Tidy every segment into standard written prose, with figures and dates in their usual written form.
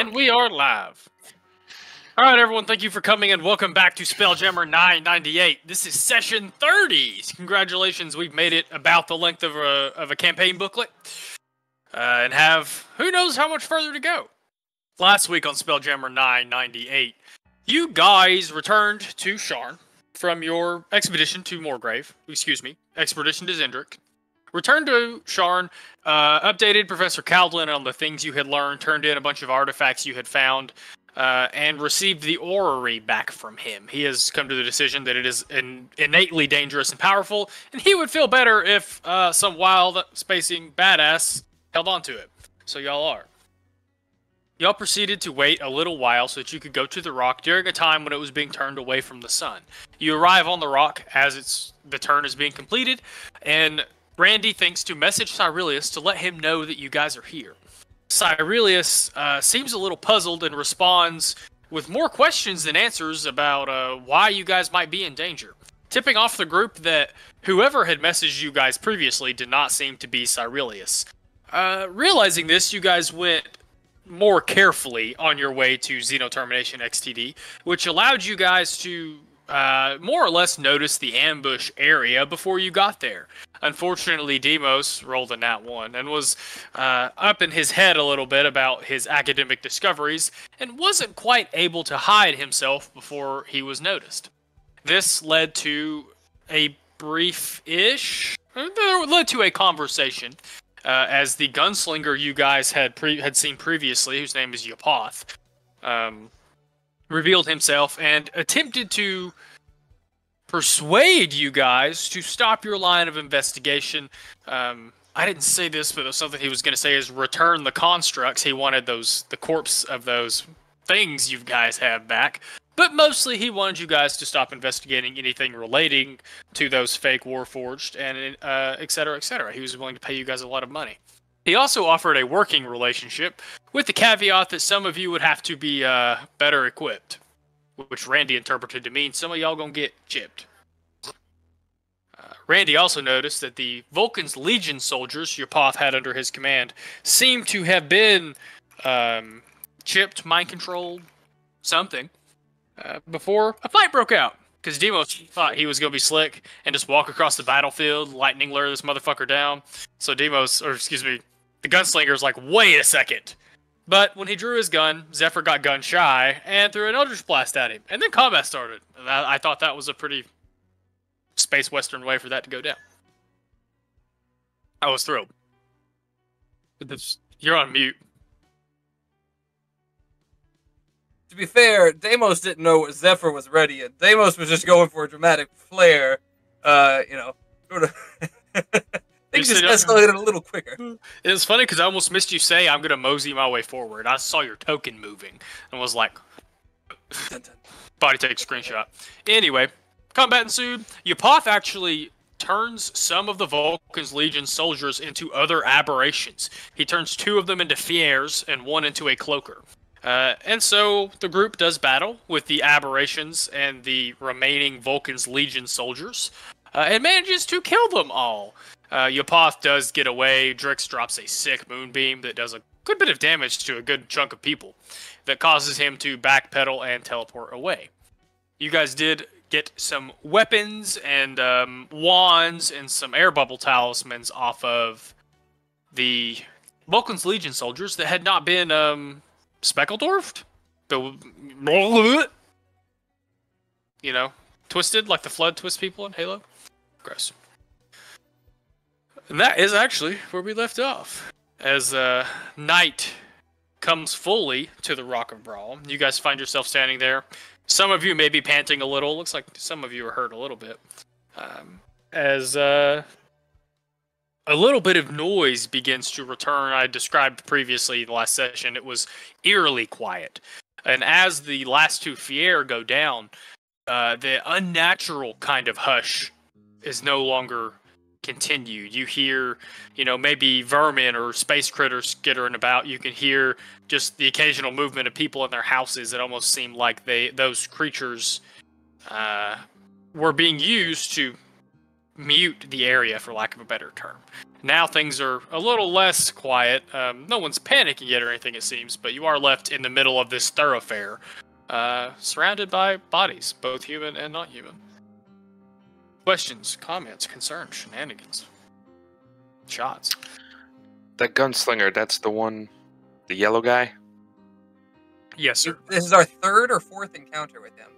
And we are live. All right, everyone, thank you for coming and welcome back to Spelljammer 998. This is session 30. Congratulations, we've made it about the length of a campaign booklet. And have who knows how much further to go. Last week on Spelljammer 998, you guys returned to Sharn from your expedition to expedition to Zendrick. Returned to Sharn, updated Professor Caldwin on the things you had learned, turned in a bunch of artifacts you had found, and received the orrery back from him. He has come to the decision that it is innately dangerous and powerful, and he would feel better if some wild, spacing badass held on to it. So y'all are. Y'all proceeded to wait a little while so that you could go to the rock during a time when it was being turned away from the sun. You arrive on the rock as the turn is being completed, and Randy thinks to message Cyrilius to let him know that you guys are here. Cyrilius seems a little puzzled and responds with more questions than answers about why you guys might be in danger, tipping off the group that whoever had messaged you guys previously did not seem to be Cyrilius. Realizing this, you guys went more carefully on your way to Xenotermination XTD, which allowed you guys to more or less notice the ambush area before you got there. Unfortunately, Demos rolled a nat 1 and was up in his head a little bit about his academic discoveries and wasn't quite able to hide himself before he was noticed. This led to a led to a conversation as the gunslinger you guys had seen previously, whose name is Yapoth, revealed himself and attempted to persuade you guys to stop your line of investigation. I didn't say this, but something he was going to say is return the constructs. He wanted the corpse of those things you guys have back. But mostly he wanted you guys to stop investigating anything relating to those fake Warforged and etc., etc. He was willing to pay you guys a lot of money. He also offered a working relationship with the caveat that some of you would have to be better equipped, which Randy interpreted to mean some of y'all gonna get chipped. Randy also noticed that the Vulcan's Legion soldiers Yapoth had under his command seemed to have been chipped, mind-controlled, something, before a fight broke out. Because Demos thought he was going to be slick and just walk across the battlefield, lightning lure this motherfucker down. So the gunslinger's like, wait a second. But when he drew his gun, Zephyr got gun shy and threw an Eldritch Blast at him. And then combat started. And I thought that was a pretty space western way for that to go down. I was thrilled. You're on mute. To be fair, Deimos didn't know what Zephyr was ready, and Deimos was just going for a dramatic flair, sort of. Things just escalated a little quicker. It was funny because I almost missed you say, I'm going to mosey my way forward. I saw your token moving and was like, body take screenshot. Anyway, combat ensued. Yapoth actually turns some of the Vulcan's Legion soldiers into other aberrations. He turns 2 of them into Fiers and 1 into a Cloaker. And so the group does battle with the aberrations and the remaining Vulcan's Legion soldiers, and manages to kill them all. Yapoth does get away. Drix drops a sick moonbeam that does a good bit of damage to a good chunk of people, that causes him to backpedal and teleport away. You guys did get some weapons and wands and some air bubble talismans off of the Vulcan's Legion soldiers that had not been Speckeldorfed? Twisted like the Flood twist people in Halo? Gross. And that is actually where we left off. As night comes fully to the Rock of Brawl, you guys find yourself standing there. Some of you may be panting a little. Looks like some of you are hurt a little bit. As a little bit of noise begins to return. I described previously in the last session, it was eerily quiet. And as the last 2 Fier go down, the unnatural kind of hush is no longer continued. You hear, maybe vermin or space critters skittering about. You can hear just the occasional movement of people in their houses. It almost seemed like those creatures were being used to mute the area, for lack of a better term. Now things are a little less quiet. No one's panicking yet or anything, it seems, but you are left in the middle of this thoroughfare, surrounded by bodies, both human and not human. Questions, comments, concerns, shenanigans, shots. That gunslinger, that's the one, the yellow guy? Yes, sir. This is our third or fourth encounter with him.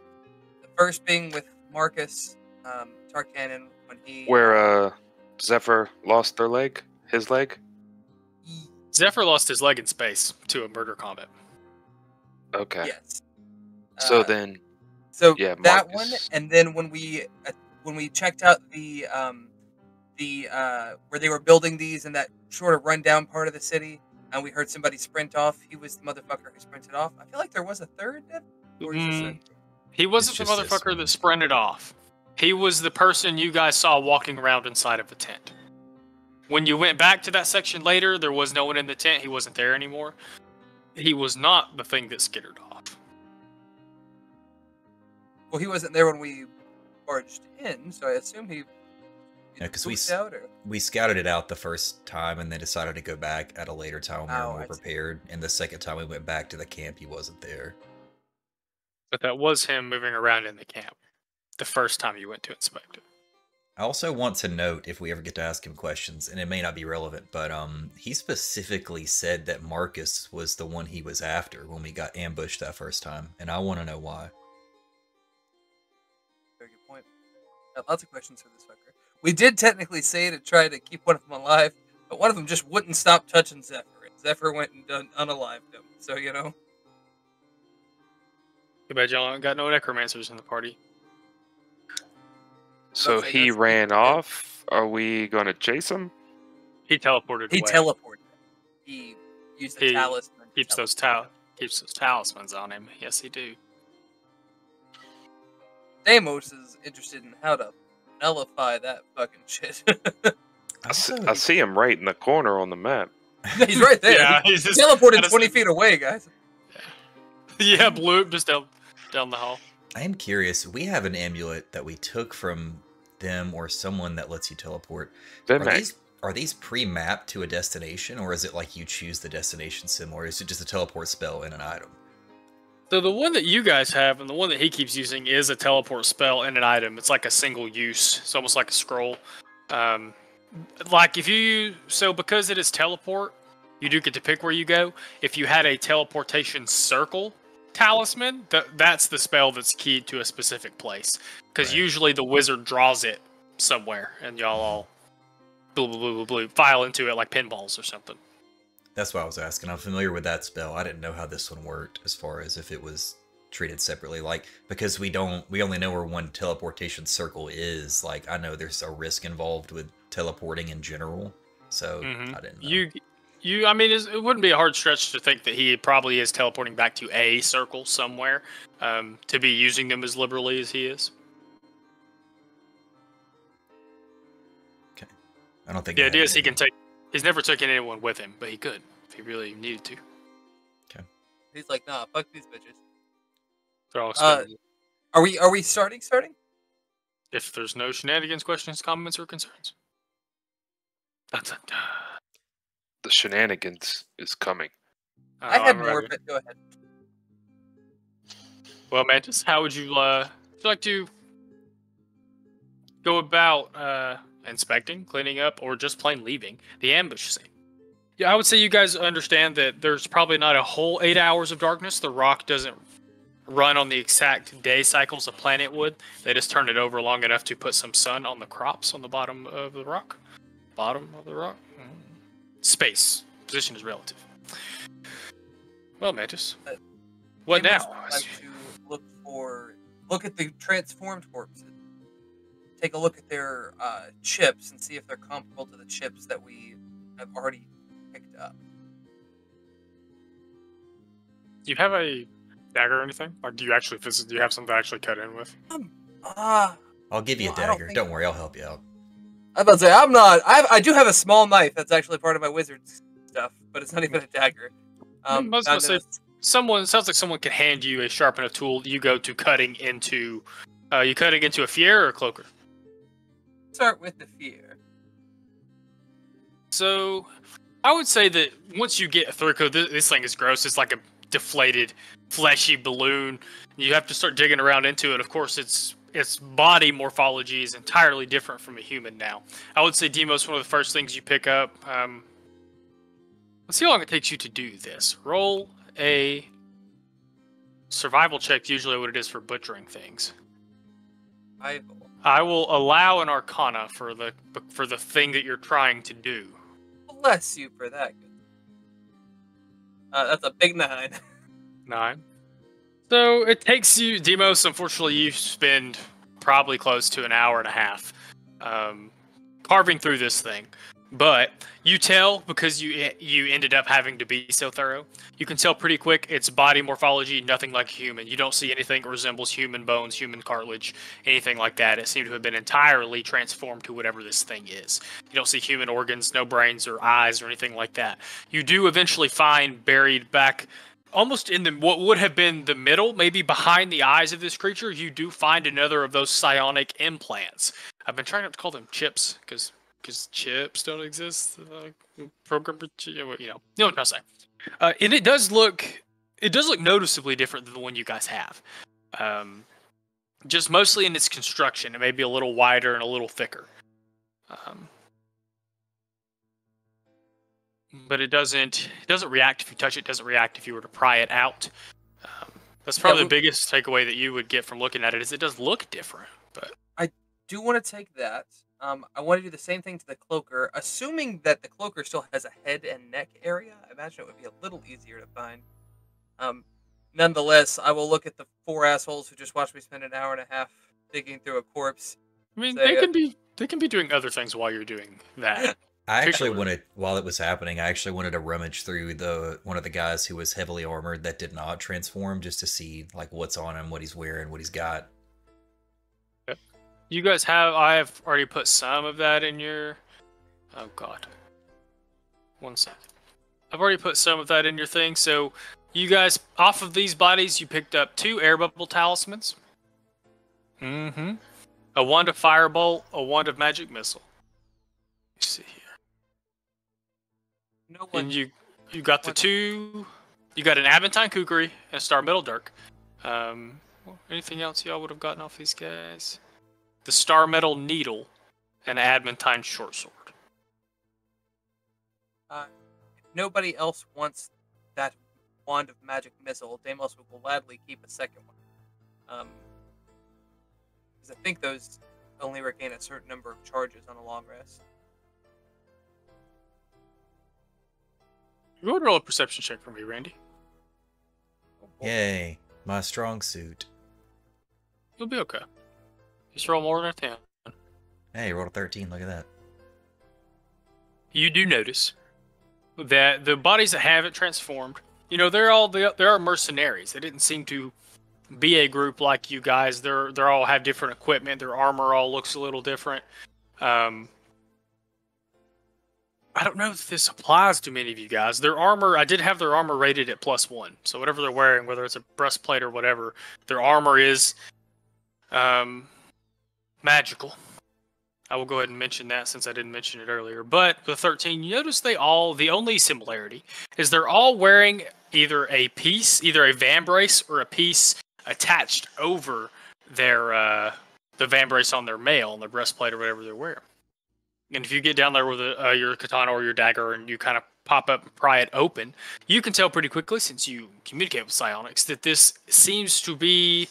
The first being with Marcus Tarkanin when he... Where Zephyr lost his leg? Zephyr lost his leg in space to a murder combat. Okay. Yes. So yeah, that Marcus. one, and then when we checked out the where they were building these in that sort of rundown part of the city, and we heard somebody sprint off. He was the motherfucker who sprinted off. I feel like there was a third. He wasn't the motherfucker that sprinted off. He was the person you guys saw walking around inside of the tent. When you went back to that section later, there was no one in the tent. He wasn't there anymore. He was not the thing that skittered off. Well, he wasn't there when we barged in, so I assume he. Yeah, because we scouted it out the first time and then decided to go back at a later time when we were more prepared. And the second time we went back to the camp, he wasn't there. But that was him moving around in the camp the first time you went to inspect it. I also want to note, if we ever get to ask him questions, and it may not be relevant, but he specifically said that Marcus was the one he was after when we got ambushed that first time, and I want to know why. Very good point. Got lots of questions for this fucker. We did technically say to try to keep one of them alive, but one of them just wouldn't stop touching Zephyr. Zephyr went and unalived him, so you know. Too bad y'all got no necromancers in the party. So he ran off? Are we going to chase him? He teleported He away. teleported. He used the talisman. Keeps those talismans on him. Yes, he do. Deimos is interested in how to nullify that fucking shit. I see him right in the corner on the map. He's right there. Yeah, he's just teleported 20 feet away, guys. Yeah, blew just down the hall. I am curious. We have an amulet that we took from them or someone that lets you teleport. Are these pre-mapped to a destination, or is it like you choose the destination similar? Or is it just a teleport spell in an item? So the one that you guys have and the one that he keeps using is a teleport spell in an item. It's like a single use. It's almost like a scroll. Like if because it is teleport, you do get to pick where you go. If you had a teleportation circle talisman, that's the spell that's keyed to a specific place. Because usually the wizard draws it somewhere, and y'all all file into it like pinballs or something. That's why I was asking. I'm familiar with that spell. I didn't know how this one worked as far as if it was treated separately. Like, because we only know where one teleportation circle is. Like, I know there's a risk involved with teleporting in general. So I didn't know. I mean, it wouldn't be a hard stretch to think that he probably is teleporting back to a circle somewhere, to be using them as liberally as he is. Okay. I don't think the idea is he can take. He's never taken anyone with him, but he could if he really needed to. Okay. He's like, nah, fuck these bitches. They're all are we starting? If there's no shenanigans, questions, comments, or concerns. The shenanigans is coming. I had more, but go ahead. Well, Mantis, how would you like to go about inspecting, cleaning up, or just plain leaving the ambush scene? Yeah, I would say you guys understand that there's probably not a whole 8 hours of darkness. The rock doesn't run on the exact day cycles a planet would. They just turn it over long enough to put some sun on the crops on the bottom of the rock. Bottom of the rock? Space. Position is relative. Well, Mantis. What now? Like to look at the transformed corpses. Take a look at their chips and see if they're comparable to the chips that we have already picked up. Do you have a dagger or anything? Or do you have something to actually cut in with? I'll give you a dagger. Don't worry, I'll help you out. I was about to say, I'm not. I do have a small knife that's actually part of my wizard's stuff, but it's not even a dagger. I was going to say, sounds like someone can hand you a sharp enough tool. You go to cutting into a fier or a cloaker? Start with the fear. So, I would say that once you get through, this thing is gross. It's like a deflated, fleshy balloon. You have to start digging around into it. Of course, its body morphology is entirely different from a human now. I would say Demos, one of the first things you pick up. Let's see how long it takes you to do this. Roll a survival check. Usually, what it is for butchering things. I will allow an Arcana for the thing that you're trying to do. Bless you for that. That's a big 9. 9. So it takes you, Demos. Unfortunately, you spend probably close to an hour and a half carving through this thing. But you tell, because you ended up having to be so thorough, you can tell pretty quick its body morphology, nothing like human. You don't see anything that resembles human bones, human cartilage, anything like that. It seemed to have been entirely transformed to whatever this thing is. You don't see human organs, no brains or eyes or anything like that. You do eventually find buried back almost in what would have been the middle, maybe behind the eyes of this creature, you do find another of those psionic implants. I've been trying not to call them chips, because chips don't exist. Programmer, you know what I'm trying to say. And it does look noticeably different than the one you guys have. Just mostly in its construction. It may be a little wider and a little thicker. But it doesn't react if you touch it. Doesn't react if you were to pry it out. That's probably the biggest takeaway that you would get from looking at it, is it does look different. But I do want to take that. I want to do the same thing to the cloaker, assuming that the cloaker still has a head and neck area. I imagine it would be a little easier to find. Nonetheless, I will look at the 4 assholes who just watched me spend an hour and a half digging through a corpse. I mean, they can be doing other things while you're doing that. I actually wanted, while it was happening, I actually wanted to rummage through one of the guys who was heavily armored that did not transform, just to see like what's on him, what he's wearing, what he's got. You guys I have already put some of that in your... Oh, God. 1 second. I've already put some of that in your thing, so you guys, off of these bodies, you picked up 2 air bubble talismans. Mm-hmm. A wand of firebolt, a wand of magic missile. Let's see here. No one... And you got the 2... You got an Adventine Kukri and a Star Metal Dirk. Anything else y'all would have gotten off these guys? The Star Metal Needle, and Adventine Short Sword. If nobody else wants that wand of magic missile, Deimos will gladly keep a second one. Because I think those only regain a certain number of charges on a long rest. You would roll a perception check for me, Randy. Yay, my strong suit. You'll be okay. Just roll more than a 10. Hey, rolled a 13, look at that. You do notice that the bodies that haven't transformed, they're all mercenaries. They didn't seem to be a group like you guys. They're all have different equipment. Their armor all looks a little different. I don't know if this applies to many of you guys. Their armor, I did have their armor rated at +1. So whatever they're wearing, whether it's a breastplate or whatever, their armor is magical. I will go ahead and mention that since I didn't mention it earlier. But the 13, you notice the only similarity is they're all wearing either a vambrace or a piece attached over their the vambrace on their mail, on their breastplate or whatever they're wearing. And if you get down there with your katana or your dagger and you kind of pop up and pry it open, you can tell pretty quickly, since you communicate with psionics, that this seems to be...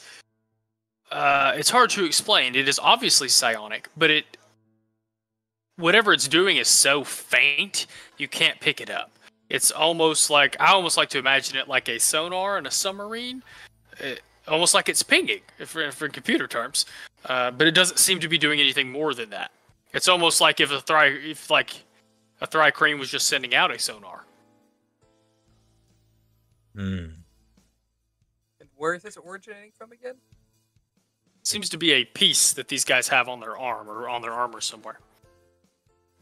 it's hard to explain. It is obviously psionic, but whatever it's doing is so faint, you can't pick it up. It's almost like... I almost like to imagine it like a sonar in a submarine. Almost like it's pinging, for computer terms. But it doesn't seem to be doing anything more than that. It's almost like if a Thry-Crane was just sending out a sonar. And where is this originating from again? Seems to be a piece that these guys have on their arm or on their armor somewhere.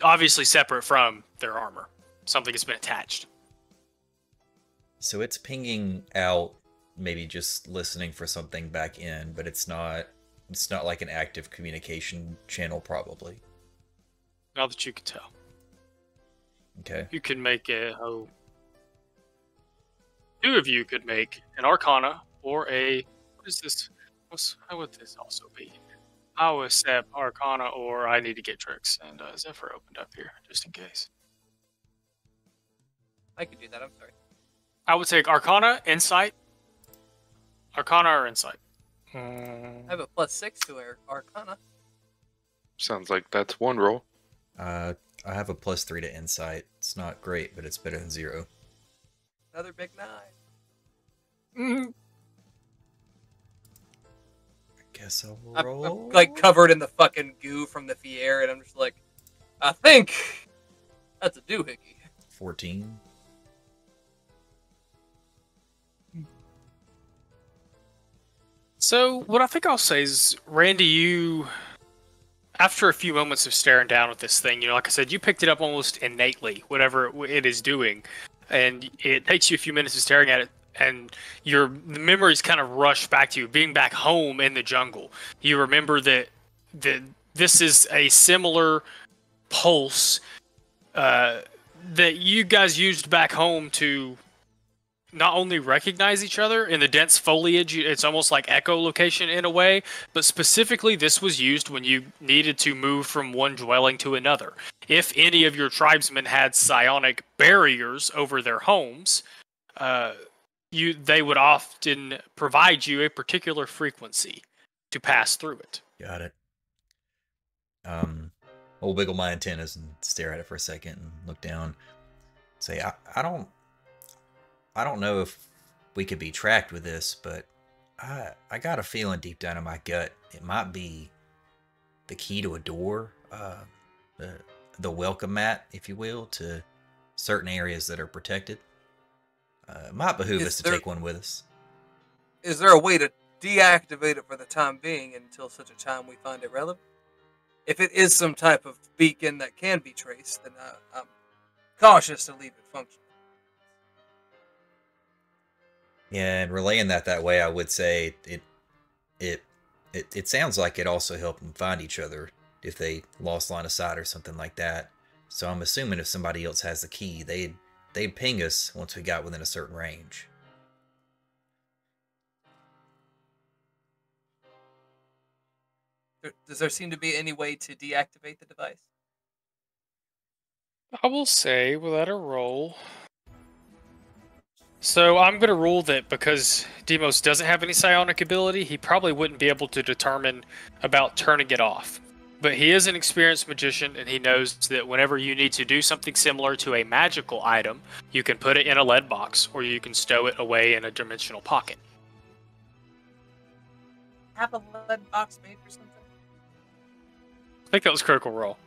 Obviously separate from their armor. Something has been attached. So it's pinging out, maybe just listening for something back in, but it's not like an active communication channel, probably. Now that you can tell. Okay. You can make two of you could make an Arcana or a, what is this? How would this also be? I would say Arcana or I need to get tricks, and Zephyr opened up here just in case. I could do that. I'm sorry. I would take Arcana, Insight. Arcana or Insight. I have a +6 to Arcana. Sounds like that's one roll. I have a +3 to insight. It's not great, but it's better than 0. Another big 9. Mm, I guess I'll I'm roll. like covered in the fucking goo from the Fier, and I'm just like, I think that's a doohickey. 14. So, what I think I'll say is, Randy, you, after a few moments of staring down at this thing, like I said, you picked it up almost innately, whatever it is doing, and it takes you a few minutes of staring at it, and the memories kind of rush back to you, being back home in the jungle. You remember that this is a similar pulse that you guys used back home to not only recognize each other in the dense foliage, it's almost like echolocation in a way, but specifically this was used when you needed to move from one dwelling to another. If any of your tribesmen had psionic barriers over their homes, they would often provide you a particular frequency to pass through it. Got it. I'll wiggle my antennas and stare at it for a second and look down. Say, I don't know if we could be tracked with this, but I got a feeling deep down in my gut it might be the key to a door, the welcome mat, if you will, to certain areas that are protected. It might behoove us to take one with us. Is there a way to deactivate it for the time being until such a time we find it relevant? If it is some type of beacon that can be traced, then I'm cautious to leave it functioning. Yeah, and relaying that way, I would say it sounds like it also helped them find each other if they lost line of sight or something like that. So I'm assuming if somebody else has the key, they'd ping us once we got within a certain range. Does there seem to be any way to deactivate the device? I will say, without a roll. So I'm going to rule that because Demos doesn't have any psionic ability, he probably wouldn't be able to determine about turning it off. But he is an experienced magician, and he knows that whenever you need to do something similar to a magical item, you can put it in a lead box, or you can stow it away in a dimensional pocket. Have a lead box made for something? I think that was Critical Role.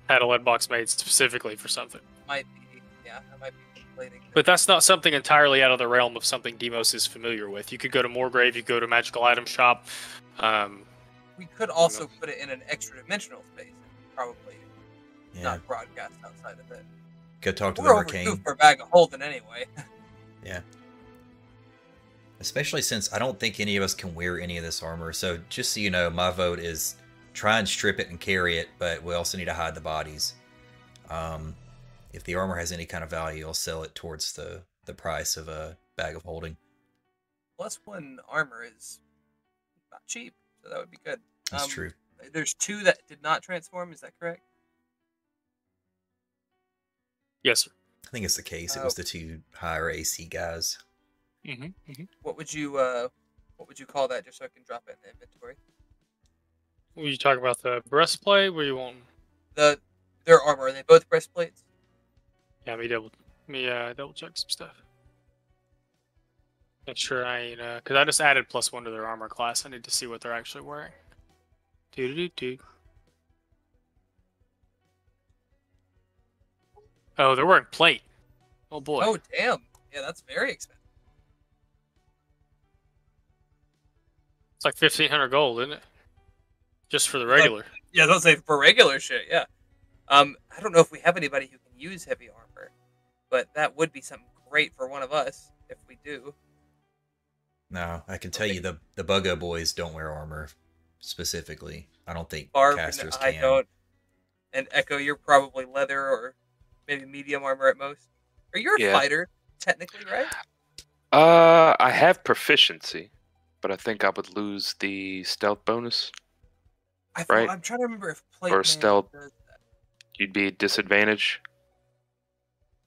Had a lead box made specifically for something. Might be, yeah, that might be conflating. But that's not something entirely out of the realm of something Demos is familiar with. You could go to Moorgrave, you could go to Magical Item Shop. We could also put it in an extra dimensional space and probably not broadcast outside of it. Go talk to the We're Arcane. overdue for a bag of holding anyway. Yeah. Especially since I don't think any of us can wear any of this armor. So just so you know, my vote is try and strip it and carry it, but we also need to hide the bodies. If the armor has any kind of value, I'll sell it towards the price of a bag of holding. +1 armor is not cheap, so that would be good. That's true. There's 2 that did not transform, is that correct? Yes, sir. I think it's the case. It was the 2 higher AC guys. What would you call that, just so I can drop it in the inventory? Were you talking about the breastplate? Were you wanting Their armor, are they both breastplates? Yeah, let me double check some stuff. Make sure I ain't because I just added +1 to their armor class. I need to see what they're actually wearing. Oh, they're wearing plate. Oh boy. Oh damn! Yeah, that's very expensive. It's like 1,500 gold, isn't it? Just for the regular. Yeah, they'll say for regular shit. Yeah. I don't know if we have anybody who can use heavy armor, but that would be something great for one of us if we do. No, I can tell you the Buggo boys don't wear armor specifically. I don't think Barb, casters I can. don't. And Echo, you're probably leather or maybe medium armor at most. Or you're a Yeah. fighter, technically, right? I have proficiency, but I think I would lose the stealth bonus. Right. I'm trying to remember if plate Or mail stealth. does that. You'd be at disadvantage.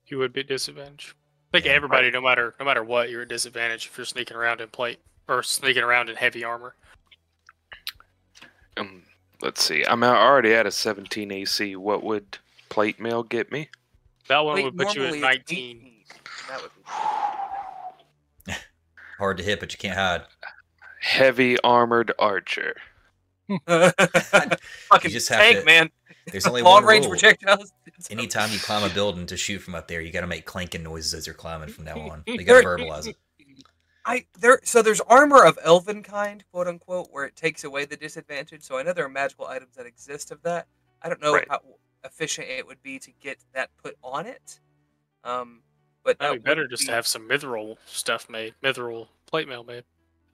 You would be at disadvantage. I think Yeah, everybody, no matter what, you're at disadvantage if you're sneaking around in plate or sneaking around in heavy armor. Let's see. I'm already at a 17 AC. What would plate mail get me? That one Plate would put you at normally is 19. 18. That would be Hard to hit, but you can't hide. Heavy armored archer. fucking just have tank, to- man. There's only Long one range rule. projectiles. Anytime you climb a building to shoot from up there, you got to make clanking noises as you're climbing from now on. You got to verbalize it. So there's armor of elven kind, quote unquote, where it takes away the disadvantage. So I know there are magical items that exist of that. I don't know Right. how efficient it would be to get that put on it. But That'd that be better would just be- to have some mithril stuff made, mithril plate mail made.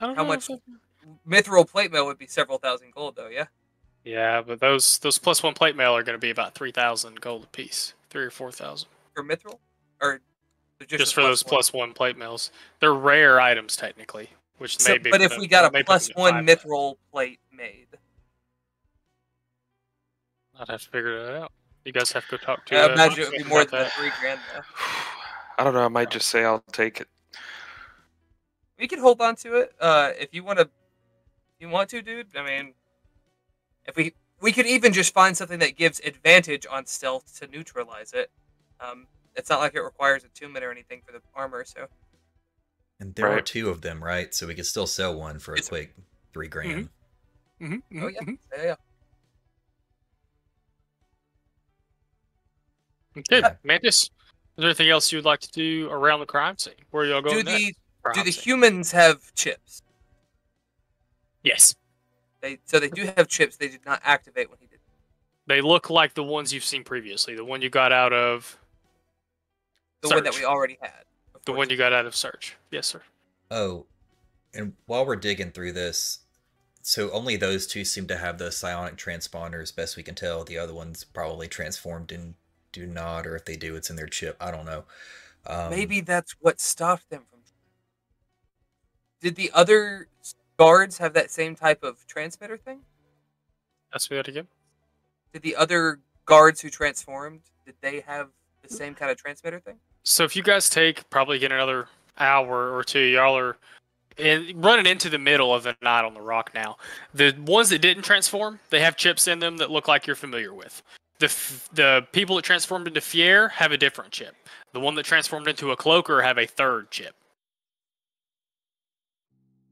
I don't How know much- if mithril plate mail would be several thousand gold, though. Yeah. Yeah, but those +1 plate mail are going to be about 3,000 gold apiece, 3,000 or 4,000. For mithril, or Just a for those +1 plate mails. They're rare items technically, which So, may be. but if we got a may put them +1 at 5. mithril plate made, I'd have to figure that out. You guys have to go talk to. I imagine it would be more about than that. 3 grand. Though. I don't know. I might just say I'll take it. We can hold on to it if you want to. You want to, dude? I mean, if we could even just find something that gives advantage on stealth to neutralize it. It's not like it requires attunement or anything for the armor, so And there are Right. 2 of them, right? So we could still sell one for a It's- quick 3 grand. oh yeah, yeah. Okay, Mantis. Is there anything else you would like to do around the crime scene? Where are y'all going Do next? the Crime do the scene. humans have chips? Yes. They do have chips. They did not activate when he did. They look like the ones you've seen previously. The one you got out of. The one that Search. we already had. The before one you got out of search. Yes, sir. Oh, and while we're digging through this, so only those 2 seem to have the psionic transponders, best we can tell. The other ones probably transformed and do not, or if they do, it's in their chip. I don't know. Maybe that's what stopped them from. Did the other guards have that same type of transmitter thing? Ask me that again. Did the other guards who transformed, did they have the same kind of transmitter thing? So if you guys take probably get another hour or 2, y'all are running into the middle of the night on the rock now. The ones that didn't transform, they have chips in them that look like you're familiar with. The people that transformed into Fier have a different chip. The one that transformed into a cloaker have a third chip.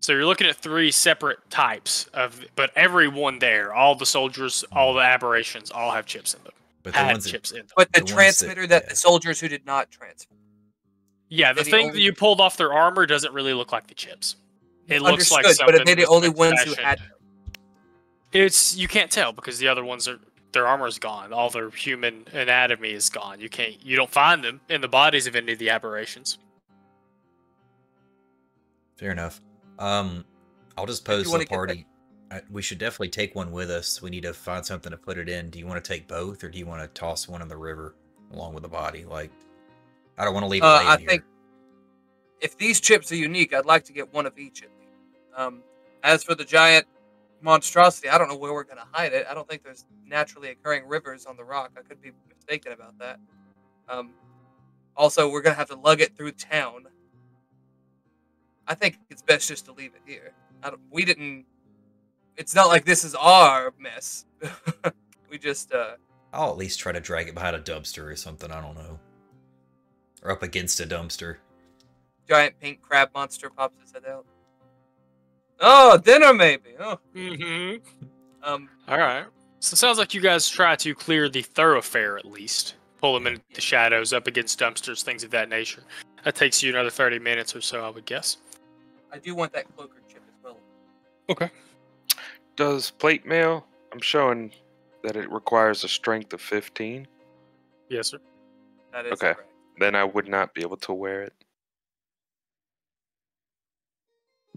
So you're looking at 3 separate types but everyone there, all the soldiers, all the aberrations, all have chips in them. But the Had ones that, chips in them. But the The ones that- transmitter that yeah. the soldiers who did not transform. Yeah, the They're the thing that only- you pulled off their armor doesn't really look like the chips. It looks like Understood, something but they're the that's only been ones who fashioned. had them. You can't tell because the other ones their armor's gone. All their human anatomy is gone. You don't find them in the bodies of any of the aberrations. fair enough. I'll just pose to wanna the get party. We should definitely take one with us. We need to find something to put it in. Do you want to take both, or do you want to toss one in the river along with the body? Like, I don't want to leave it laying I here. think if these chips are unique, I'd like to get one of each at least. As for the giant monstrosity, I don't know where we're going to hide it. I don't think there's naturally occurring rivers on the rock. I could be mistaken about that. Also, we're going to have to lug it through town. I think it's best just to leave it here. It's not like this is our mess. We just, I'll at least try to drag it behind a dumpster or something. I don't know. Or up against a dumpster. giant pink crab monster pops its head out. Oh, dinner maybe. Oh. Mm-hmm. All right. So it sounds like you guys try to clear the thoroughfare at least. Pull them into the shadows, up against dumpsters, things of that nature. That takes you another 30 minutes or so, I would guess. I do want that cloaker chip as well. Okay. Does plate mail? I'm showing that it requires a strength of 15. Yes, sir. That is Okay. correct. Then I would not be able to wear it.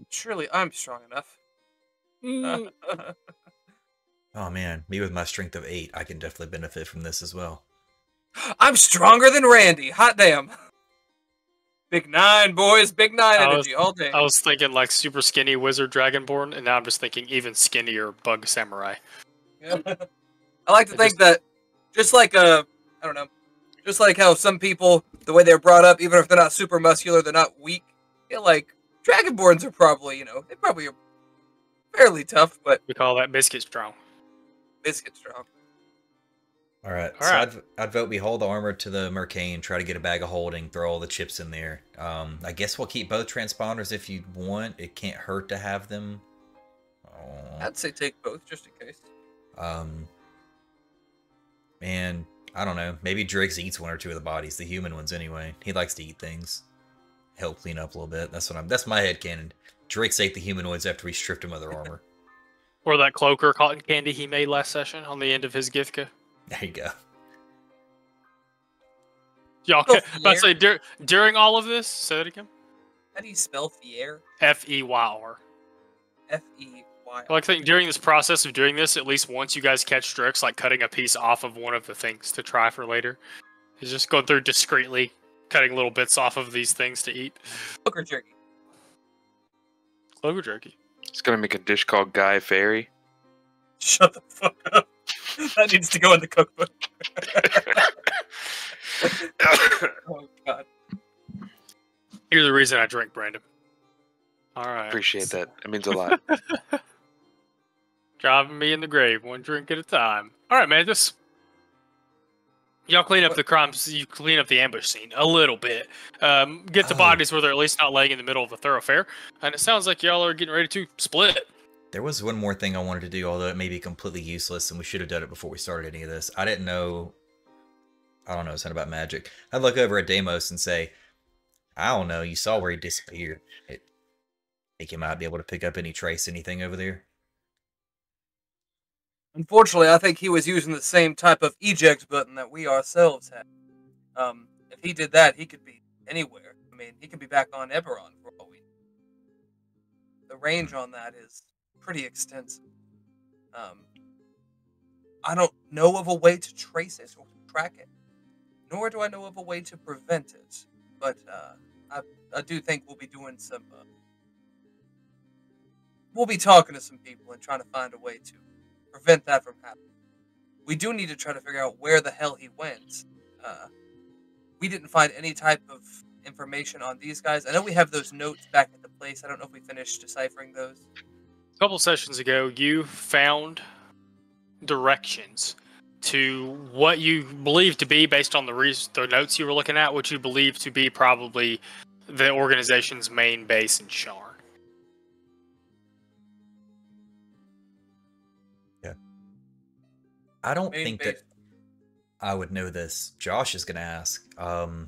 Surely I'm strong enough. Mm, Oh man, me with my strength of 8, I can definitely benefit from this as well. I'm stronger than Randy. Hot damn. Big 9, boys. Big 9 energy all day. I was thinking like super skinny wizard dragonborn, and now I'm just thinking even skinnier bug samurai. Yeah. I like to think that just like I don't know, just like how some people, the way they're brought up, even if they're not super muscular, they're not weak. I feel like dragonborns are probably, they probably are fairly tough, but We call that biscuit strong. biscuit strong. All right. All So right. I'd vote we hold the armor to the Mercane, try to get a bag of holding, throw all the chips in there. I guess we'll keep both transponders if you want. It can't hurt to have them. I'd say take both just in case. And I don't know. Maybe Driggs eats one or two of the bodies, the human ones anyway. He likes to eat things. Help clean up a little bit. That's my headcanon. Driggs ate the humanoids after we stripped him of their armor. Or that cloaker cotton candy he made last session on the end of his gift gift. There you go. Y'all, Oh, about to say during all of this, say that again. How do you spell Fier? F-E-Y-R. F-E-Y. I like to think during this process of doing this, at least once you guys catch Strix, like cutting a piece off of one of the things to try for later. Is just going through discreetly, cutting little bits off of these things to eat. Cloaker jerky. Clover jerky. It's gonna make a dish called Guy Fairy. Shut the fuck up. That needs to go in the cookbook. Oh, God. You're the reason I drink, Brandon. All right. Appreciate that. It means a lot. Driving me in the grave, one drink at a time. All right, man. Y'all clean up the crimes. You clean up the ambush scene a little bit. Get the bodies where they're at least not laying in the middle of the thoroughfare. And it sounds like y'all are getting ready to split. There was one more thing I wanted to do, although it may be completely useless, and we should have done it before we started any of this. I don't know something about magic. I'd look over at Deimos and say, I don't know, you saw where he disappeared. Think you might be able to pick up any trace, anything over there? Unfortunately, I think he was using the same type of eject button that we ourselves have. If he did that, he could be anywhere. I mean, he could be back on Eberron for all we know. The range on that is pretty extensive. I don't know of a way to trace it or to track it, nor do I know of a way to prevent it. But I do think we'll be doing some. We'll be talking to some people and trying to find a way to prevent that from happening. We do need to try to figure out where the hell he went. We didn't find any type of information on these guys. I know we have those notes back at the place. I don't know if we finished deciphering those. A couple sessions ago, you found directions to what you believe to be, based on the notes you were looking at, what you believe to be probably the organization's main base in Sharn. Yeah. I don't Main think base. that I would know this. Josh is going to ask, are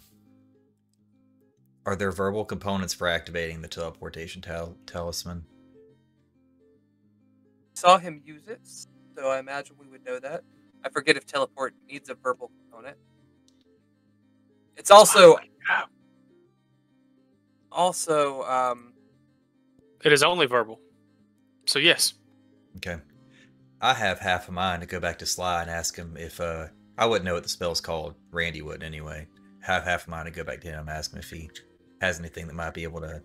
there verbal components for activating the teleportation talisman? Saw him use it, so I imagine we would know that. I forget if teleport needs a verbal component. It's also It is only verbal. So yes. Okay. I have half a mind to go back to Sly and ask him if, I wouldn't know what the spell's called. Randy wouldn't anyway. Have half a mind to go back to him and ask him if he has anything that might be able to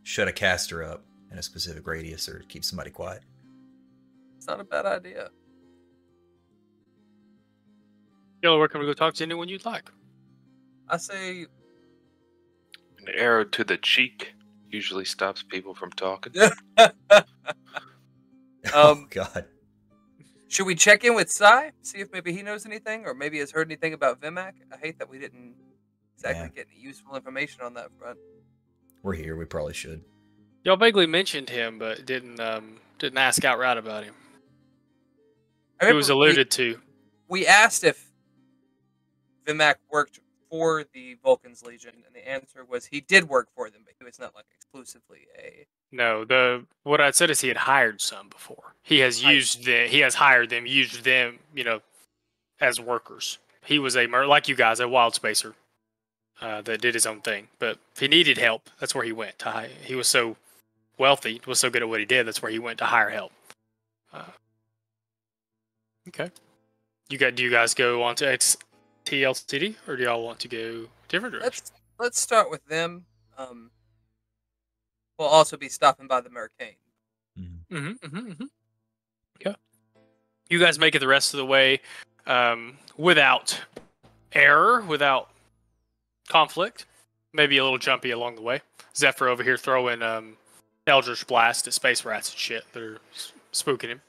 shut a caster up in a specific radius or keep somebody quiet. it's not a bad idea. You're welcome to go talk to anyone you'd like. I say An arrow to the cheek usually stops people from talking. Oh, God. Should we check in with Sai? See if maybe he knows anything, or maybe has heard anything about Vimac? I hate that we didn't exactly get any useful information on that front. We're here. We probably should. Y'all vaguely mentioned him, but didn't ask outright about him. I It remember was alluded to. we asked if Vimac worked for the Vulcan's Legion, and the answer was he did work for them, but he was not like exclusively a. No, what I said is he had hired some before. He has he has hired them, used them, as workers. He was like you guys, a wild spacer that did his own thing. But if he needed help, that's where he went. He was so wealthy, was so good at what he did, that's where he went to hire help. Okay. Do you guys go on to TLCD, or do y'all want to go different directions? Let's start with them. We'll also be stopping by the Mercane. Yeah. You guys make it the rest of the way without error, without conflict. Maybe a little jumpy along the way. Zephyr over here throwing Eldritch Blast at space rats and shit that are spooking him.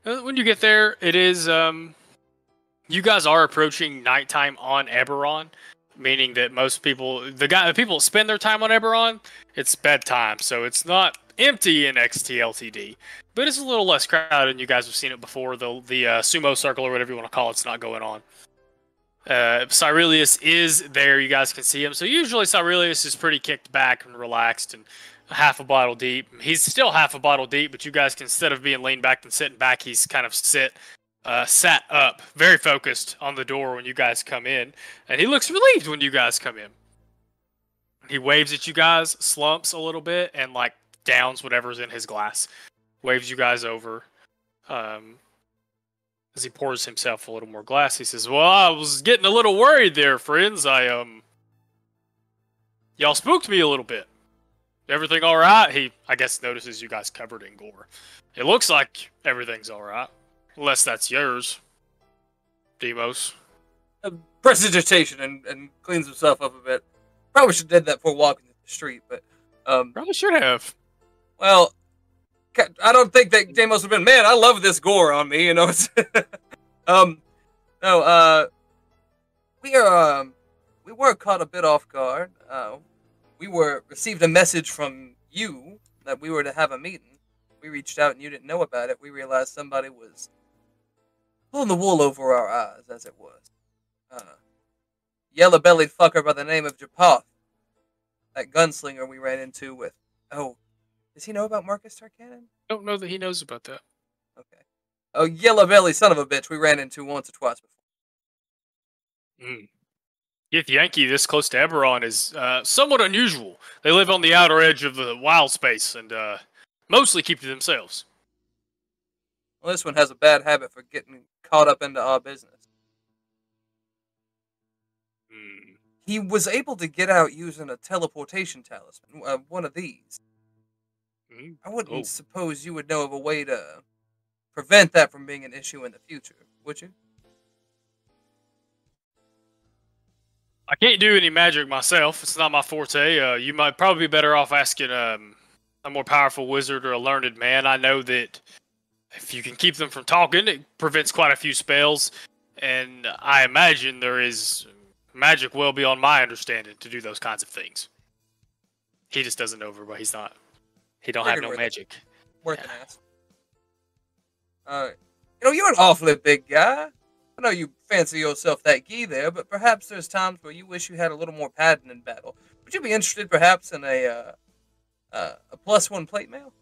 When you get there, it is you guys are approaching nighttime on Eberron, meaning that most people, the people that spend their time on Eberron, it's bedtime, so it's not empty in XTLTD, but it's a little less crowded, and you guys have seen it before. The sumo circle or whatever you want to call it's not going on. Cyrelius is there. You guys can see him. So usually Cyrelius is pretty kicked back and relaxed and half a bottle deep. He's still half a bottle deep, but you guys can, instead of being leaned back and sitting back, he's kind of sat up, very focused on the door when you guys come in, and he looks relieved when you guys come in. He waves at you guys, slumps a little bit, and like downs whatever's in his glass. Waves you guys over. As he pours himself a little more glass, he says, "Well, I was getting a little worried there, friends. Y'all spooked me a little bit. Everything all right?" He, I guess, notices you guys covered in gore. It looks like everything's all right, unless that's yours, Demos. Prestidigitation and cleans himself up a bit. Probably should have did that before walking the street, but Probably should have. Well, I don't think that Damos would have been, man, I love this gore on me, you know. We were caught a bit off guard. We received a message from you that we were to have a meeting. We reached out and you didn't know about it. We realized somebody was pulling the wool over our eyes, as it was. Yellow-bellied fucker by the name of Japoth. That gunslinger we ran into with... Oh, does he know about Marcus Tarkanan? Don't know that he knows about that. Okay. Oh, yellow-belly son of a bitch we ran into once or twice before. Get Yankee this close to Eberron is somewhat unusual. They live on the outer edge of the wild space and mostly keep to themselves. Well, this one has a bad habit for getting caught up into our business. He was able to get out using a teleportation talisman, one of these. I wouldn't suppose you would know of a way to prevent that from being an issue in the future, would you? I can't do any magic myself. It's not my forte. You might probably be better off asking a more powerful wizard or a learned man. I know that if you can keep them from talking, it prevents quite a few spells. And I imagine there is magic well beyond my understanding to do those kinds of things. He just doesn't know, but he's not. He don't have no magic. Worth an ask. You're an awfully big guy. I know you fancy yourself that gee there, but perhaps there's times where you wish you had a little more padding in battle. Would you be interested, perhaps, in a +1 plate mail?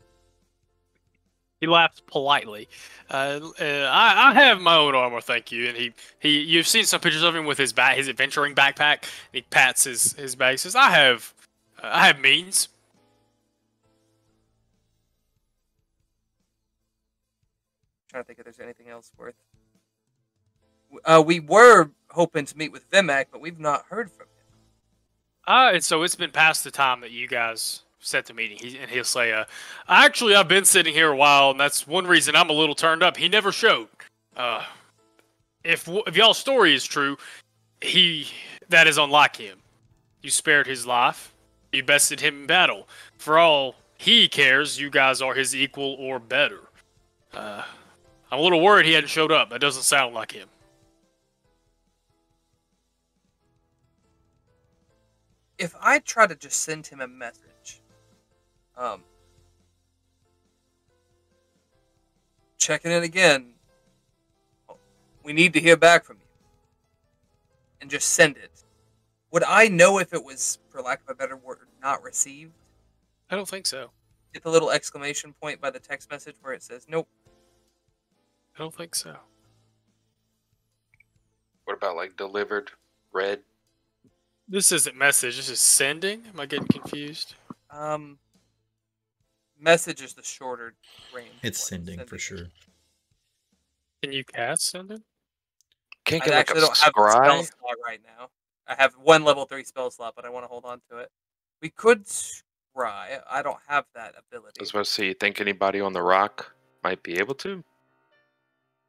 He laughs politely. I have my own armor, thank you. And you've seen some pictures of him with his adventuring backpack. He pats his bag. He says, I have means. Trying to think if there's anything else worth. We were hoping to meet with Vimac, but we've not heard from him. And so it's been past the time that you guys set the meeting. He'll say, actually, I've been sitting here a while, and that's one reason I'm a little turned up. He never showed. If y'all's story is true, that is unlike him. You spared his life. You bested him in battle. For all he cares, you guys are his equal or better. I'm a little worried he hadn't showed up. That doesn't sound like him. If I try to just send him a message, checking in again, we need to hear back from you, and just send it, would I know if it was, for lack of a better word, not received? I don't think so. Get the little exclamation point by the text message where it says, nope. I don't think so. What about, like, delivered, read? This isn't message, this is sending? Am I getting confused? Message is the shorter range. It's sending for sure. Can you cast sending? Can't I get like a actually don't have the spell scry. slot right now. I have one level 3 spell slot, but I want to hold on to it. We could scry. I don't have that I ability. was about to say, you think anybody on the rock might be able to?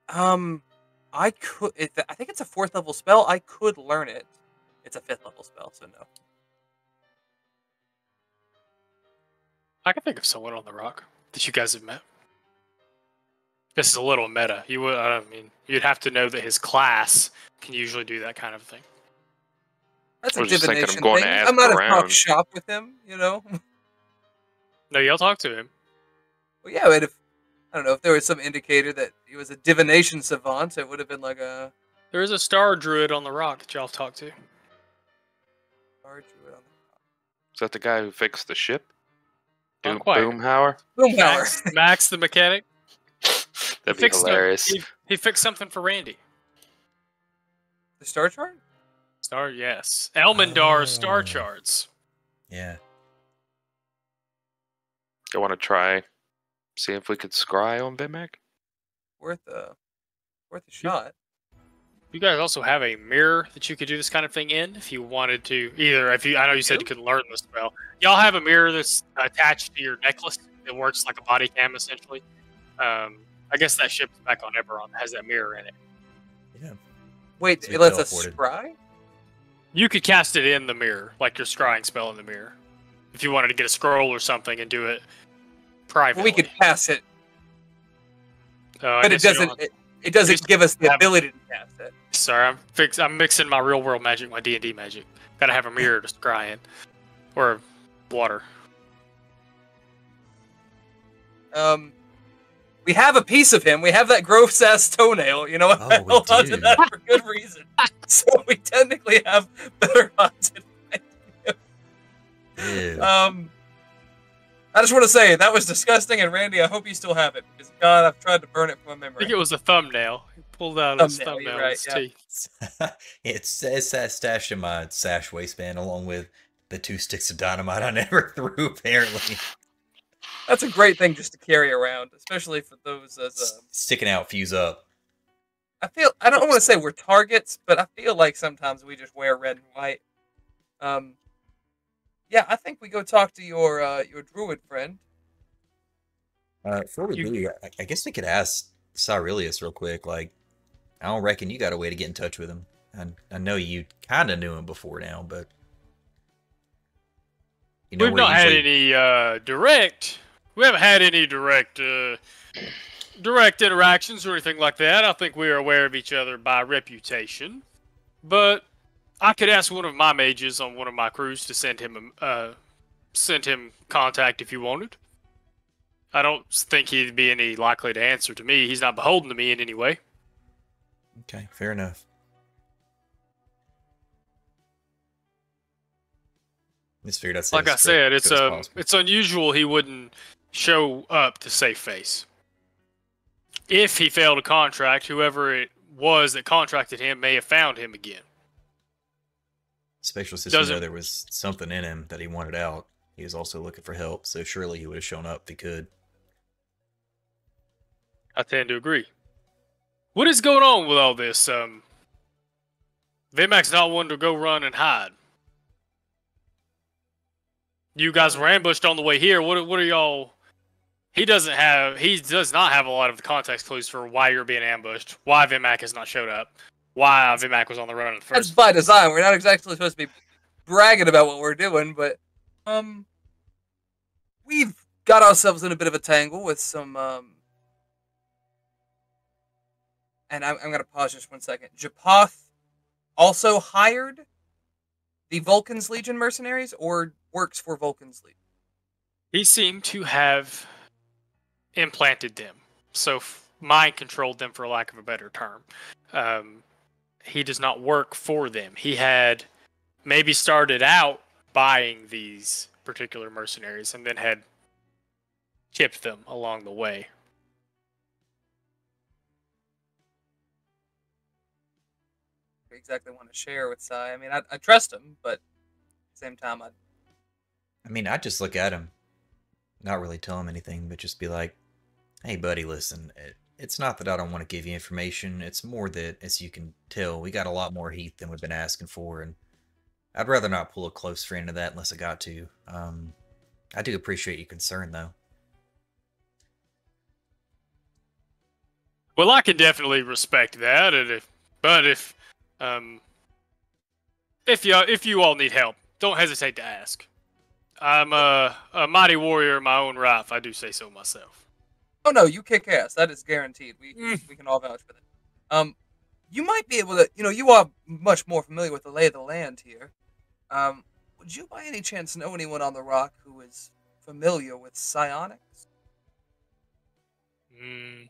I could. I think it's a 4th level spell. I could learn it. It's a 5th level spell, so no. I can think of someone on the rock that you guys have met. This is a little meta. You would, I mean, you'd have to know that his class can usually do that kind of thing. That's I a was just thinking divination of going thing. to I ask might have around. talked shop with him, you know. No, y'all talk to him. Well, yeah, but if I don't know if there was some indicator that he was a divination savant, it would have been like a. There is a star druid on the rock that y'all talk to. Is that the guy who fixed the ship? Not quite. Boomhauer? Boomhauer. Max the mechanic. That'd be hilarious. He fixed something for Randy. The star chart? Star, yes. Elmandar's star Oh. charts. Yeah. I want to try, see if we could scry on Vimac. Worth a shot. You guys also have a mirror that you could do this kind of thing in if you wanted to. Either if you, I know you said you could learn the spell. Y'all have a mirror that's attached to your necklace. It works like a body cam essentially. I guess that ship's back on Eberron that has that mirror in it. Yeah. Wait, So it you lets us teleported. scry? You could cast it in the mirror, like your scrying spell in the mirror. If you wanted to get a scroll or something and do it privately. Well, we could cast it, I but it guess you doesn't. don't- It doesn't just give us the have- ability to cast it. Sorry, I'm mixing my real world magic, my D&D magic. Gotta have a mirror to scry in, or water. We have a piece of him. We have that gross ass toenail. You know, Oh, I we held on to do. that for good reason. So we technically have better odds. Ew. I just want to say that was disgusting, and Randy, I hope you still have it because God, I've tried to burn it from my I memory. think it was a thumbnail. He pulled out his Thumbnail, you're thumbnail with his right, yeah. teeth. It's stashed in my sash waistband along with the 2 sticks of dynamite I never threw, apparently. That's a great thing just to carry around, especially for those as Sticking out, fuse up. I don't want to say we're targets, but I feel like sometimes we just wear red and white. Yeah, I think we go talk to your druid friend. Before we do, I guess we could ask Cyrilius real quick. Like, I don't reckon you got a way to get in touch with him. I know you kind of knew him before now, but you know We've where not had usually- any direct. We haven't had any direct interactions or anything like that. I think we are aware of each other by reputation, but I could ask one of my mages on one of my crews to send him contact if you wanted. I don't think he'd be any likely to answer to me. He's not beholden to me in any way. Okay, fair enough. Just figured I'd say Like I said, it's unusual he wouldn't show up to save face. If he failed a contract, whoever it was that contracted him may have found him again. Especially since you know Doesn't- there was something in him that he wanted out. He was also looking for help, so surely he would have shown up if he could. I tend to agree. What is going on with all this? Vimac's not one to go run and hide. You guys were ambushed on the way here. What are y'all? He does not have a lot of the context clues for why you're being ambushed, why Vimac has not showed up, why Vimac was on the run at That's first. by design. We're not exactly supposed to be bragging about what we're doing, but we've got ourselves in a bit of a tangle with some and I'm gonna pause just 1 second. Japoth also hired the Vulcan's Legion mercenaries, or works for Vulcan's Legion. He seemed to have implanted them, so mind controlled them, for lack of a better term. He does not work for them. He had maybe started out buying these particular mercenaries and then had tipped them along the way. Exactly want to share with Sai. I mean, I trust him, but at the same time, I mean, I'd just look at him, not really tell him anything, but just be like, hey, buddy, listen, It's not that I don't want to give you information. It's more that, as you can tell, we got a lot more heat than we've been asking for, and I'd rather not pull a close friend into that unless I got to. I do appreciate your concern, though. Well, I can definitely respect that, and if you all need help, don't hesitate to ask. I'm a mighty warrior in my own right, if I do say so myself. Oh no, you kick ass. That is guaranteed. We can all vouch for that. You might be able to. You are much more familiar with the lay of the land here. Would you by any chance know anyone on the rock who is familiar with psionics? Kind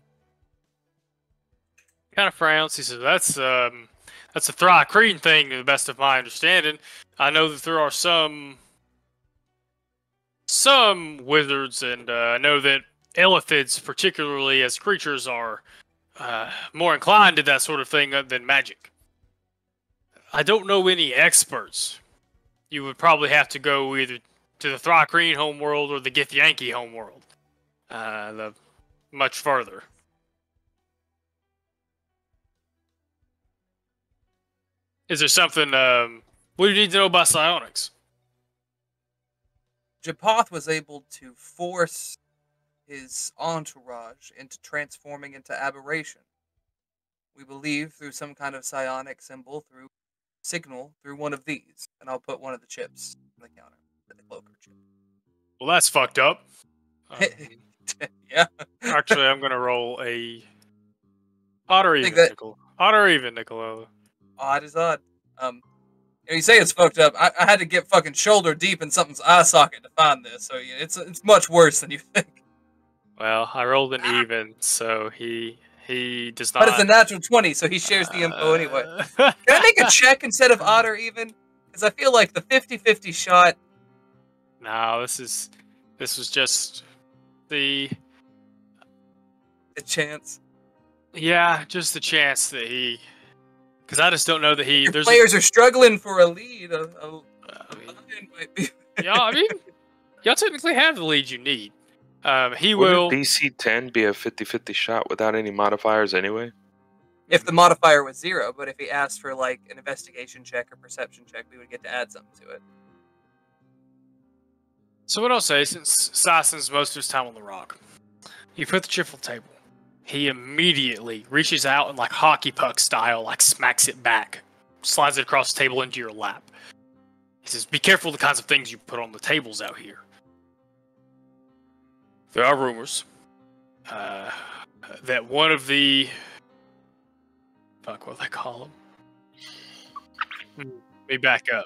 of frowns. He says, "That's a Thri-Kreen thing, to the best of my understanding. I know that there are some wizards, and I know that Illithids, particularly as creatures, are more inclined to that sort of thing than magic. I don't know any experts. You would probably have to go either to the Thri-Kreen homeworld or the Githyanki homeworld. Much further." Is there something, what do you need to know about psionics? Japoth was able to force his entourage into transforming into aberration. We believe through some kind of psionic symbol, through signal, through one of these. And I'll put one of the chips on the counter. The cloaker chip. Well, that's fucked up. Yeah. Actually, I'm going to roll a odd or even, Nicola. Odd or even, Nicola. Odd is odd. You say it's fucked up. I had to get fucking shoulder deep in something's eye socket to find this, so yeah, it's much worse than you think. Well, I rolled an even, so he does not. But it's a natural 20, so he shares the info anyway. Can I make a check instead of odd or even? Because I feel like the 50-50 shot. No, this was just the chance. Yeah, just the chance that he. Because I just don't know that he. Your players are struggling for a lead. Yeah, I mean, y'all technically have the lead you need. He Wouldn't will. DC 10 be a 50-50 shot without any modifiers anyway? If the modifier was 0, but if he asked for like an investigation check or perception check, we would get to add something to it. So what I'll say, since Sai spends most of his time on the rock, you put the chip on the table. He immediately reaches out and, like hockey puck style, like smacks it back, slides it across the table into your lap. He says, "Be careful the kinds of things you put on the tables out here. There are rumors that one of the what do they call them? Let me back up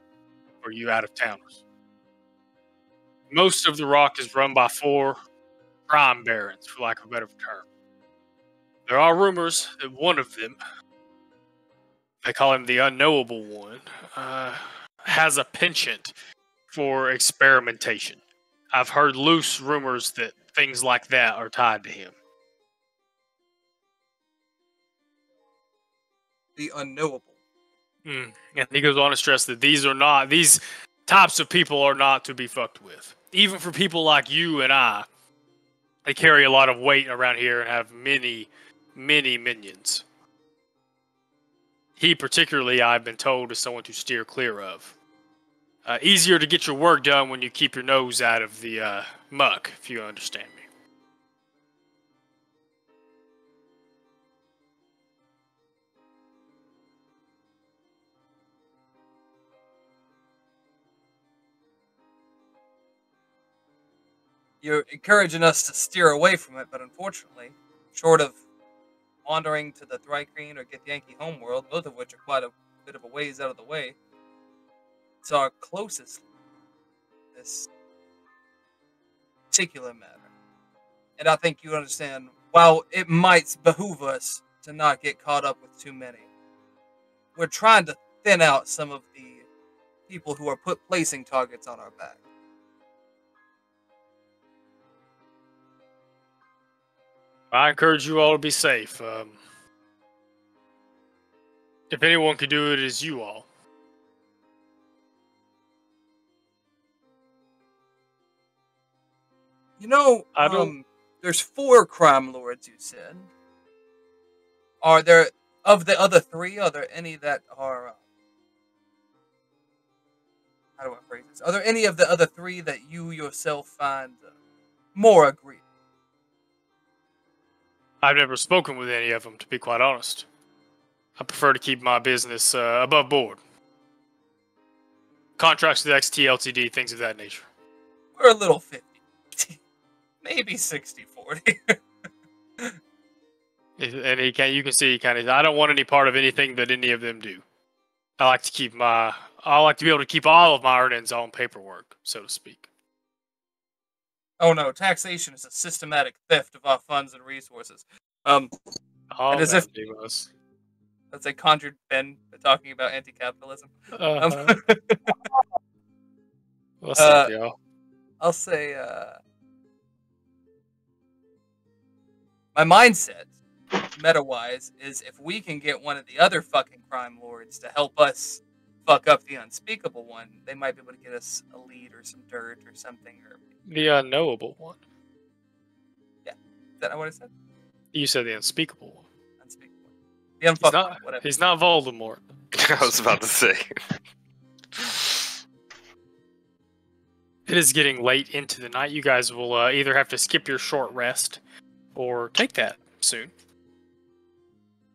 for you out of towners. Most of the rock is run by 4 crime barons, for lack of a better term. There are rumors that one of them, they call him the unknowable one, has a penchant for experimentation. I've heard loose rumors that things like that are tied to him." The unknowable. And he goes on to stress that these types of people are not to be fucked with. Even for people like you and I, they carry a lot of weight around here and have many minions. He particularly, I've been told, is someone to steer clear of. Easier to get your work done when you keep your nose out of the muck, if you understand me. You're encouraging us to steer away from it, but unfortunately, short of wandering to the Thri-Kreen or Githyanki homeworld, both of which are quite a bit of a ways out of the way, it's our closest this particular matter. And I think you understand, while it might behoove us to not get caught up with too many, we're trying to thin out some of the people who are placing targets on our back. I encourage you all to be safe. If anyone could do it, it is you all. You know, there's 4 crime lords, you said. Are there, of the other three, are there any that are, how do I phrase this? Are there any of the other three that you yourself find more agreeable? I've never spoken with any of them, to be quite honest. I prefer to keep my business above board. Contracts with XT, LTD, things of that nature. We're a little 50. Maybe 60-40. And you can see I don't want any part of anything that any of them do. I like to be able to keep all of my earnings on paperwork, so to speak. Oh no, taxation is a systematic theft of our funds and resources. Oh, and as if us. that's a conjured Ben talking about anti-capitalism. Uh-huh. What's up, y'all? I'll say, my mindset, meta-wise, is if we can get one of the other fucking crime lords to help us fuck up the unspeakable one, they might be able to get us a lead or some dirt or something. Or The unknowable one. Yeah, is that not what I said? You said the unspeakable one. Unspeakable. The unfuckable, whatever. He's not Voldemort. I was about to say. It is getting late into the night. You guys will either have to skip your short rest or take that soon.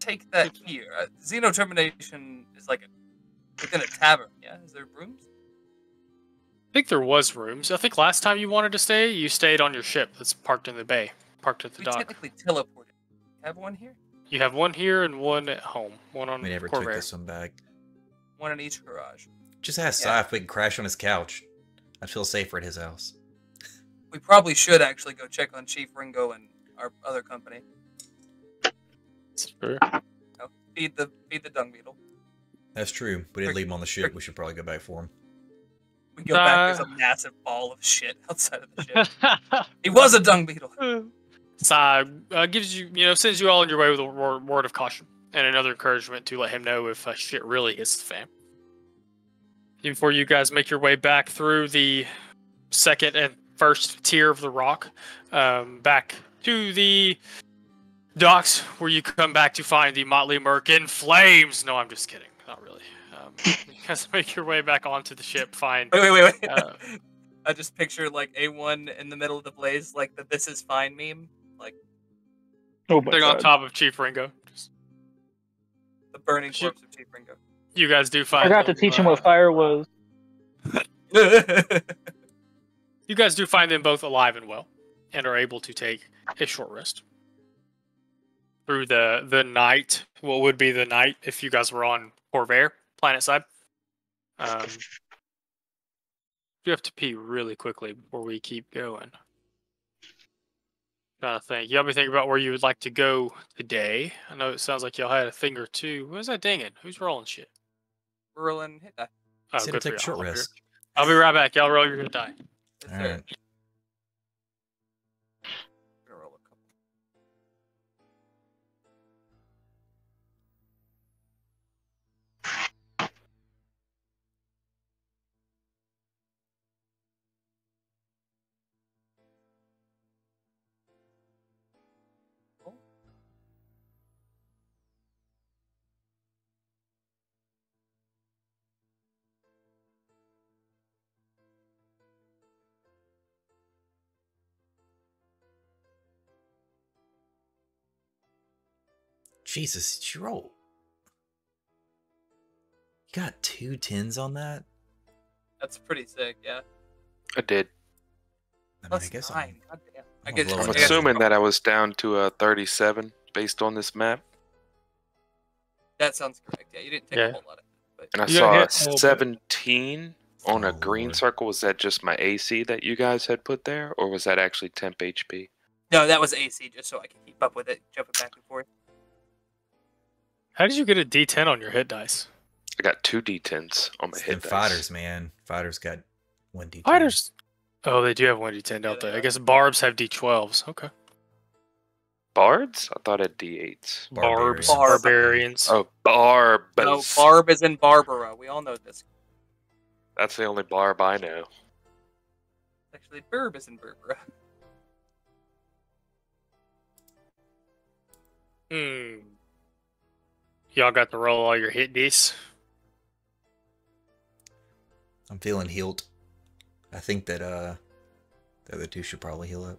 Take that here. Xeno Termination is like within a tavern, yeah? Is there rooms? I think there was rooms. I think last time you wanted to stay, you stayed on your ship that's parked in the bay, parked at the dock. We technically teleported. Have one here? You have one here and one at home. One on We never Corvair. took this one back. One in each garage. Just ask Si if we can crash on his couch. I'd feel safer at his house. We probably should actually go check on Chief Ringo and our other company. Sure. No, feed the dung beetle. That's true. We didn't leave him on the ship. We should probably go back for him. We go back, there's a massive ball of shit outside of the ship. He was a dung beetle. Sai gives you, sends you all on your way with a word of caution and another encouragement to let him know if shit really hits the fan. Before you guys make your way back through the second and first tier of the rock, back to the docks where you come back to find the Motley Merc in flames. No, I'm just kidding. Not really. You guys make your way back onto the ship, find... Wait. I just picture, like, A1 in the middle of the blaze, like the This Is Fine meme. Like, oh my God. On top of Chief Ringo. The burning corpse of Chief Ringo. You guys do find... I got to teach him what fire was. You guys do find them both alive and well, and are able to take a short rest. Through the night, what would be the night if you guys were on Corvair, planet side. You have to pee really quickly before we keep going. Trying to think. Y'all be thinking about where you would like to go today. I know it sounds like y'all had a thing or two. Who's that dinging? Who's rolling shit? We're rolling hit die. Oh, good take a short rest. I'll be right back. Y'all roll your hit die. All right. Jesus, did you roll? You got 2 10s on that? That's pretty sick, yeah. I did. I guess I'm assuming that I was down to a 37 based on this map. That sounds correct. Yeah, you didn't take a whole lot of it. And I saw a 17 on a green circle. Was that just my AC that you guys had put there, or was that actually temp HP? No, that was AC, just so I can keep up with it, jumping back and forth. How did you get a D10 on your hit dice? I got 2 D10s on my hit dice. Fighters, man. Fighters got 1 D10. Fighters. Oh, they do have 1 D10, don't they? I guess barbs have D12s. Okay. Bards? I thought it had D8s. Barbs. Barbarians. Oh, barbs. No, barb is in Barbara. We all know this. That's the only barb I know. Actually, burb is in Barbara. Y'all got to roll all your hit dice. I'm feeling healed. I think that the other two should probably heal up.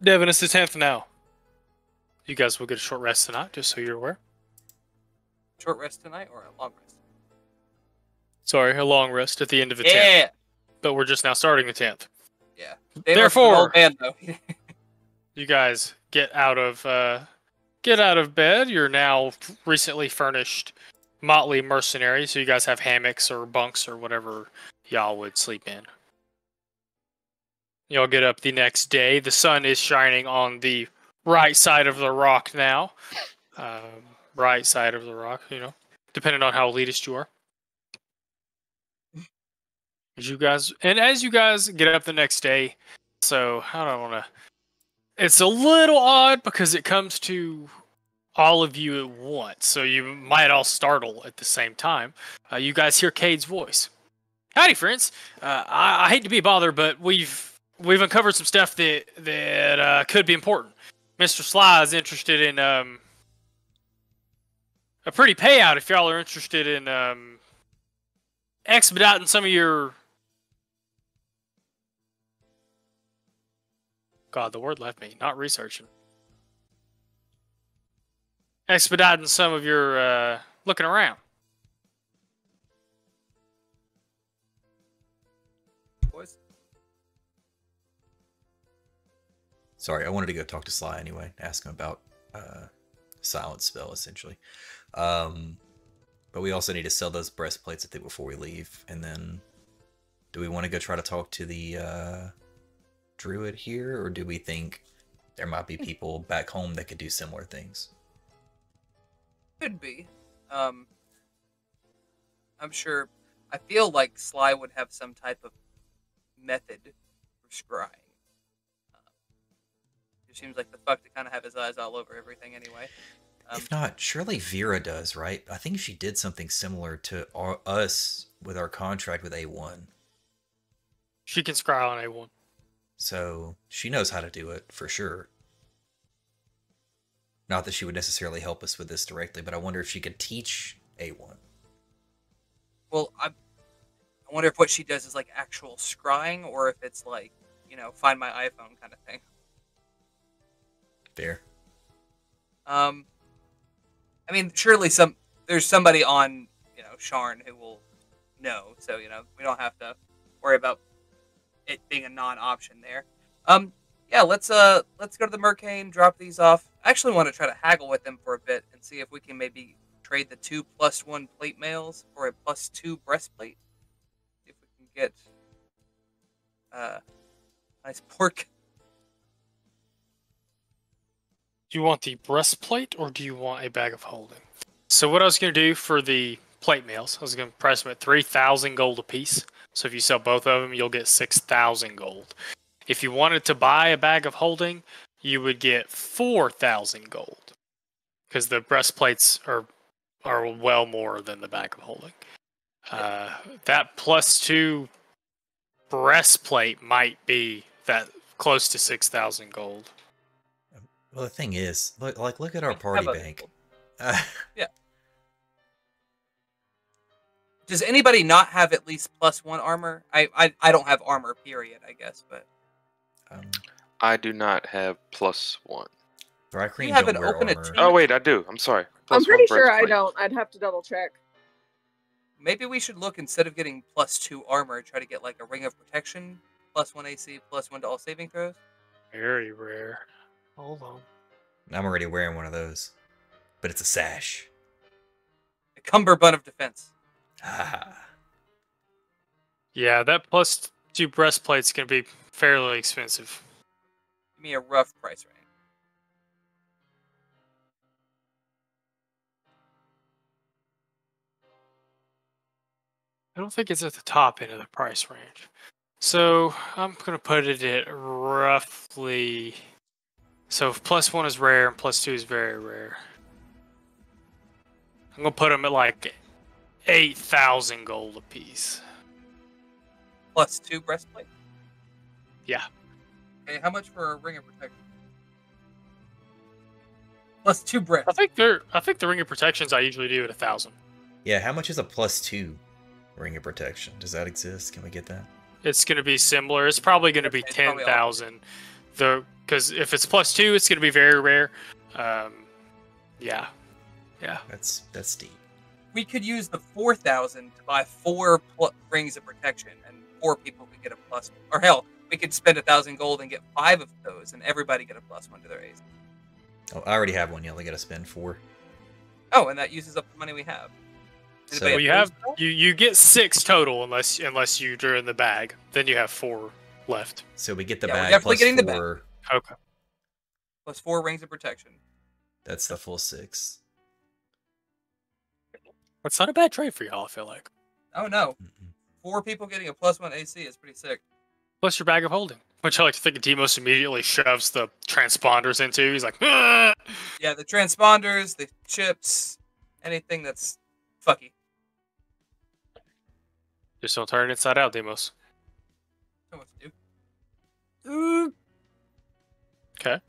Devin, it's the 10th now. You guys will get a short rest tonight, just so you're aware. Short rest tonight or a long rest? Sorry, a long rest at the end of the 10th. Yeah. But we're just now starting the 10th. Yeah. Therefore, band, though. you guys get out of bed. You're now recently furnished motley mercenary, so you guys have hammocks or bunks or whatever y'all would sleep in. Y'all get up the next day. The sun is shining on the right side of the rock now. Right side of the rock, depending on how elitist you are. As you guys get up the next day, so I don't want to. It's a little odd because it comes to all of you at once, so you might all startle at the same time. You guys hear Cade's voice. Howdy, friends. I hate to be a bother, but we've uncovered some stuff that could be important. Mr. Sly is interested in a pretty payout if y'all are interested in expediting some of your. God, the word left me. Not researching. Expediting some of your looking around. Boys. Sorry, I wanted to go talk to Sly anyway. Ask him about silent spell, essentially. But we also need to sell those breastplates, I think, before we leave. And then, do we want to go try to talk to the druid here, or do we think there might be people back home that could do similar things? Could be. I'm sure. I feel like Sly would have some type of method for scrying. It seems like the fuck to kind of have his eyes all over everything anyway. If not, surely Vera does, right? I think she did something similar to us with our contract with A1. She can scry on A1. So she knows how to do it for sure. Not that she would necessarily help us with this directly, but I wonder if she could teach A1. Well, I wonder if what she does is like actual scrying, or if it's like, find my iPhone kind of thing. Fair. I mean, surely there's somebody on, Sharn who will know. So, we don't have to worry about it being a non-option there. Yeah, let's go to the Mercane, drop these off. I actually want to try to haggle with them for a bit and see if we can maybe trade the 2+1 plate mails for a +2 breastplate. See if we can get nice pork. Do you want the breastplate or do you want a bag of holding? So what I was going to do for the plate mails, I was going to price them at 3,000 gold apiece. So if you sell both of them, you'll get 6,000 gold. If you wanted to buy a bag of holding, you would get 4,000 gold. Because the breastplates are well more than the bag of holding. That +2 breastplate might be that close to 6,000 gold. Well, the thing is, look at our party bank. Yeah. Does anybody not have at least +1 armor? I don't have armor, period, I guess, but I do not have +1. Thrycreen You have don't an wear open armor. attack? Oh wait, I do. I'm sorry. I'm +1 pretty sure I breastplate. don't. I'd have to double check. maybe we should look, instead of getting +2 armor, try to get like a ring of protection, +1 AC, +1 to all saving throws. Very rare. Hold on. I'm already wearing one of those, but it's a sash. A cummerbund of defense. Ah. Yeah, that +2 breastplate's going to be fairly expensive. Give me a rough price range. I don't think it's at the top end of the price range. So I'm going to put it at roughly... So if +1 is rare and +2 is very rare. I'm going to put them at like 8,000 gold apiece. +2 breastplate? Yeah. Okay, how much for a ring of protection? Plus 2 Brits. I think the ring of protections I usually do at 1,000. Yeah, how much is a +2 ring of protection? Does that exist? Can we get that? It's going to be similar. It's probably going to be It's probably 10,000. Because if it's +2, it's going to be very rare. Yeah. That's steep. We could use the 4,000 to buy 4 rings of protection, and 4 people could get a plus. Or hell, we could spend 1,000 gold and get 5 of those, and everybody get a +1 to their AC. Oh, I already have one. You only got to spend 4. Oh, and that uses up the money we have. So- Anybody Well, have you get 6 total unless you drew in the bag. Then you have 4 left. So we get the Yeah, we're bag definitely plus getting the 4. Okay. plus 4 rings of protection? That's the full 6. That's not a bad trade for y'all, I feel like. Oh no, Mm-mm. 4 people getting a +1 AC is pretty sick. Plus your bag of holding. Which I like to think Demos immediately shoves the transponders into. He's like, "Ah!" Yeah, the transponders, the chips, anything that's fucky. Just don't turn it inside out, Demos. Know what to do. Okay.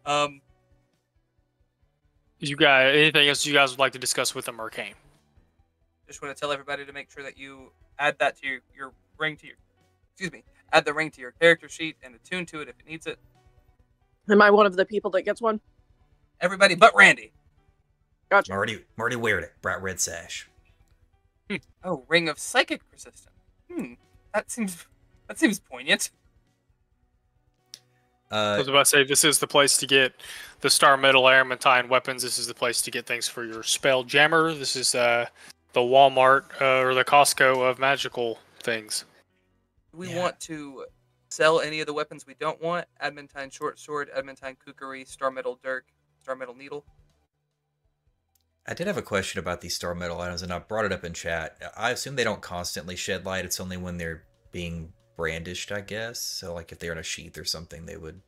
Um, You guys, anything else you guys would like to discuss with them, Arcane? just want to tell everybody to make sure that you add that to your ring to your, add the ring to your character sheet and attune to it if it needs it. Am I one of the people that gets one? Everybody but Randy. Gotcha. I'm already wearing it. Bright red sash. Oh, ring of psychic resistance. That seems poignant. I was about to say, this is the place to get the Star Metal Aramantine weapons. This is the place to get things for your Spelljammer. This is the Walmart or the Costco of magical things. Do we Yeah. want to sell any of the weapons we don't want? Adamantine short sword, adamantine kukri, star metal dirk, star metal needle. I did have a question about these star metal items, and I brought it up in chat. I assume they don't constantly shed light. It's only when they're being brandished, I guess. So, like, if they're in a sheath or something, they would...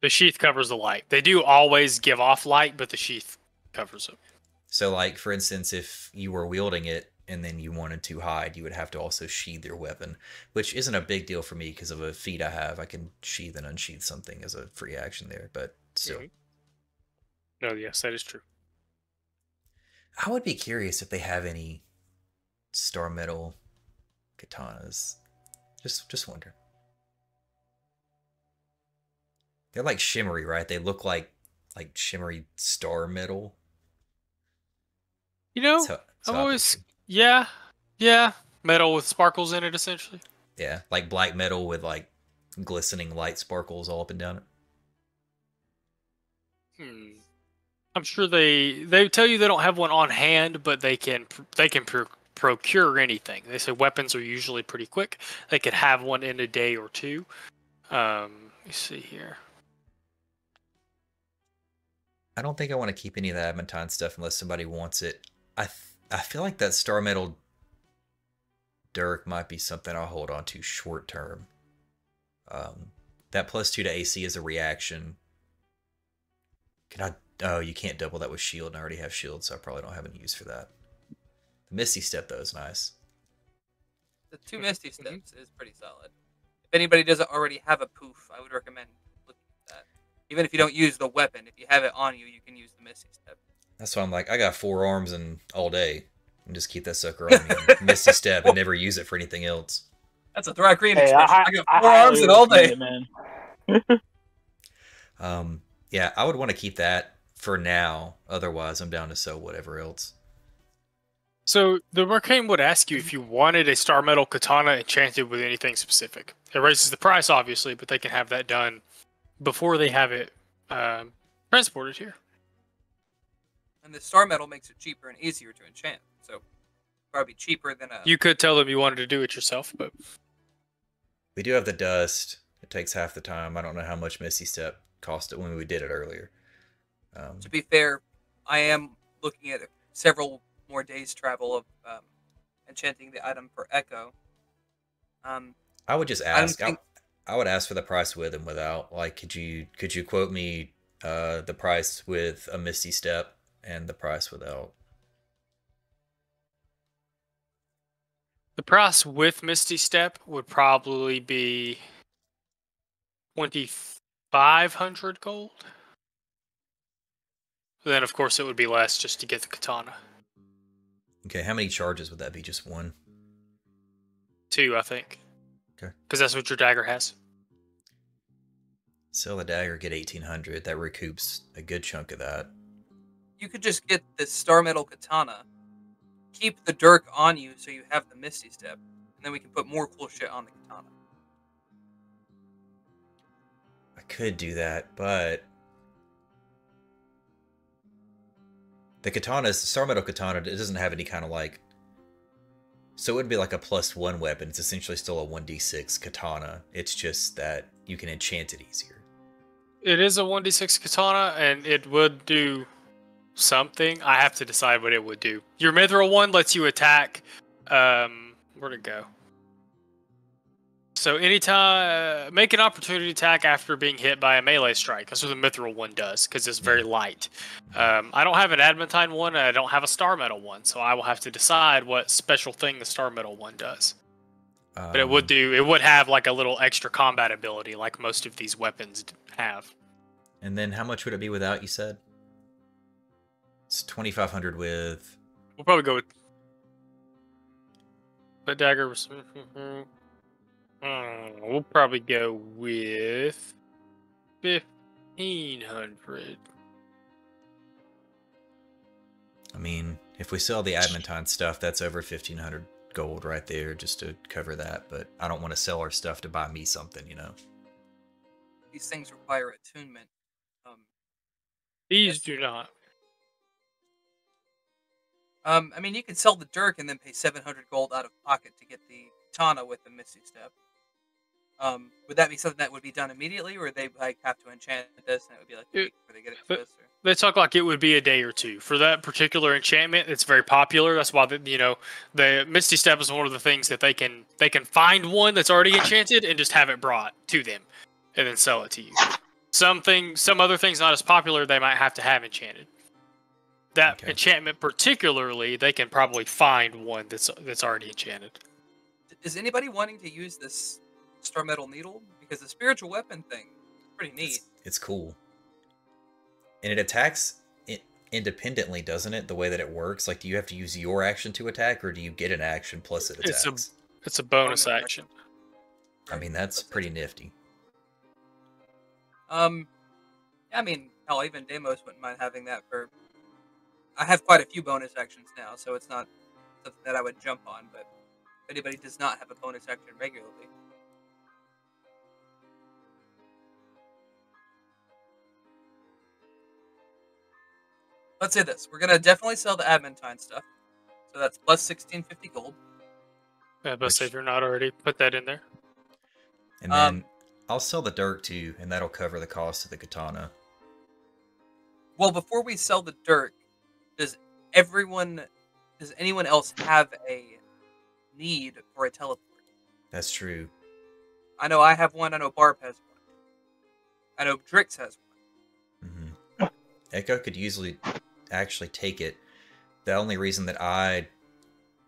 The sheath covers the light. They do always give off light, but the sheath covers it. So, like, for instance, if you were wielding it and then you wanted to hide, you would have to also sheathe your weapon, which isn't a big deal for me because of a feat I have. I can sheathe and unsheathe something as a free action there, but still. No, yes, that is true. I would be curious if they have any star metal katanas. Just wonder. They're like shimmery, right? They look like shimmery star metal. You know, So I've always, yeah, metal with sparkles in it, essentially. yeah, like black metal with like glistening light sparkles all up and down it. I'm sure they tell you they don't have one on hand, but they can procure anything. They say weapons are usually pretty quick. They could have one in a day or two. Let me see here. I don't think I want to keep any of the adamantine stuff unless somebody wants it. I feel like that star metal dirk might be something I'll hold on to short term. That +2 to AC is a reaction. Can I? Oh, you can't double that with shield, and I already have shield, so I probably don't have any use for that. The Misty Step, though, is nice. The 2 Misty Steps is pretty solid. If anybody doesn't already have a poof, I would recommend looking at that. Even if you don't use the weapon, if you have it on you, you can use the Misty Step. That's why I'm like, I got 4 arms and all day, and just keep that sucker on me, and Misty Step, and never use it for anything else. That's a Thracian Hey, expression. I got 4 highly arms and all day. recommend it, man. Yeah, I would want to keep that for now. Otherwise, I'm down to sell whatever else. So the Arcane would ask you if you wanted a Star Metal Katana enchanted with anything specific. It raises the price, obviously, but they can have that done before they have it transported here. And the star metal makes it cheaper and easier to enchant. So probably cheaper than a... You could tell them you wanted to do it yourself, but We do have the dust. It takes half the time. I don't know how much Misty Step cost it when we did it earlier. To be fair, I am looking at several more days travel of enchanting the item for Echo. I would just I don't ask. think- I would ask for the price with and without. Like, could you quote me the price with a Misty Step and the price without? the price with Misty Step would probably be 2,500 gold. then of course it would be less just to get the katana. Okay, how many charges would that be? Just one? 2, I think. Okay. Because that's what your dagger has. Sell the dagger, get 1,800. That recoups a good chunk of that. You could just get the Star Metal Katana, keep the Dirk on you so you have the Misty Step, and then we can put more cool shit on the Katana. I could do that, but the katana, the Star Metal Katana, it doesn't have any kind of like. So it would be like a +1 weapon. It's essentially still a 1d6 katana. It's just that you can enchant it easier. It is a 1d6 katana, and it would do something. I have to decide what it would do. Your Mithril one lets you attack. Where'd it go? So anytime, make an opportunity attack after being hit by a melee strike. That's what the Mithril one does, because it's very light. I don't have an Adamantine one, and I don't have a Star Metal one, so I will have to decide what special thing the Star Metal one does. But it would have like a little extra combat ability, like most of these weapons have. And then how much would it be without, you said? It's 2,500 with... We'll probably go with... The dagger was... we'll probably go with 1,500. I mean, if we sell the Adamantine stuff, that's over 1,500 gold right there just to cover that. But I don't want to sell our stuff to buy me something, you know. These things require attunement. These do not. I mean, you could sell the Dirk and then pay 700 gold out of pocket to get the Katana with the Misty Step. Would that be something that would be done immediately, or they like have to enchant this and it would be like a week before they get it to us? Or? They talk like it would be a day or two for that particular enchantment. It's very popular. That's why the Misty Step is one of the things that they can find one that's already enchanted and just have it brought to them, and then sell it to you. Some other things not as popular, they might have to have enchanted. That enchantment particularly, they can probably find one that's already enchanted. Is anybody wanting to use this Star Metal Needle? Because the spiritual weapon thing is pretty neat. It's cool. And it attacks independently, doesn't it? The way that it works? Like, do you have to use your action to attack, or do you get an action plus it attacks? It's a bonus action. I mean, that's pretty nifty. I mean, hell, even Deimos wouldn't mind having that for... I have quite a few bonus actions now, so it's not something that I would jump on, but if anybody does not have a bonus action regularly... Let's say this. We're going to definitely sell the Adamantine stuff. So that's plus 1,650 gold. Yeah, but if you're not already, put that in there. And then I'll sell the Dirk too, and that'll cover the cost of the katana. Well, before we sell the Dirk, does anyone else have a need for a teleport? That's true. I know I have one. I know Barb has one. I know Drix has one. Mm-hmm. Echo could usually actually take it. The only reason that I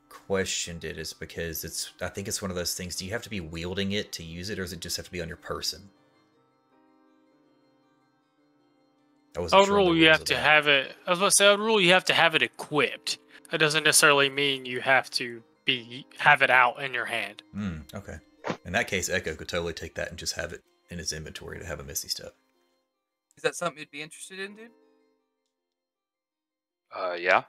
questioned it is because I think it's one of those things. Do you have to be wielding it to use it, or does it just have to be on your person? I would rule you have to have it. I was about to say, I would rule you have to have it equipped. That doesn't necessarily mean you have to have it out in your hand. Okay. In that case, Echo could totally take that and just have it in his inventory to have a Misty Step. Is that something you'd be interested in, dude? Yeah.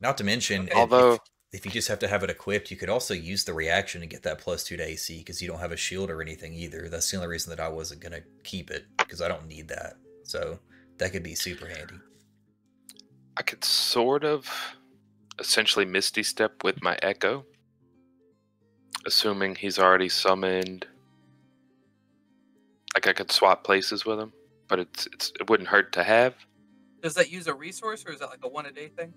Not to mention, although if you just have to have it equipped, you could also use the reaction to get that +2 to AC because you don't have a shield or anything either. That's the only reason that I wasn't going to keep it, because I don't need that. So that could be super handy. I could sort of essentially Misty Step with my Echo, assuming he's already summoned. Like, I could swap places with him, but it wouldn't hurt to have. Does that use a resource, or is that like a one-a-day thing?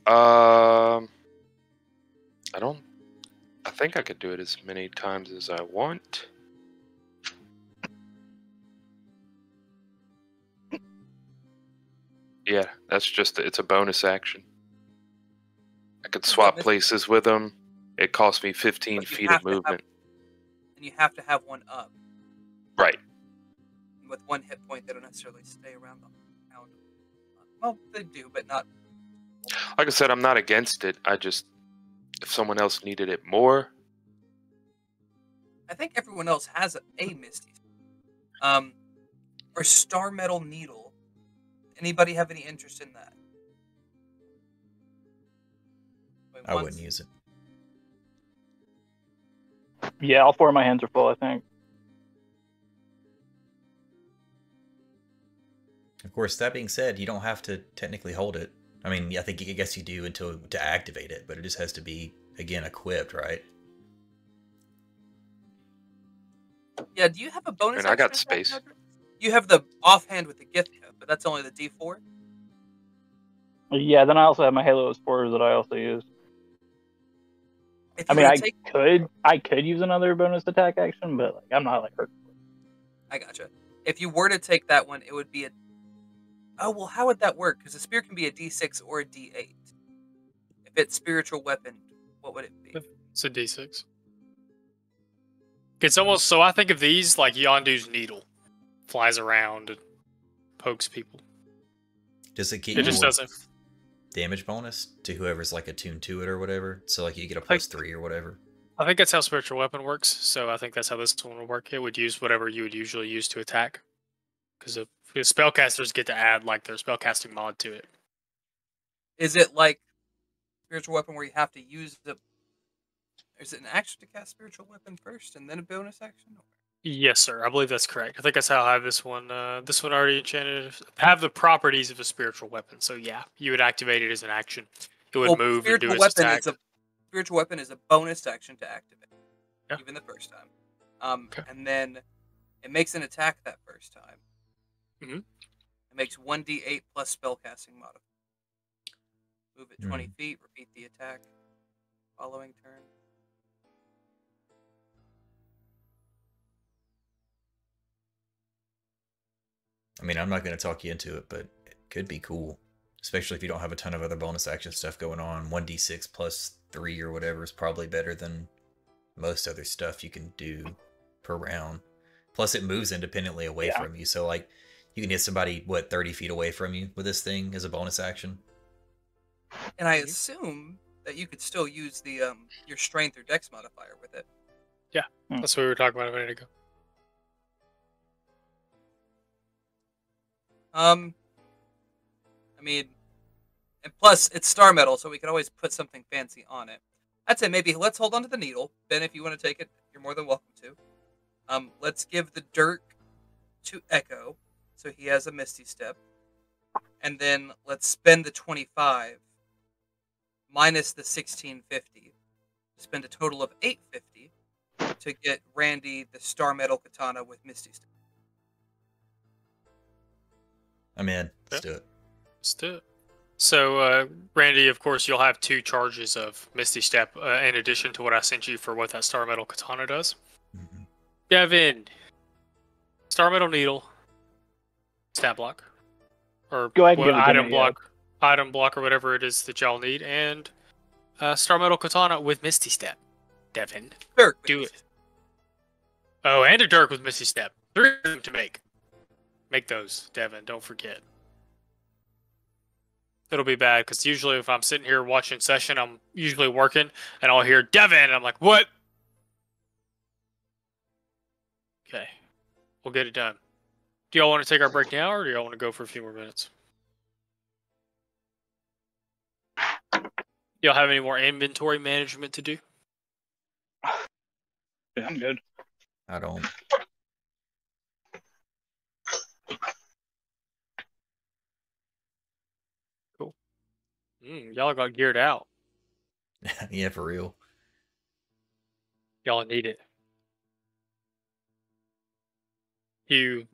I think I could do it as many times as I want. Yeah, that's just it's a bonus action. I could swap places with him. It costs me 15 feet of movement. And you have to have one up. Right. And with one hit point, they don't necessarily stay around the pound. Well, they do, but not. Like I said, I'm not against it. I just, if someone else needed it more, I think everyone else has a Misty. Or Star Metal Needle. Anybody have any interest in that? I wouldn't use it. Yeah, all 4 of my hands are full, I think. Of course, that being said, you don't have to technically hold it. I mean, I guess you do to activate it, but it just has to be, again, equipped, right? Yeah, do you have a bonus? And I got action space. attack? You have the offhand with the gift code, but that's only the D4. Yeah, then I also have my Halo Spores that I also use. If I you mean, were I to take, could use another bonus attack action, but like, I'm not like hurt. I gotcha. If you were to take that one, it would be a. Oh well, how would that work? Because the spear can be a D6 or a D8. If it's spiritual weapon, what would it be? It's a D6. It's almost so. I think of these like Yondu's needle, flies around and pokes people. Does it get It you just more doesn't. damage bonus to whoever's like attuned to it or whatever? So like you get a +3 or whatever. I think that's how spiritual weapon works. So I think that's how this one would work. It would use whatever you would usually use to attack, because the spellcasters get to add like their spellcasting mod to it. Is it like spiritual weapon where you have to use the? Is it an action to cast spiritual weapon first and then a bonus action? Yes, sir. I believe that's correct. I think that's how I have this one. This one already enchanted. Have the properties of a spiritual weapon. So yeah, you would activate it as an action. It would move and do its attack. Spiritual weapon is a bonus action to activate, Yeah. even the first time. Okay. And then it makes an attack that first time. Mhm. It makes 1d8 plus spellcasting modifier. Move it 20 feet. Repeat the attack. Following turn. I mean, I'm not going to talk you into it, but it could be cool. Especially if you don't have a ton of other bonus action stuff going on. 1d6 +3 or whatever is probably better than most other stuff you can do per round. Plus, it moves independently away from you. So, like, you can hit somebody, 30 feet away from you with this thing as a bonus action? And I assume that you could still use the your strength or dex modifier with it. Yeah, that's what we were talking about a minute ago. I mean, and plus it's star metal, so we can always put something fancy on it. I'd say maybe let's hold on to the needle. Ben, if you want to take it, you're more than welcome to. Let's give the dirk to Echo, so he has a Misty Step. And then let's spend the 25 minus the 1650. Spend a total of 850 to get Randy the Star Metal Katana with Misty Step. I'm in. Let's do it. Let's do it. So, Randy, of course, you'll have 2 charges of Misty Step in addition to what I sent you for what that Star Metal Katana does. Mm-hmm. Devin, Star Metal Needle, stat block, or Go ahead and give it to item me, block, or whatever it is that y'all need, and Star Metal Katana with Misty Step. Devin, Dirk, do it. Oh, and a Dirk with Misty Step. 3 of them to make. Make those, Devin. Don't forget. It'll be bad because usually if I'm sitting here watching session, I'm usually working, and I'll hear Devin, and I'm like, what? Okay, we'll get it done. Do y'all want to take our break now, or do y'all want to go for a few more minutes? Y'all have any more inventory management to do? Yeah, I'm good. I don't. Cool. Y'all got geared out. Yeah, for real. Y'all need it. You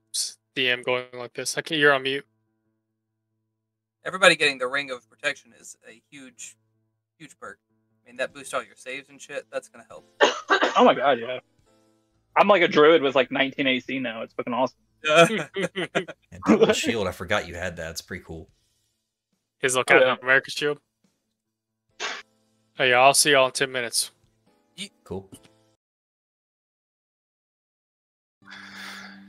DM going like this. Okay, you're on mute. Everybody getting the Ring of Protection is a huge, huge perk. I mean, that boosts all your saves and shit. That's gonna help. Oh my god, yeah. I'm like a druid with like 19 AC now. It's fucking awesome. And Double Shield, I forgot you had that. It's pretty cool. His little Captain America shield. Hey, I'll see y'all in 10 minutes. Cool.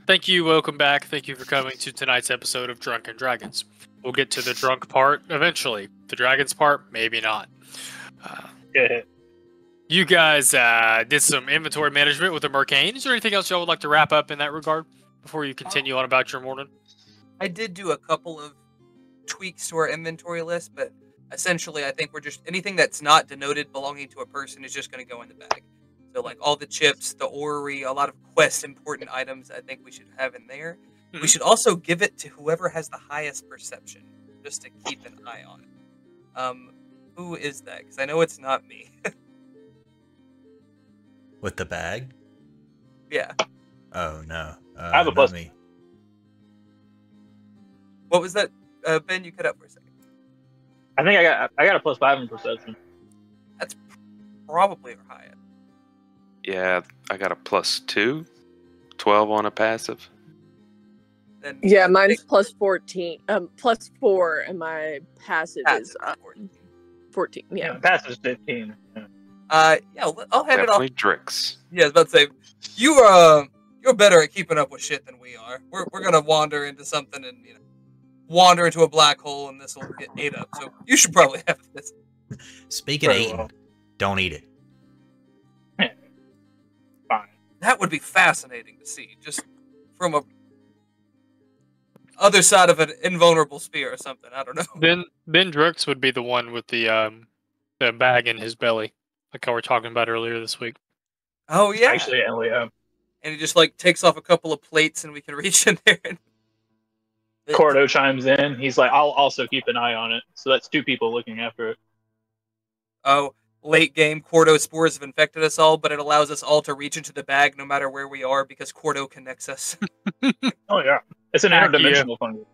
Thank you, welcome back. Thank you for coming to tonight's episode of Drunken Dragons. We'll get to the drunk part eventually. The dragons part, maybe not. Yeah. You guys did some inventory management with the Mercane. Is there anything else y'all would like to wrap up in that regard before you continue on about your morning? I did do a couple of tweaks to our inventory list, but essentially I think we're just anything that's not denoted belonging to a person is just going to go in the bag. So like all the chips, the orrery, a lot of quest important items I think we should have in there. Mhm. We should also give it to whoever has the highest perception, just to keep an eye on it. Who is that? Because I know it's not me. With the bag? Yeah. Oh no. I have a not plus. me. What was that? Ben, you cut out for a second. I think I got a +5 in perception. Probably our highest. Yeah, I got a +2, 12 on a passive. Then Yeah, I mine's think plus 14. Plus 4, and my passive is passive is 14. Yeah. Passive is 15. Yeah. yeah, I'll hand it off. Definitely Drix. Yeah, I was about to say, you're better at keeping up with shit than we are. We're gonna wander into something and wander into a black hole, and this will get ate up. So you should probably have this. Speaking of Very eating, well. don't eat it. Fine. That would be fascinating to see, just from a other side of an invulnerable spear or something. I don't know. Ben Drix would be the one with the bag in his belly, like I were talking about earlier this week. Oh yeah, Actually, yeah. and he just like takes off a couple of plates, and we can reach in there. And... Cordo chimes in. He's like, I'll also keep an eye on it. So that's 2 people looking after it. Oh, late game, Cordo spores have infected us all, but it allows us all to reach into the bag no matter where we are because Cordo connects us. Oh yeah, it's an Accio. interdimensional fungus.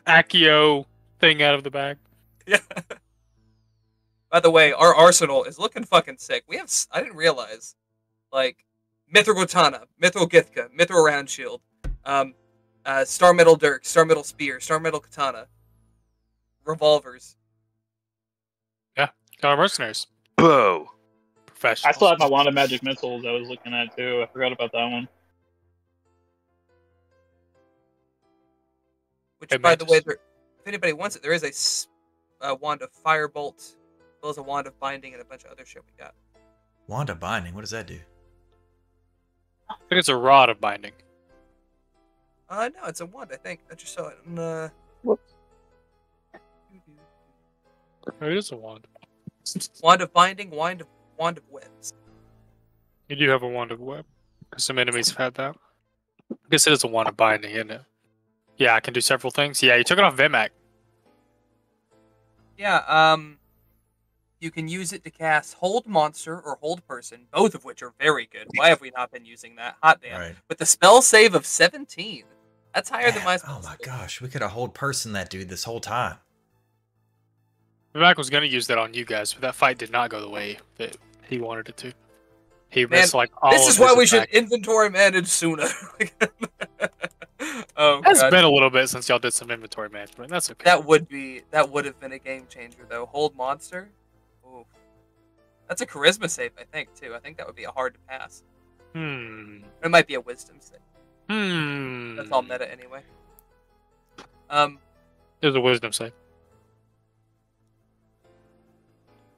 Accio thing out of the bag. Yeah. By the way, our arsenal is looking fucking sick. We have, I didn't realize, like, Mithril Katana, Mithril Githka, Mithril Round Shield, Star Metal Dirk, Star Metal Spear, Star Metal Katana, revolvers. Got our mercenaries. Bow. Professional. I still have my Wand of Magic Missiles I was looking at too. I forgot about that one. Which, Hey, by the way, Mantis. if anybody wants it, there is a wand of Firebolt, as well as a wand of Binding and a bunch of other shit we got. Wand of Binding, what does that do? I think it's a rod of binding. No, it's a wand, I think. I just saw it on, Whoops. It is a wand. Wand of Binding, wand of Webs. You do have a wand of web, because some enemies have had that. I guess it is a wand of binding, isn't it? Yeah, I can do several things. Yeah, you took it off Vimac. Yeah, you can use it to cast Hold Monster or Hold Person, both of which are very good. Why have we not been using that? Hot damn. Right. With the spell save of 17. That's higher than my spell Oh my save. gosh, we could have hold person that dude this whole time. Vimac was going to use that on you guys, but that fight did not go the way that he wanted it to. He missed like all This of is why his we should attacks. inventory manage sooner. Oh, It's God. been a little bit since y'all did some inventory management. That's okay. That would have been a game changer though. Hold Monster. Ooh. That's a charisma save, I think, too. I think that would be a hard to pass. It might be a wisdom save. That's all meta anyway. There's a wisdom save.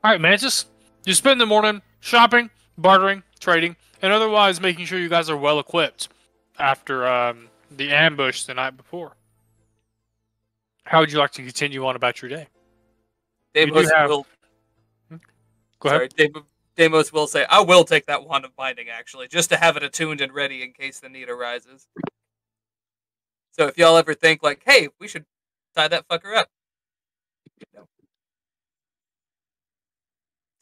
Alright, Mantis. You spend the morning shopping, bartering, trading, and otherwise making sure you guys are well equipped after the ambush the night before. How would you like to continue on about your day? You do Deimos have- will. Go ahead. Sorry, Deimos will say, "I will take that wand of binding actually, just to have it attuned and ready in case the need arises." So if y'all ever think like, "Hey, we should tie that fucker up," no.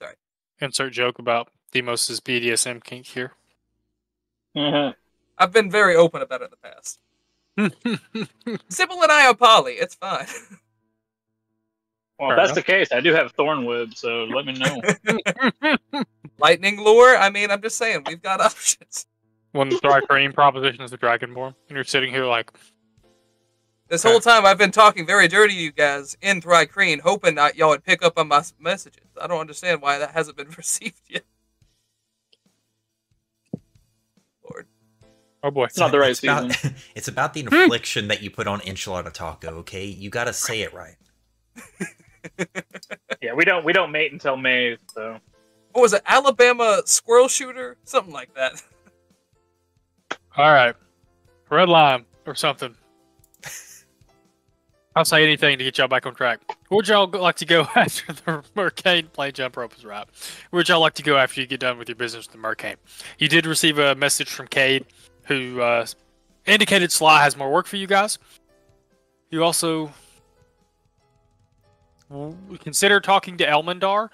Sorry. Insert joke about Demos's BDSM kink here. I've been very open about it in the past. Sybil and I are poly. It's fine. Well, Fair if that's enough. the case, I do have Thorn Whip, so let me know. Lightning lure. I mean, I'm just saying we've got options. When the Thrycreen proposition is the Dragonborn, and you're sitting here like, This whole time I've been talking very dirty to you guys in Thrycreen, hoping that y'all would pick up on my messages. I don't understand why that hasn't been received yet. Lord. Oh boy. It's not the right It's about, season. it's about the it's about the infliction that you put on enchilada taco. Okay, you gotta say it right. Yeah, we don't mate until May, so What was it? Alabama squirrel shooter? Something like that. All right. Red line or something. I'll say anything to get y'all back on track. Where would y'all like to go after the Mercane? Play jump rope is right. Where would y'all like to go after you get done with your business with the Mercane? You did receive a message from Cade, who indicated Sly has more work for you guys. You also consider talking to Elmondar.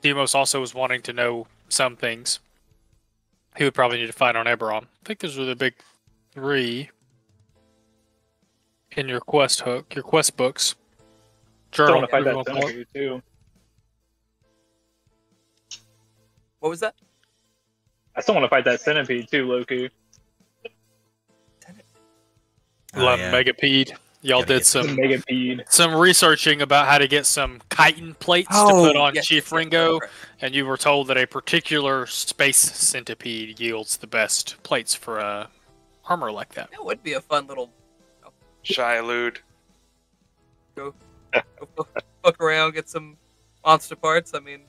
Demos also was wanting to know some things. He would probably need to find on Eberron. I think those are the big 3 in your quest books. still Journal. want to fight whatever you that wanna call it. centipede too. What was that? I still want to fight that centipede too, Loki. Oh, yeah. Megapede. Y'all Gotta did get some Megapede. researching about how to get some chitin plates to put on Chief Ringo, right. and you were told that a particular space centipede yields the best plates for armor like that. That would be a fun little Shilude. go fuck around, get some monster parts. I mean,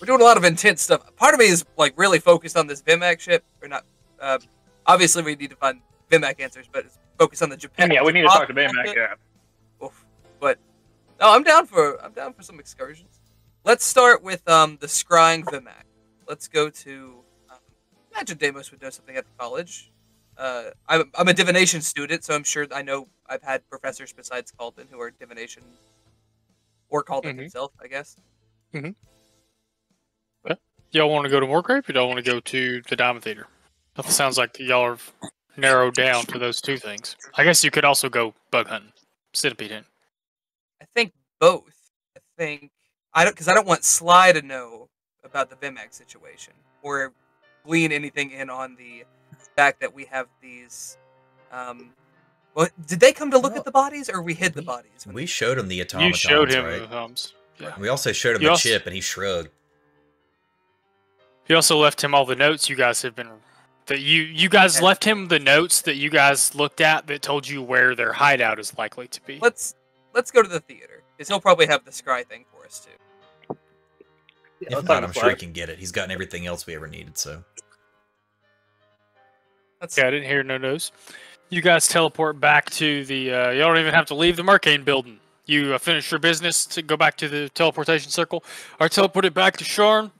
we're doing a lot of intense stuff. Part of me is like really focused on this Vimac ship, or not. Obviously, we need to find Vimac answers, but it's focused on the Japan. Yeah, we need to talk to Baymax. Yeah. Oof. But no, I'm down for some excursions. Let's start with the scrying Vimac. Let's go to. Imagine Deimos would know something at the college. I'm a divination student, so I'm sure I know I've had professors besides Calden who are divination or Calden himself, I guess. Y'all want to go to Wargrave, or y'all want to go to the Diamond Theater? That sounds like y'all are narrowed down to those 2 things. I guess you could also go bug hunting, centipede hunting. I think both. I think I don't want Sly to know about the Vimac situation or glean anything in on the fact that we have these. Well, did they come to look at the bodies, or we hid the bodies? We showed him the automatons, You showed him right? the thumbs. Yeah. We also showed him You the also- chip, and he shrugged. You also left him all the notes you guys have been. That you guys left him the notes that you guys looked at that told you where their hideout is likely to be. Let's go to the theater, because he'll probably have the scry thing for us too. Yeah, If not, I'm sure he can get it. He's gotten everything else we ever needed, so. That's Yeah, I didn't hear no news. You guys teleport back to the. You don't even have to leave the Mercane building. You finish your business to go back to the teleportation circle, or teleport it back to Sharn,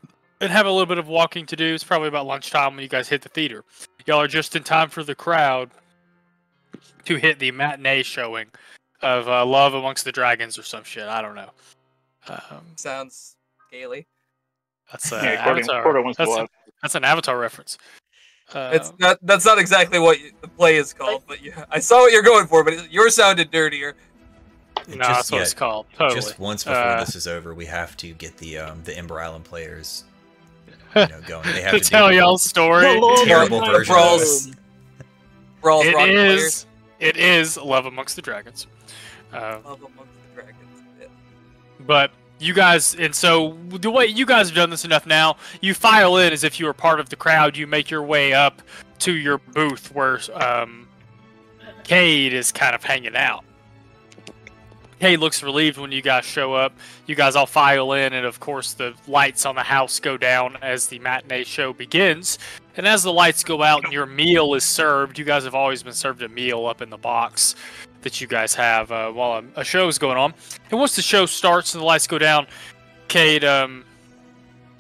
and have a little bit of walking to do. It's probably about lunchtime when you guys hit the theater. Y'all are just in time for the crowd to hit the matinee showing of Love Amongst the Dragons or some shit. I don't know. sounds scaly. That's Yeah, Avatar. Cordo wants to watch. That's an Avatar reference. That's not exactly what the play is called, but yeah, I saw what you're going for, but yours sounded dirtier. No, that's what it's called. Totally. Just once before this is over, we have to get the Ember Island players going. They have to to tell do y'all's story. terrible version of it. Brawls, It rock is. It is Love Amongst the Dragons. Love Amongst the Dragons. Yeah. But you guys, and so the way you guys have done this enough now, you file in as if you were part of the crowd. You make your way up to your booth where Cade is kind of hanging out. Cade looks relieved when you guys show up. You guys all file in, and of course the lights on the house go down as the matinee show begins. And as the lights go out and your meal is served, you guys have always been served a meal up in the box that you guys have while a show is going on. And once the show starts and the lights go down, Cade,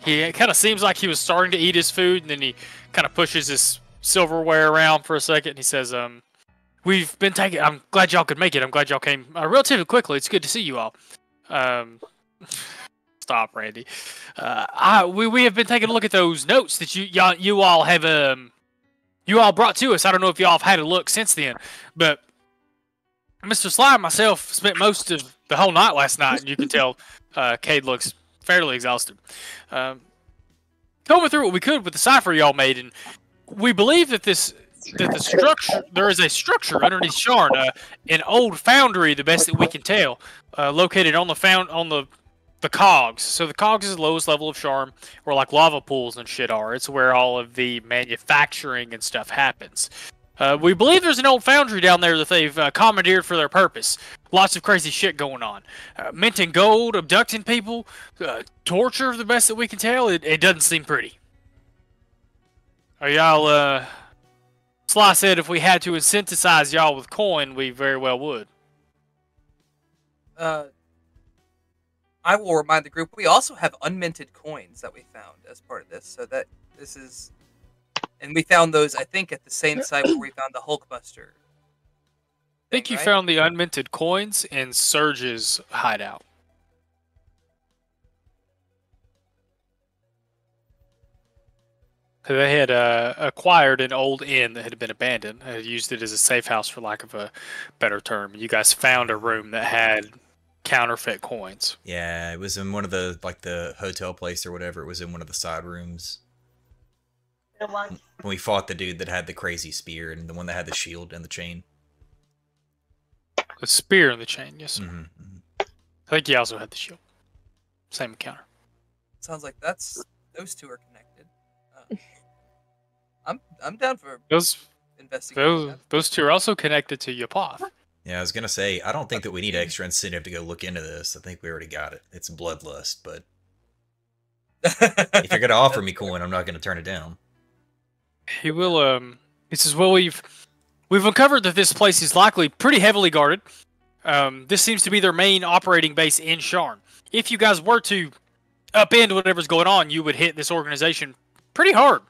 he kind of seems like he was starting to eat his food, and then he kind of pushes his silverware around for a second, and he says, we've been taking. I'm glad y'all could make it. I'm glad y'all came relatively quickly. It's good to see you all. Stop, Randy. We have been taking a look at those notes that you all have you all brought to us. I don't know if y'all have had a look since then, but Mr. Sly and myself spent most of the whole night last night, and you can tell Cade looks fairly exhausted. Going through what we could with the cipher y'all made, and we believe that the structure, there is a structure underneath Sharn, an old foundry, the best that we can tell, located on the the cogs. So the cogs is the lowest level of Sharm, where like lava pools and shit are. It's where all of the manufacturing and stuff happens. We believe there's an old foundry down there that they've commandeered for their purpose. Lots of crazy shit going on. Minting gold, abducting people, torture, the best that we can tell. It doesn't seem pretty. Are y'all, Sly said if we had to incentivize y'all with coin, we very well would. I will remind the group, we also have unminted coins that we found as part of this. So that this is... And we found those, I think, at the same site where we found the Hulkbuster. I think you found the unminted coins in Surge's hideout. They had acquired an old inn that had been abandoned. Had used it as a safe house, for lack of a better term. You guys found a room that had counterfeit coins. Yeah, it was in one of the, like, the hotel place or whatever. It was in one of the side rooms. When we fought the dude that had the crazy spear and the one that had the shield and the chain. The spear and the chain, yes, sir. Mm-hmm. I think he also had the shield. Same encounter. Sounds like those two are connected. I'm down for investigating. Those two are also connected to Yapoth. Yeah, I was gonna say, I don't think that we need extra incentive to go look into this. I think we already got it. It's bloodlust, but if you're gonna offer me coin, I'm not gonna turn it down. He will, he says, well, we've uncovered that this place is likely pretty heavily guarded. This seems to be their main operating base in Sharn. If you guys were to upend whatever's going on, you would hit this organization pretty hard.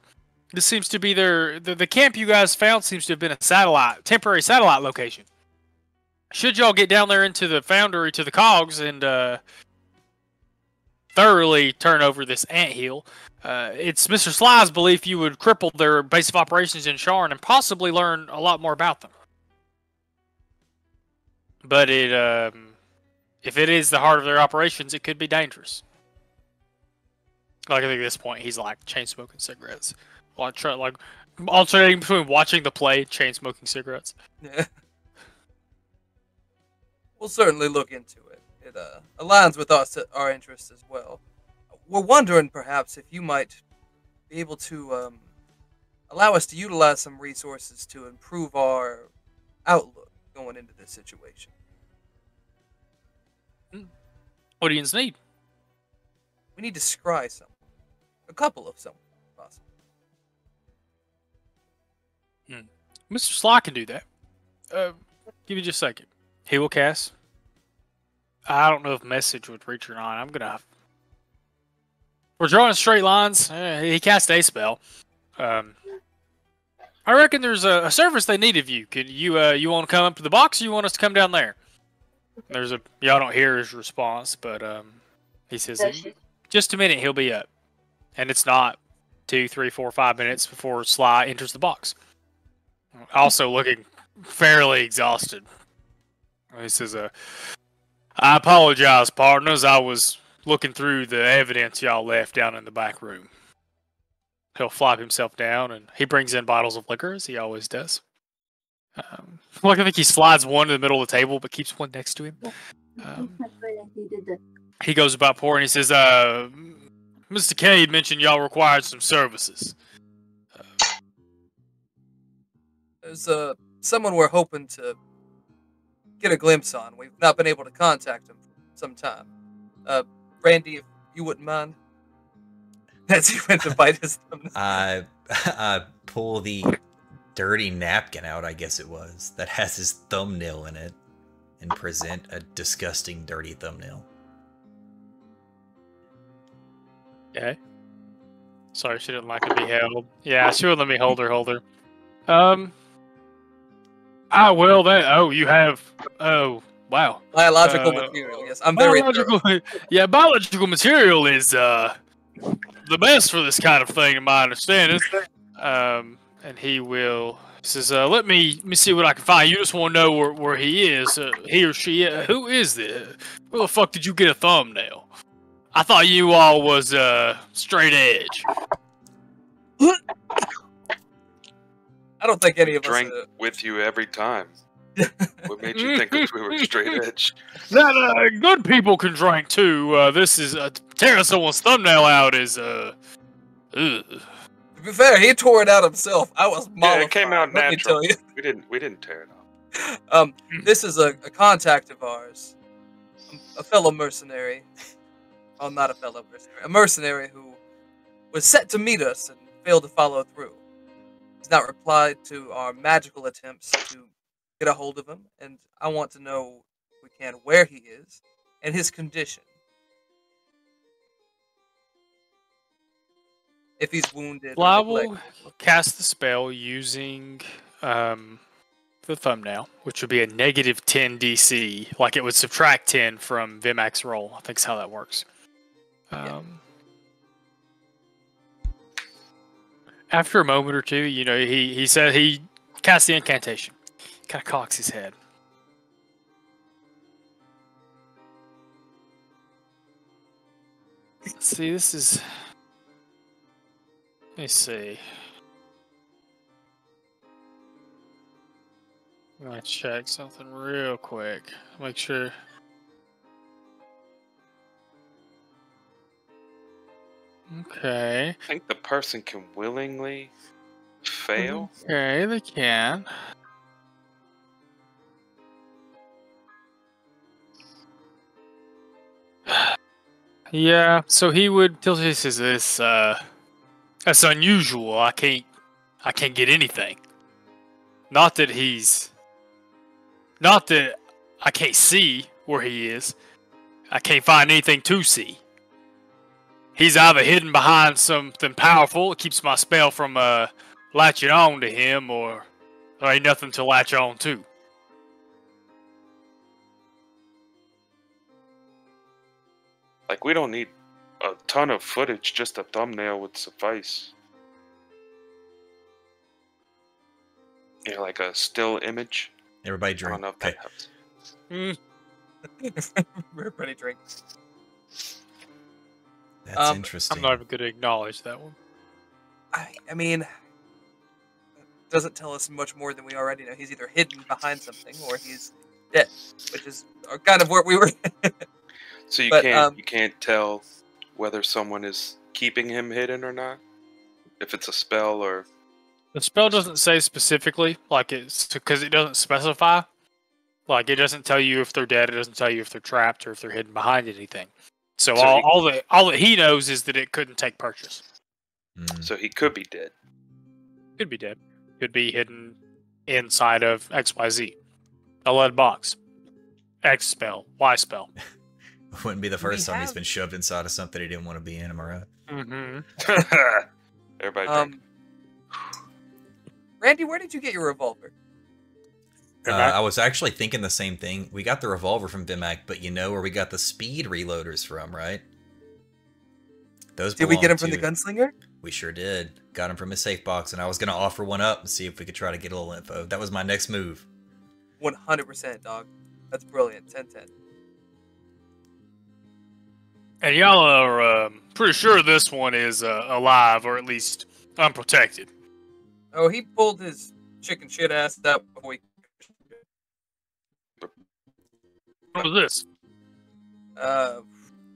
This seems to be the camp you guys found seems to have been a temporary satellite location. Should y'all get down there into the foundry, to the cogs, and thoroughly turn over this anthill, it's Mr. Sly's belief you would cripple their base of operations in Sharn and possibly learn a lot more about them. But if it is the heart of their operations, it could be dangerous. Like, I think at this point, he's like chain smoking cigarettes. Like alternating between watching the play, chain smoking cigarettes. Yeah. We'll certainly look into it. It aligns with our interests as well. We're wondering, perhaps, if you might be able to allow us to utilize some resources to improve our outlook going into this situation. What do you need? We need to scry someone. A couple of someone, possibly. Mr. Sly can do that. Give me just a second. He will cast. I don't know if message would reach or not. We're drawing straight lines. He cast a spell. I reckon there's a service they need of you. Could you want to come up to the box, or you want us to come down there? Y'all don't hear his response, but he says, just a minute, he'll be up. And it's not 2, 3, 4, 5 minutes before Sly enters the box. Also looking fairly exhausted. He says, I apologize, partners. I was looking through the evidence y'all left down in the back room. He'll flop himself down, and he brings in bottles of liquor, as he always does. I think he slides one in the middle of the table, but keeps one next to him. He goes about pouring. He says, Mr. Cade mentioned y'all required some services. There's someone we're hoping to get a glimpse on. We've not been able to contact him for some time. Randy, if you wouldn't mind. As he went to bite his thumb. I pull the dirty napkin out, I guess it was, that has his thumbnail in it, and present a disgusting, dirty thumbnail. Okay. Sorry, she didn't like to be held. Yeah, she would let me hold her. You have... Oh, wow. Biological material, yes. I'm very thorough. Yeah, biological material is the best for this kind of thing, in my understanding. And he says, let me see what I can find. You just want to know where he is, he or she. Who is this? Where the fuck did you get a thumbnail? I thought you all was straight edge. I don't think any of us drink with you every time. What made you think we were straight edge? That good people can drink too. This is tearing someone's thumbnail out is ugh. To be fair, he tore it out himself. I was mollified. Yeah, it came out let natural. me tell you. We didn't tear it off. This is a contact of ours, a fellow mercenary. Oh, not a fellow mercenary. A mercenary who was set to meet us and failed to follow through. He's not replied to our magical attempts to get a hold of him, and I want to know, if we can, where he is and his condition. If he's wounded. Well, I will cast the spell using the thumbnail, which would be a -10 DC. Like it would subtract 10 from Vimax roll. I think is how that works. After a moment or two, you know, he said he casts the incantation. Kind of cocks his head. Let's see, this is... Let me see. I'm gonna check something real quick. Make sure. Okay. I think the person can willingly fail. Okay, they can. Yeah, so he would. Tilty says this. That's unusual. I can't get anything. Not that I can't see where he is. I can't find anything to see. He's either hidden behind something powerful that keeps my spell from latching on to him, or there ain't nothing to latch on to. Like, we don't need a ton of footage, just a thumbnail would suffice. Yeah, like a still image. Everybody I drink. don't know if that helps. Everybody drink. That's interesting. I'm not even going to acknowledge that one. I mean, it doesn't tell us much more than we already know. He's either hidden behind something or he's dead, which is kind of where we were. So you can't tell whether someone is keeping him hidden or not? If it's a spell or... The spell doesn't say specifically, like it's because it doesn't specify. Like it doesn't tell you if they're dead. It doesn't tell you if they're trapped or if they're hidden behind anything. So all that he knows is that it couldn't take purchase. So he could be dead. Could be dead. Could be hidden inside of XYZ. A lead box. X spell. Y spell. Wouldn't be the first time he's been shoved inside of something he didn't want to be in, am I right? Mm-hmm. Everybody drink. Randy, where did you get your revolver? I was actually thinking the same thing. We got the revolver from Vimac, but you know where we got the speed reloaders from, right? Those did we get them from the gunslinger? We sure did. Got them from his safe box, and I was going to offer one up and see if we could try to get a little info. That was my next move. 100%, dog. That's brilliant. 10-10. And y'all are pretty sure this one is alive, or at least unprotected. Oh, he pulled his chicken shit ass out before he... What was this?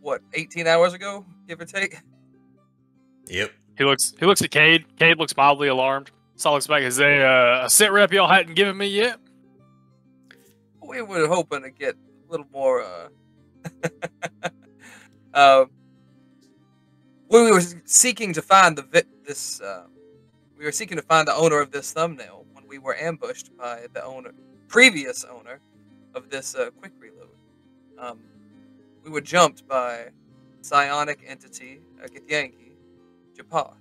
What, 18 hours ago, give or take? Yep. He looks at Cade. Cade looks mildly alarmed. So looks back. Is there a sit rep y'all hadn't given me yet? We were hoping to get a little more, we were seeking to find we were seeking to find the owner of this thumbnail when we were ambushed by the previous owner of this quick reload. We were jumped by psionic entity Githyanki Japath,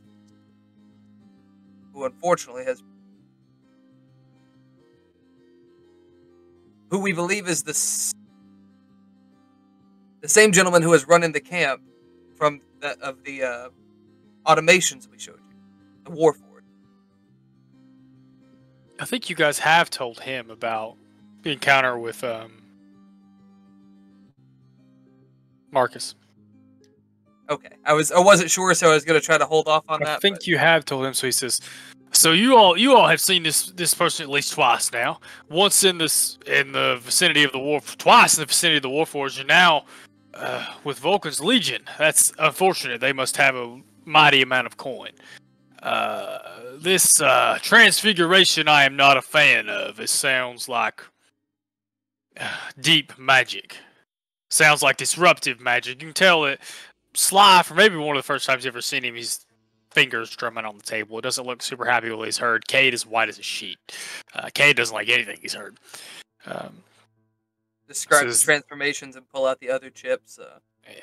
who unfortunately who we believe is the same gentleman who is running the camp from the automations we showed you, the Warford. I think you guys have told him about the encounter with Marcus. Okay, I wasn't sure, so I was gonna try to hold off on that. I think you have told him. So he says, So you all have seen this person at least twice now. Once in the vicinity of the war, twice in the vicinity of the Warforged, and now with Vulcan's Legion. That's unfortunate. They must have a mighty amount of coin. This transfiguration I am not a fan of. It sounds like deep magic. Sounds like disruptive magic. You can tell that Sly, for maybe one of the first times you've ever seen him, he's fingers drumming on the table. It doesn't look super happy with what he's heard. Cade is white as a sheet. Cade doesn't like anything he's heard. Describe the transformations and pull out the other chips.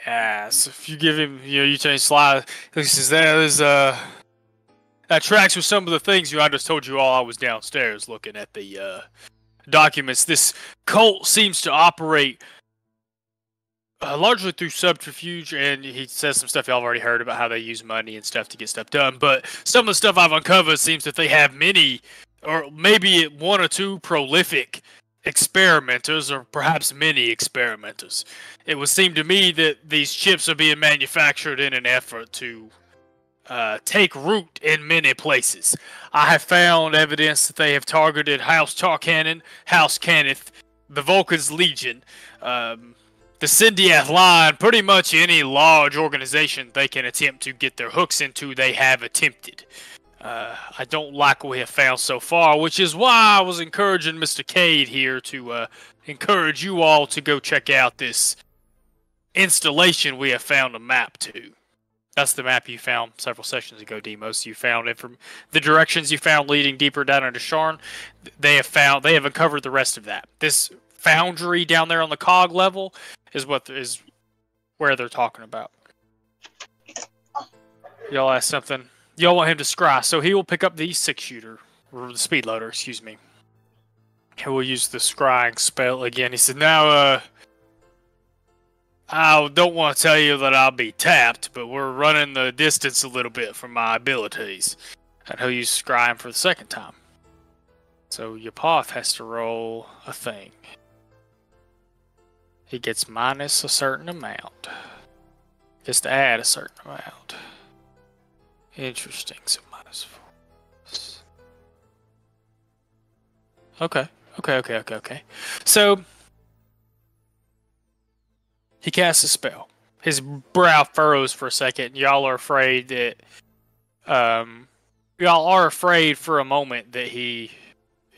Yeah, so if you give him, you change Sly, he says, that tracks with some of the things I just told you all. I was downstairs looking at the documents. This cult seems to operate largely through subterfuge, and he says some stuff y'all have already heard about how they use money and stuff to get stuff done. But some of the stuff I've uncovered seems that they have many, or maybe one or two prolific experimenters, or perhaps many experimenters. It would seem to me that these chips are being manufactured in an effort to take root in many places. I have found evidence that they have targeted House Tarkanan, House Cannith, the Vulcan's Legion, the Syndiath line, pretty much any large organization they can attempt to get their hooks into, they have attempted. I don't like what we have found so far, which is why I was encouraging Mr. Cade here to encourage you all to go check out this installation we have found a map to. That's the map you found several sessions ago, Demos. You found it from the directions you found leading deeper down into Sharn. They have uncovered the rest of that. This foundry down there on the cog level is where they're talking about. Y'all asked something. Y'all want him to scry, so he will pick up the 6-shooter, or the speed loader, excuse me. He will use the scrying spell again. He said, now, I don't want to tell you that I'll be tapped, but we're running the distance a little bit from my abilities. And he'll use scrying for the second time. So Yapoth has to roll a thing. He gets minus a certain amount. Gets to add a certain amount. Interesting, so -4. Okay. So, he casts a spell. His brow furrows for a second. Y'all are afraid that, y'all are afraid for a moment that he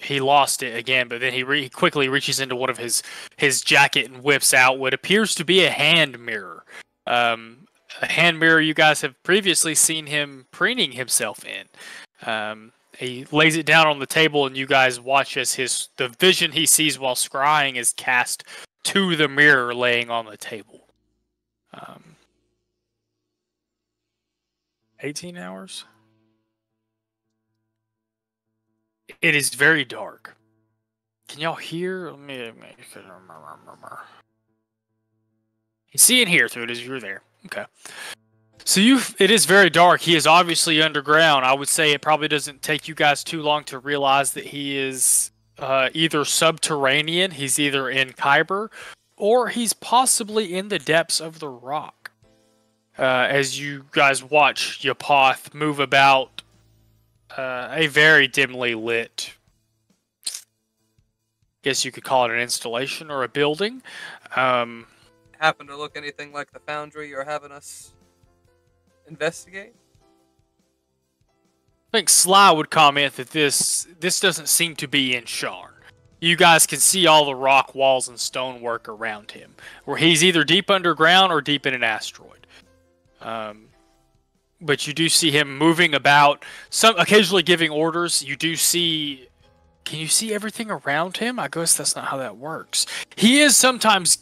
lost it again, but then he quickly reaches into one of his jacket and whips out what appears to be a hand mirror. A hand mirror you guys have previously seen him preening himself in. He lays it down on the table, and you guys watch as the vision he sees while scrying is cast to the mirror laying on the table. 18 hours? It is very dark. Can y'all hear? Let me you see and hear through it as you're there. Okay. So it is very dark. He is obviously underground. I would say it probably doesn't take you guys too long to realize that he is either subterranean, he's either in Kyber, or he's possibly in the depths of the rock. As you guys watch Yapoth move about a very dimly lit, guess you could call it an installation or a building. Happen to look anything like the foundry you're having us investigate? I think Sly would comment that this doesn't seem to be in Sharn. You guys can see all the rock walls and stonework around him, where he's either deep underground or deep in an asteroid. But you do see him moving about, occasionally giving orders. You do see... Can you see everything around him? I guess that's not how that works. He is sometimes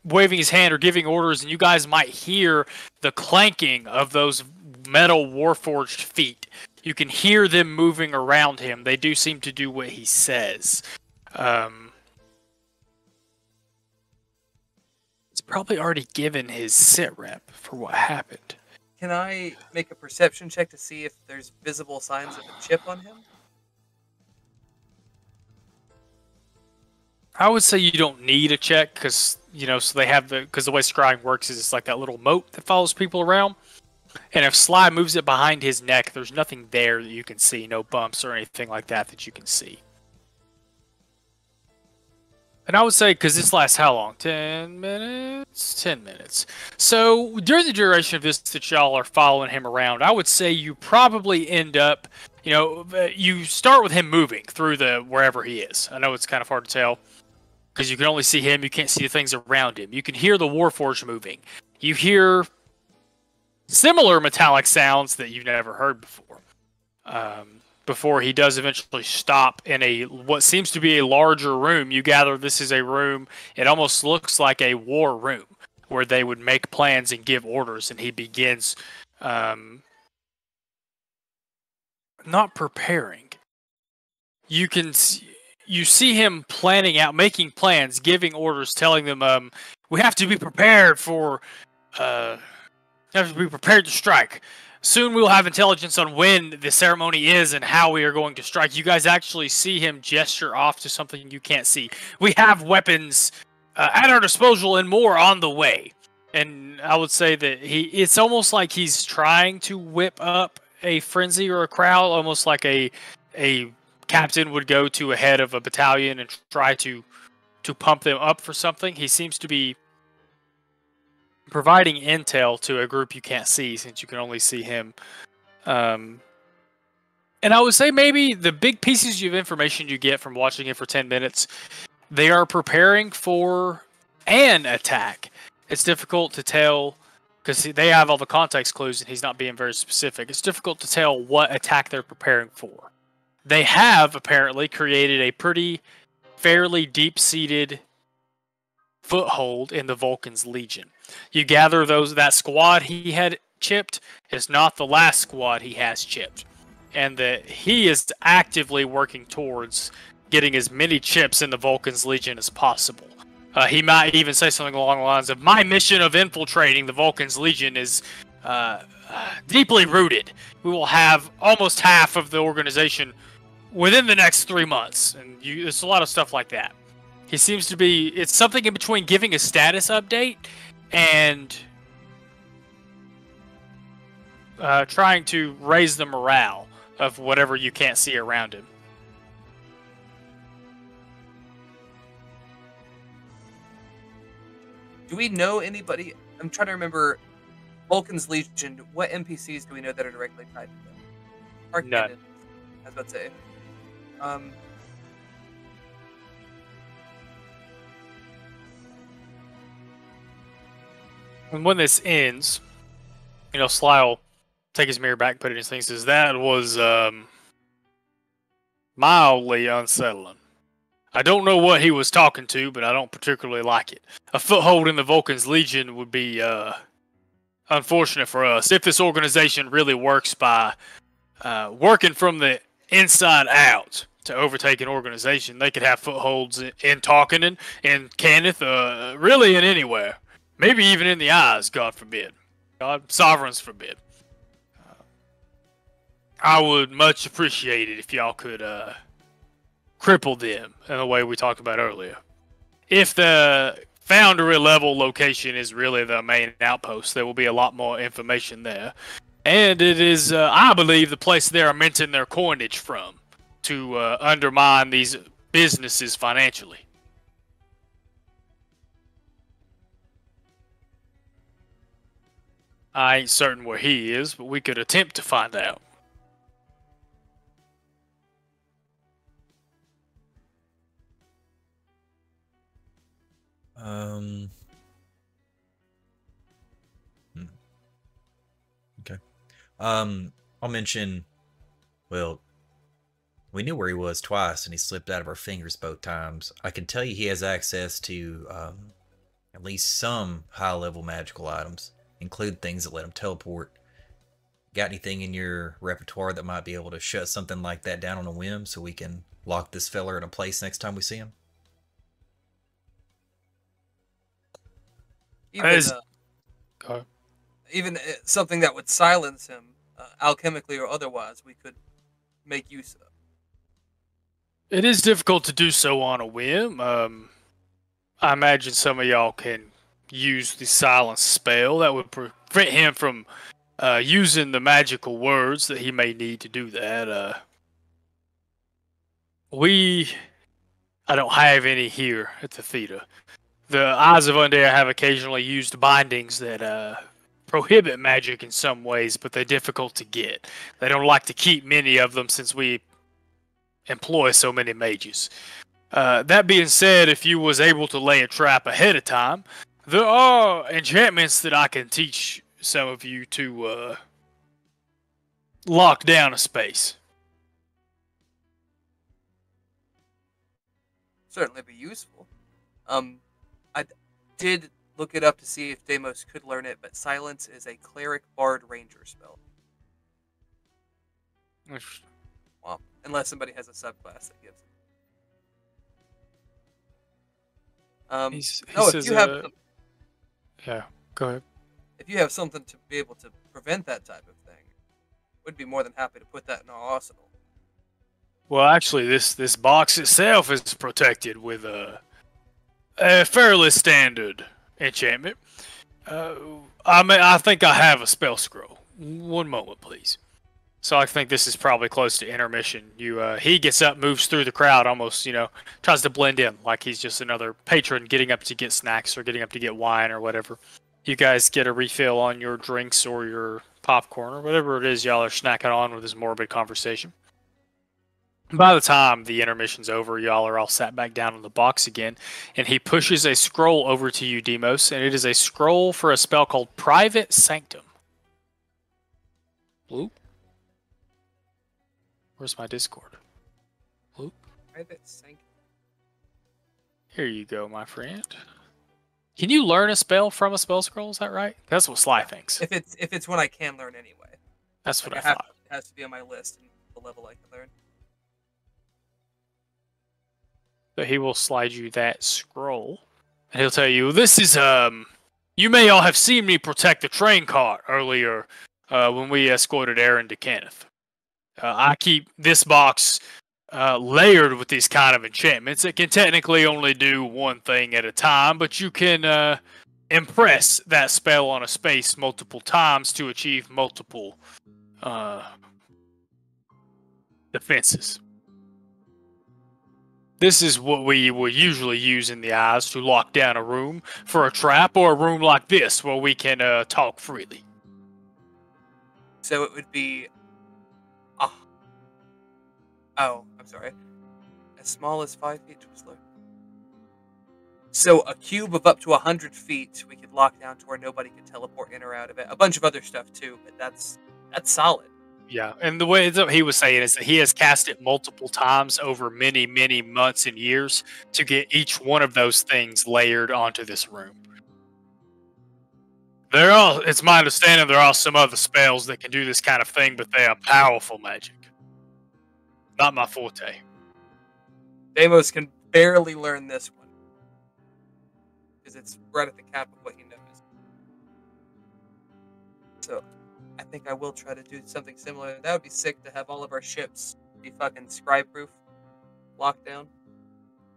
waving his hand or giving orders, and you guys might hear the clanking of those metal warforged feet. You can hear them moving around him. They do seem to do what he says. He's probably already given his sit rep for what happened. Can I make a perception check to see if there's visible signs of a chip on him? I would say you don't need a check because, so they have because the way scrying works is it's like that little moat that follows people around. And if Sly moves it behind his neck, there's nothing there that you can see, no bumps or anything like that that you can see. And I would say, because this lasts how long? 10 minutes? 10 minutes. So during the duration of this that y'all are following him around, I would say you probably end up, you start with him moving through wherever he is. I know it's kind of hard to tell, because you can only see him, you can't see the things around him. You can hear the Warforged moving. You hear similar metallic sounds that you've never heard before. Before he does eventually stop in what seems to be a larger room. You gather this is a room, it almost looks like a war room, where they would make plans and give orders, and he begins not preparing. You see him planning out, making plans, giving orders, telling them, we have to be prepared for, have to be prepared to strike. Soon we will have intelligence on when the ceremony is and how we are going to strike. You guys actually see him gesture off to something you can't see. We have weapons at our disposal and more on the way. And I would say that it's almost like he's trying to whip up a frenzy or a crowd, almost like a captain would go to a head of a battalion and try to pump them up for something. He seems to be providing intel to a group you can't see, since you can only see him. And I would say maybe the big pieces of information you get from watching it for 10 minutes, they are preparing for an attack. It's difficult to tell, because they have all the context clues and he's not being very specific. It's difficult to tell what attack they're preparing for. They have apparently created a fairly deep-seated foothold in the Vulcan's Legion. You gather that squad he had chipped is not the last squad he has chipped, and that he is actively working towards getting as many chips in the Vulcan's Legion as possible. He might even say something along the lines of, my mission of infiltrating the Vulcan's Legion is deeply rooted. We will have almost half of the organization within the next 3 months. And there's a lot of stuff like that. He seems to be, it's something in between giving a status update and trying to raise the morale of whatever you can't see around him. Do we know anybody? I'm trying to remember Vulcan's Legion. What NPCs do we know that are directly tied to them? None. I was about to say. And when this ends, Sly will take his mirror back, put it in his thing, says, that was mildly unsettling. I don't know what he was talking to, but I don't particularly like it. A foothold in the Vulcan's Legion would be unfortunate for us. If this organization really works by working from the inside out to overtake an organization, they could have footholds in Talkenon, in Cannith, really in anywhere. Maybe even in the eyes, God forbid. God, sovereigns forbid. I would much appreciate it if y'all could cripple them in the way we talked about earlier. If the Foundry level location is really the main outpost, there will be a lot more information there. And it is, I believe, the place they are minting their coinage from to undermine these businesses financially. I ain't certain where he is, but we could attempt to find out. Okay. I'll mention, well, we knew where he was twice and he slipped out of our fingers both times. I can tell you he has access to at least some high-level magical items, include things that let him teleport. Got anything in your repertoire that might be able to shut something like that down on a whim so we can lock this feller in a place next time we see him? Even something that would silence him, alchemically or otherwise, we could make use of. It is difficult to do so on a whim. I imagine some of y'all can use the silence spell that would prevent him from using the magical words that he may need to do that. I don't have any here at the theater. The Eyes of Undead have occasionally used bindings that prohibit magic in some ways, but they're difficult to get. They don't like to keep many of them since we employ so many mages. That being said, if you was able to lay a trap ahead of time, there are enchantments that I can teach some of you to lock down a space. Certainly be useful. I did look it up to see if Deimos could learn it, but Silence is a cleric bard ranger spell. Well, unless somebody has a subclass that gives it. If you have yeah, go ahead. If you have something to be able to prevent that type of thing, we'd be more than happy to put that in our arsenal. Well, actually, this box itself is protected with a fairly standard enchantment. I think I have a spell scroll. One moment, please. So I think this is probably close to intermission. He gets up, moves through the crowd, almost, tries to blend in like he's just another patron getting up to get snacks or getting up to get wine or whatever. You guys get a refill on your drinks or your popcorn or whatever it is y'all are snacking on with this morbid conversation. By the time the intermission's over, y'all are all sat back down in the box again, and he pushes a scroll over to you, Deimos, and it is a scroll for a spell called Private Sanctum. Bloop. Where's my Discord? Bloop. Private Sanctum. Here you go, my friend. Can you learn a spell from a spell scroll? Is that right? That's what Sly thinks. If it's one I can learn anyway. That's what I thought. It has to be on my list and the level I can learn. So he will slide you that scroll, and he'll tell you, this is, you may all have seen me protect the train cart earlier when we escorted Aaron to Kenneth. I keep this box layered with these kind of enchantments. It can technically only do one thing at a time, but you can impress that spell on a space multiple times to achieve multiple defenses. This is what we will usually use in the Eyes to lock down a room for a trap, or a room like this where we can talk freely. So it would be... Oh, I'm sorry. As small as 5 feet to a slope. So a cube of up to 100 feet we could lock down to where nobody could teleport in or out of it. A bunch of other stuff too, but that's solid. Yeah, and the way that he was saying is that he has cast it multiple times over many, many months and years to get each one of those things layered onto this room. It's my understanding there are some other spells that can do this kind of thing, but they are powerful magic. Not my forte. Deimos can barely learn this one. Because it's right at the cap of what he knows. So, I think I will try to do something similar. That would be sick to have all of our ships be fucking scry-proof. Locked down.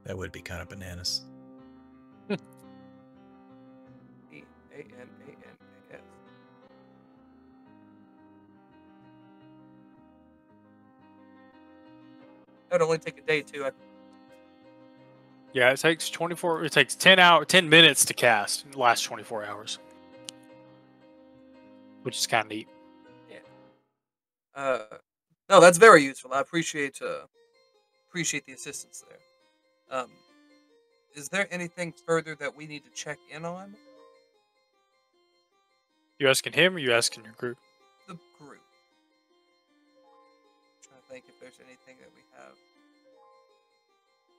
That would be kind of bananas. E-A-N-A-N-A-S. That would only take a day, too. Yeah, it takes 10 minutes to cast. It lasts 24 hours. Which is kind of neat. Yeah. No, that's very useful. I appreciate the assistance there. Is there anything further that we need to check in on? You asking him or you asking your group? The group. I'm trying to think if there's anything that we have.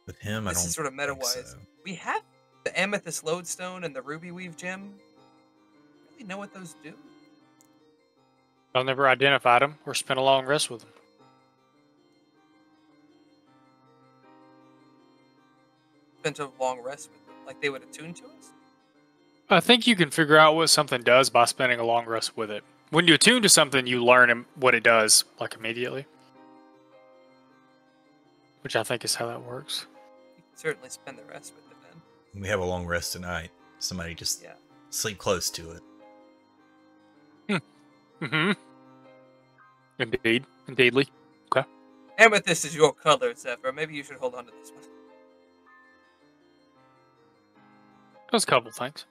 With him, this is sort of meta-wise. So. We have the Amethyst Lodestone and the Ruby Weave Gem. Really know what those do? I've never identified them or spent a long rest with them. Spent a long rest with them, like they would attune to us? I think you can figure out what something does by spending a long rest with it. When you attune to something, you learn what it does, like, immediately. Which I think is how that works. You can certainly spend the rest with it, then. We have a long rest tonight. Somebody just sleep close to it. Mm-hmm. Indeedly. Okay. Amethyst is your color, Zephyr. Maybe you should hold on to this one. There's a couple things.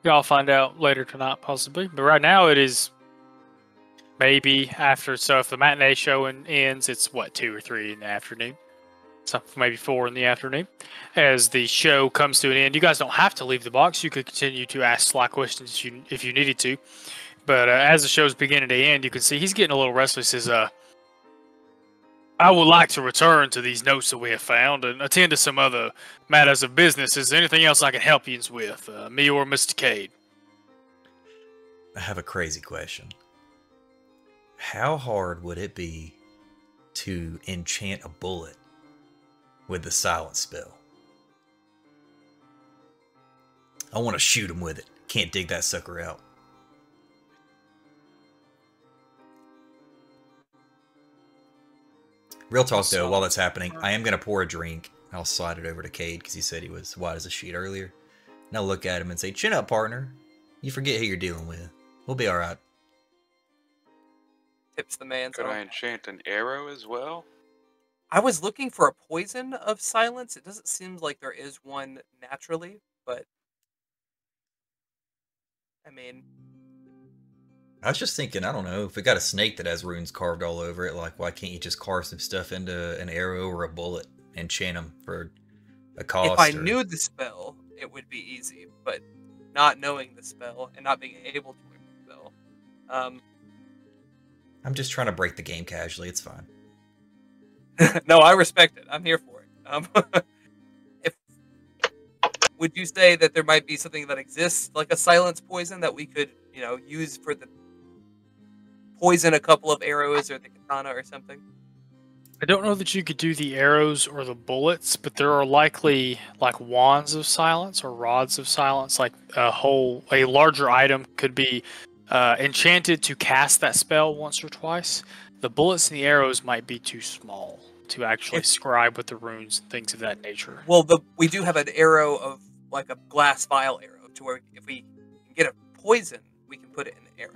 Y'all find out later tonight, possibly. But right now, it is maybe after. So if the matinee show ends, it's what, 2 or 3 in the afternoon. So maybe 4 in the afternoon. As the show comes to an end, you guys don't have to leave the box. You could continue to ask Sly questions if you needed to. But as the show's beginning to end, you can see he's getting a little restless. He says, I would like to return to these notes that we have found and attend to some other matters of business. Is there anything else I can help you with, me or Mr. Cade? I have a crazy question. How hard would it be to enchant a bullet with the silence spell? I want to shoot him with it. Can't dig that sucker out. Real talk though, while that's happening, I am going to pour a drink. I'll slide it over to Cade because he said he was white as a sheet earlier. And I'll look at him and say, chin up, partner. You forget who you're dealing with. We'll be alright. Tips the man. Could I enchant an arrow as well? I was looking for a poison of silence. It doesn't seem like there is one naturally, but I mean, I was just thinking, I don't know, if we got a snake that has runes carved all over it, like, why can't you just carve some stuff into an arrow or a bullet and enchant them for a cost? if I knew the spell, it would be easy, but not knowing the spell and not being able to learn the spell. I'm just trying to break the game casually, it's fine. No, I respect it. I'm here for it. Would you say that there might be something that exists, like a silence poison, that we could, use for the poison a couple of arrows or the katana or something? I don't know that you could do the arrows or the bullets, but there are likely like wands of silence or rods of silence. Like a larger item could be enchanted to cast that spell once or twice. The bullets and the arrows might be too small to actually scribe with the runes and things of that nature. Well, we do have an arrow of like a glass vial arrow, to where if we can get a poison, we can put it in the arrow.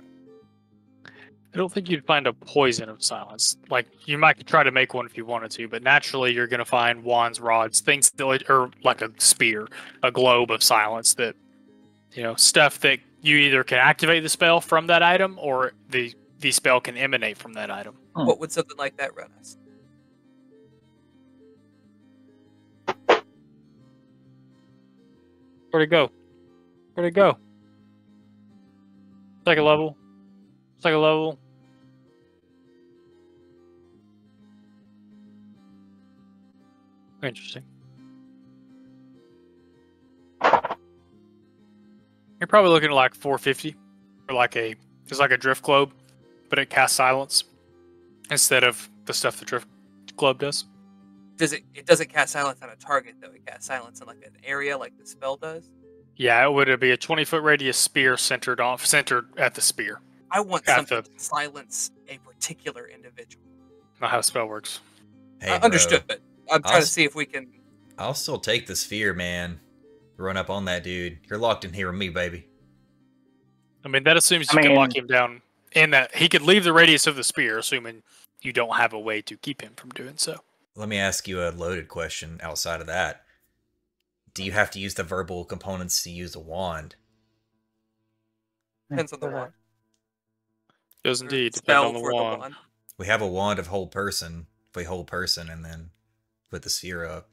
I don't think you'd find a poison of silence. Like, you might try to make one if you wanted to, but naturally you're going to find wands, rods, things that, or like a spear, a globe of silence that, stuff that you either can activate the spell from that item or the spell can emanate from that item. What would something like that run us? Where'd it go? Where'd it go? Second level. Second level. Interesting. You're probably looking at like 450 or it's like a drift globe, but it casts silence instead of the stuff the drift globe does. It doesn't cast silence on a target though. It casts silence in like an area like the spell does. Yeah, it would be a 20-foot radius spear centered at the spear. I want something to silence a particular individual. Not how a spell works. Hey, understood. But I'm trying to see if we can. I'll still take the sphere, man. Run up on that dude. You're locked in here with me, baby. I mean, that assumes you can lock him down in that he could leave the radius of the spear, assuming you don't have a way to keep him from doing so. Let me ask you a loaded question outside of that. Do you have to use the verbal components to use a wand? Depends on the wand. Does indeed depend on the wand. We have a wand of whole person. If we hold person and then put the sphere up.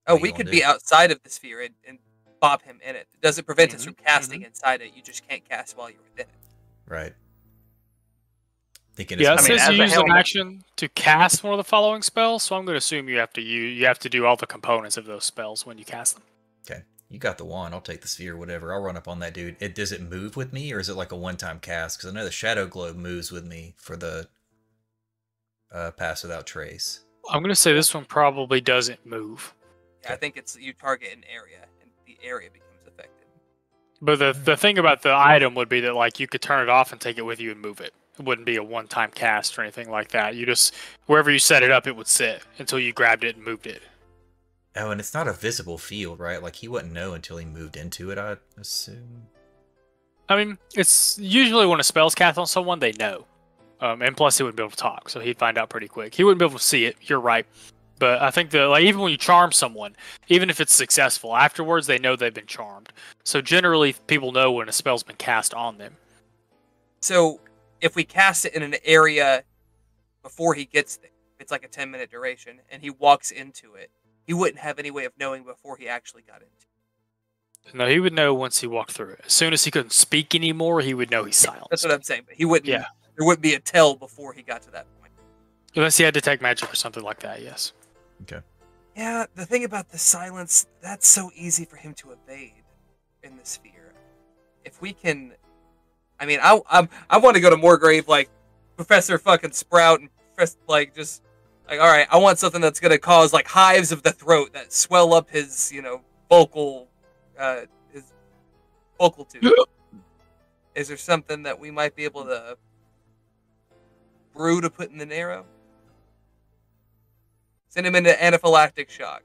Oh, we could be outside of the sphere and bob him in it. It doesn't prevent us from casting inside it. You just can't cast while you're within it. Right. Yeah, it says you use an action to cast one of the following spells, so I'm going to assume you have to do all the components of those spells when you cast them. Okay, you got the wand. I'll take the sphere, whatever. I'll run up on that dude. Does it move with me, or is it like a one-time cast? Because I know the shadow globe moves with me for the pass without trace. I'm going to say this one probably doesn't move. Yeah, I think it's you target an area, and the area becomes affected. But the thing about the item would be that like you could turn it off and take it with you and move it. It wouldn't be a one-time cast or anything like that. You just, wherever you set it up, it would sit until you grabbed it and moved it. Oh, and it's not a visible field, right? Like, he wouldn't know until he moved into it, I'd assume. I mean, it's usually when a spell's cast on someone, they know. And plus, he wouldn't be able to talk, so he'd find out pretty quick. He wouldn't be able to see it. You're right. But I think that, like, even when you charm someone, even if it's successful, afterwards they know they've been charmed. So generally, people know when a spell's been cast on them. So if we cast it in an area before he gets there, it's like a 10-minute duration, and he walks into it, he wouldn't have any way of knowing before he actually got into it. No, he would know once he walked through it. As soon as he couldn't speak anymore, he would know he's silenced. That's what I'm saying. But he wouldn't. Yeah. There wouldn't be a tell before he got to that point. Unless he had detect magic or something like that, yes. Okay. Yeah, the thing about the silence, that's so easy for him to evade in the sphere. If we can, I mean, I want to go to Morgrave like Professor fucking Sprout and like just like, all right, I want something that's gonna cause like hives of the throat that swell up his vocal tube. Is there something that we might be able to brew to put in the Narrow? Send him into anaphylactic shock.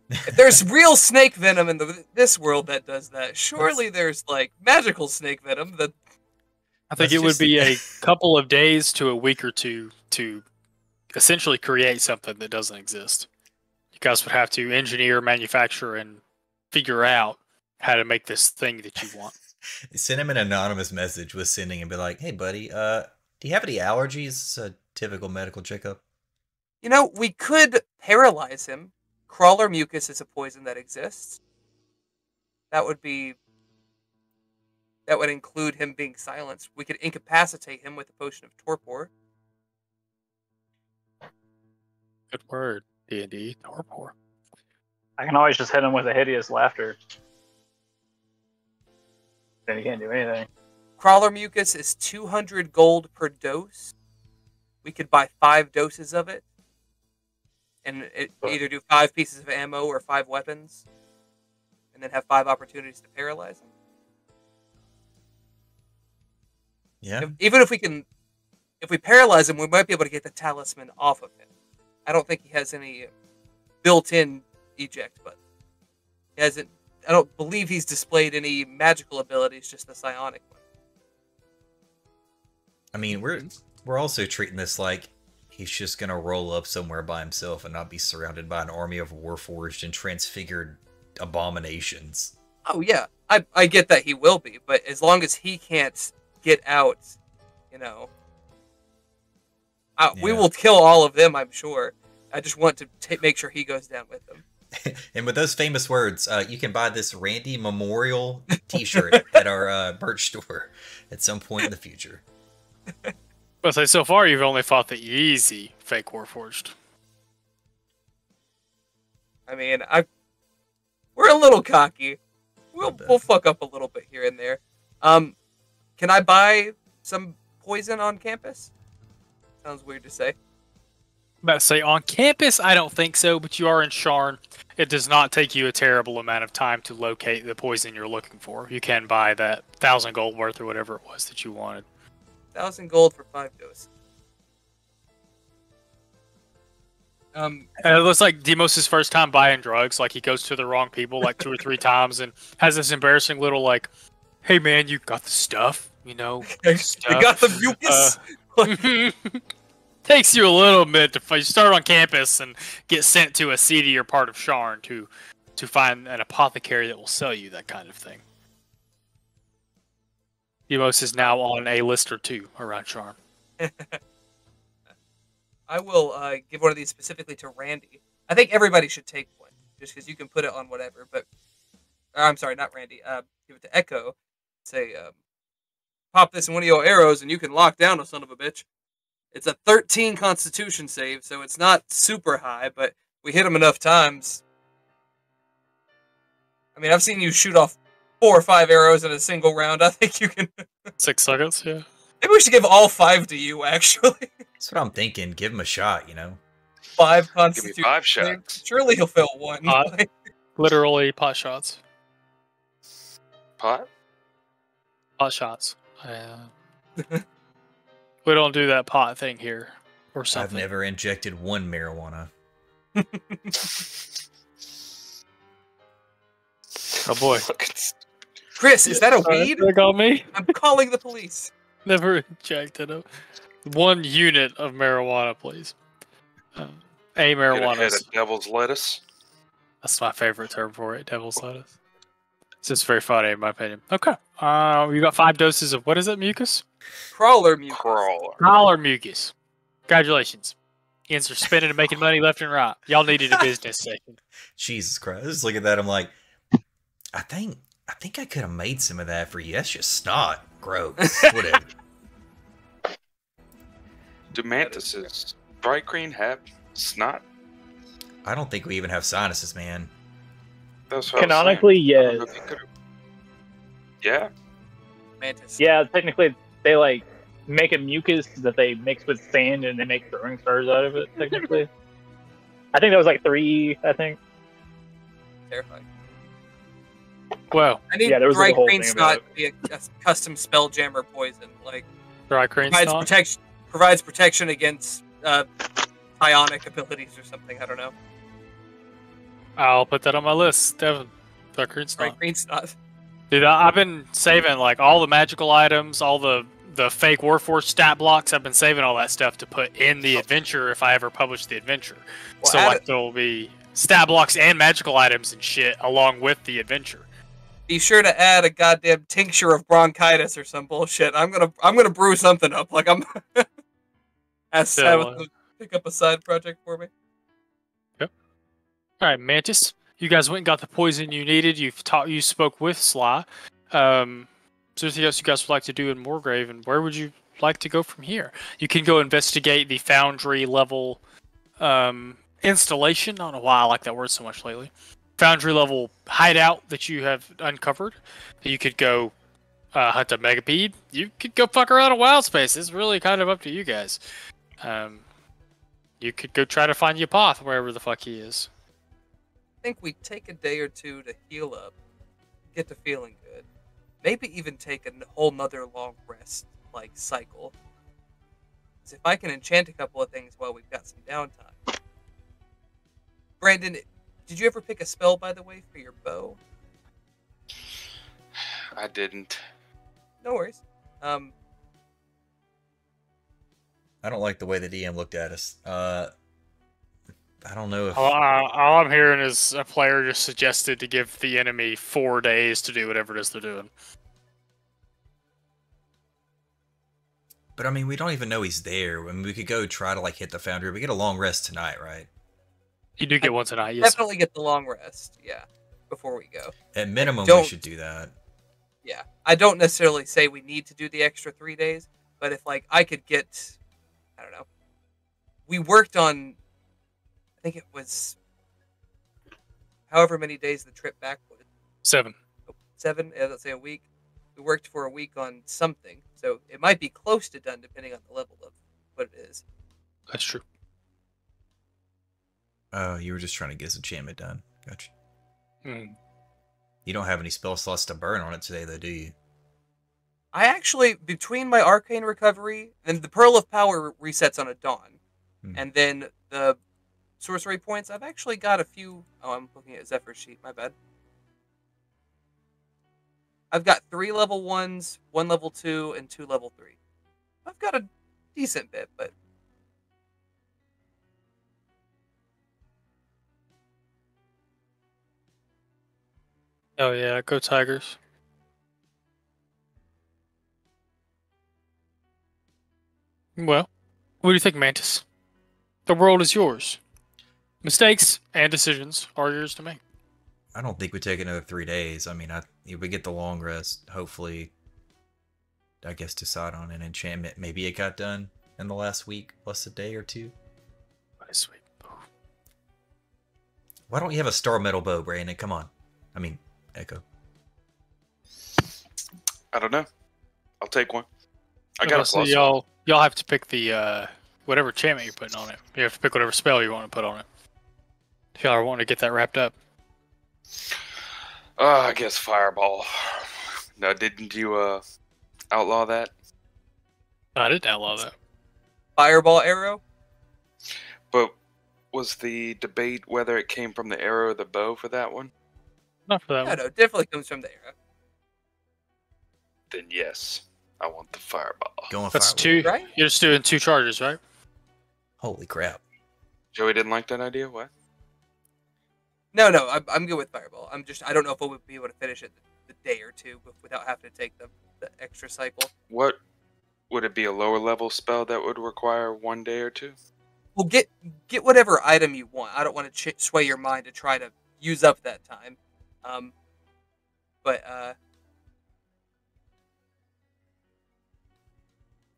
If there's real snake venom in this world that does that, surely there's like magical snake venom that. I think it would be a couple of days to a week or two to essentially create something that doesn't exist. You guys would have to engineer, manufacture, and figure out how to make this thing that you want. Send him an anonymous message with sending and be like, "Hey, buddy, do you have any allergies?" It's a typical medical checkup. We could paralyze him. Crawler mucus is a poison that exists. That would include him being silenced. We could incapacitate him with the potion of torpor. Good word, D&D, torpor. I can always just hit him with a hideous laughter. Then he can't do anything. Crawler mucus is 200 gold per dose. We could buy 5 doses of it. And either do 5 pieces of ammo or 5 weapons. And then have 5 opportunities to paralyze him. Yeah. Even if we paralyze him, we might be able to get the talisman off of him. I don't think he has any built-in eject button. He hasn't. I don't believe he's displayed any magical abilities, just the psionic one. I mean, we're also treating this like he's just gonna roll up somewhere by himself and not be surrounded by an army of warforged and transfigured abominations. Oh yeah, I get that he will be, but as long as he can't get out, we will kill all of them, I'm sure. I just want to make sure he goes down with them. And with those famous words, you can buy this Randy Memorial T-shirt at our merch store at some point in the future. But so far, you've only fought the easy fake Warforged. I mean, we're a little cocky. We'll fuck up a little bit here and there. Can I buy some poison on campus? Sounds weird to say. I'm about to say, on campus, I don't think so, but you are in Sharn. It does not take you a terrible amount of time to locate the poison you're looking for. You can buy that 1,000 gold worth or whatever it was that you wanted. 1,000 gold for 5 doses. It looks like Demos' first time buying drugs. Like, he goes to the wrong people like 2 or 3 times and has this embarrassing little like, "Hey man, you got the stuff, stuff. I got the mucus." Takes you a little bit to start on campus and get sent to a seedier part of Sharn to find an apothecary that will sell you that kind of thing. Demos is now on a list or 2 around Sharn. I will give one of these specifically to Randy. I think everybody should take one, just because you can put it on whatever. But I'm sorry, not Randy. Give it to Echo. Say, pop this in one of your arrows, and you can lock down a son of a bitch. It's a 13 Constitution save, so it's not super high, but we hit him enough times. I mean, I've seen you shoot off 4 or 5 arrows in a single round. I think you can. 6 seconds, yeah. Maybe we should give all 5 to you, actually. That's what I'm thinking. Give him a shot, 5 Constitution. Give me 5 shots. Surely he'll fail 1. Literally pot shots. Pot? Pot shots. We don't do that pot thing here, or something. I've never injected 1 marijuana. Oh boy. Chris, is that a weed? They call me. I'm calling the police. Never injected it. 1 unit of marijuana, please. A Get a marijuana. head of devil's lettuce. That's my favorite term for it, devil's lettuce. It's just very funny, in my opinion. Okay. You got 5 doses of, what is it, mucus? Crawler mucus. Crawler. Collar mucus. Congratulations. Yins are spending and making money left and right. Y'all needed a business session. Jesus Christ! Just look at that. I'm like, I think I could have made some of that for you. That's just snot. Gross. Whatever. Do mantises bright green have snot? I don't think we even have sinuses, man. That's what I was Canonically, saying. I don't know yes. if you could've- Yeah. Mantis. Yeah, technically, they like make a mucus that they mix with sand and they make throwing stars out of it. Technically, I think that was like 3. I think. Terrifying. Well, I need Yeah, there was, like, dry a whole green thing snot about to be a custom Spelljammer poison. Like dry green provides protection against psionic abilities or something. I don't know. I'll put that on my list, Devin. Dry green Dry snot. green snot. Dude, I've been saving like all the magical items, all the fake Warforged stat blocks. I've been saving all that stuff to put in the adventure if I ever publish the adventure. Well, So like there'll be stat blocks and magical items and shit along with the adventure. Be sure to add a goddamn tincture of bronchitis or some bullshit. I'm gonna brew something up. Like I'm ask Sabbath to pick up a side project for me. All right, Mantis. You guys went and got the poison you needed. You spoke with Sly. Is there anything else you guys would like to do in Moorgrave, and where would you like to go from here? You can go investigate the Foundry level installation. I don't know why I like that word so much lately. Foundry level hideout that you have uncovered. You could go hunt a megapede. You could go fuck around a wild space. It's really kind of up to you guys. You could go try to find Yapoth wherever the fuck he is. I think we take a day or two to heal up, get to feeling good. Maybe even take a whole nother long rest, like, cycle. 'Cause if I can enchant a couple of things while we've got some downtime. Brandon, did you ever pick a spell, by the way, for your bow? I didn't. No worries. I don't like the way the DM looked at us. I don't know if... All I'm hearing is a player just suggested to give the enemy 4 days to do whatever it is they're doing. But I mean, we don't even know he's there. I mean, we could go try to like hit the Foundry. We get a long rest tonight, right? You do get one tonight, yes. Definitely get the long rest, yeah, before we go. At minimum, we don't- should do that. Yeah, I don't necessarily say we need to do the extra 3 days, but if like I could get, I don't know, we worked on, I think it was, however many days the trip back was. 7. 7, let's say a week. We worked for a week on something, so it might be close to done depending on the level of what it is. That's true. Oh, you were just trying to get his enchantment done. Gotcha. Hmm. You don't have any spell slots to burn on it today, though, do you? I actually, between my arcane recovery, and the Pearl of Power resets on a dawn, and then the sorcery points, I've actually got a few. Oh, I'm looking at Zephyr's sheet. My bad. I've got 3 level 1s, 1 level 2, and 2 level 3. I've got a decent bit, but Oh yeah, go Tigers. Well, what do you think, Mantis? The world is yours. Mistakes and decisions are yours to make. I don't think we take another 3 days. I mean, if we get the long rest, hopefully, I guess decide on an enchantment. Maybe it got done in the last week, plus a day or 2. Sweet. Why don't you have a star metal bow, Brandon? Come on. I mean, Echo. I don't know. I'll take one. I got a So plus. y'all have to pick the whatever enchantment you're putting on it. You have to pick whatever spell you want to put on it. If y'all are wanting to get that wrapped up. I guess Fireball. No, didn't you outlaw that? I didn't outlaw that. Fireball arrow. But was the debate whether it came from the arrow or the bow for that one? Not for that No, one. no, definitely comes from the arrow. then yes, I want the fireball. Going That's fireball. 2. Right? You're just doing 2 charges, right? Holy crap. Joey didn't like that idea? What? No, I'm good with fireball. I don't know if we'll be able to finish it the day or two without having to take the extra cycle. What? Would it be a lower level spell that would require 1 day or 2? Well, get whatever item you want. I don't want to sway your mind to try to use up that time. But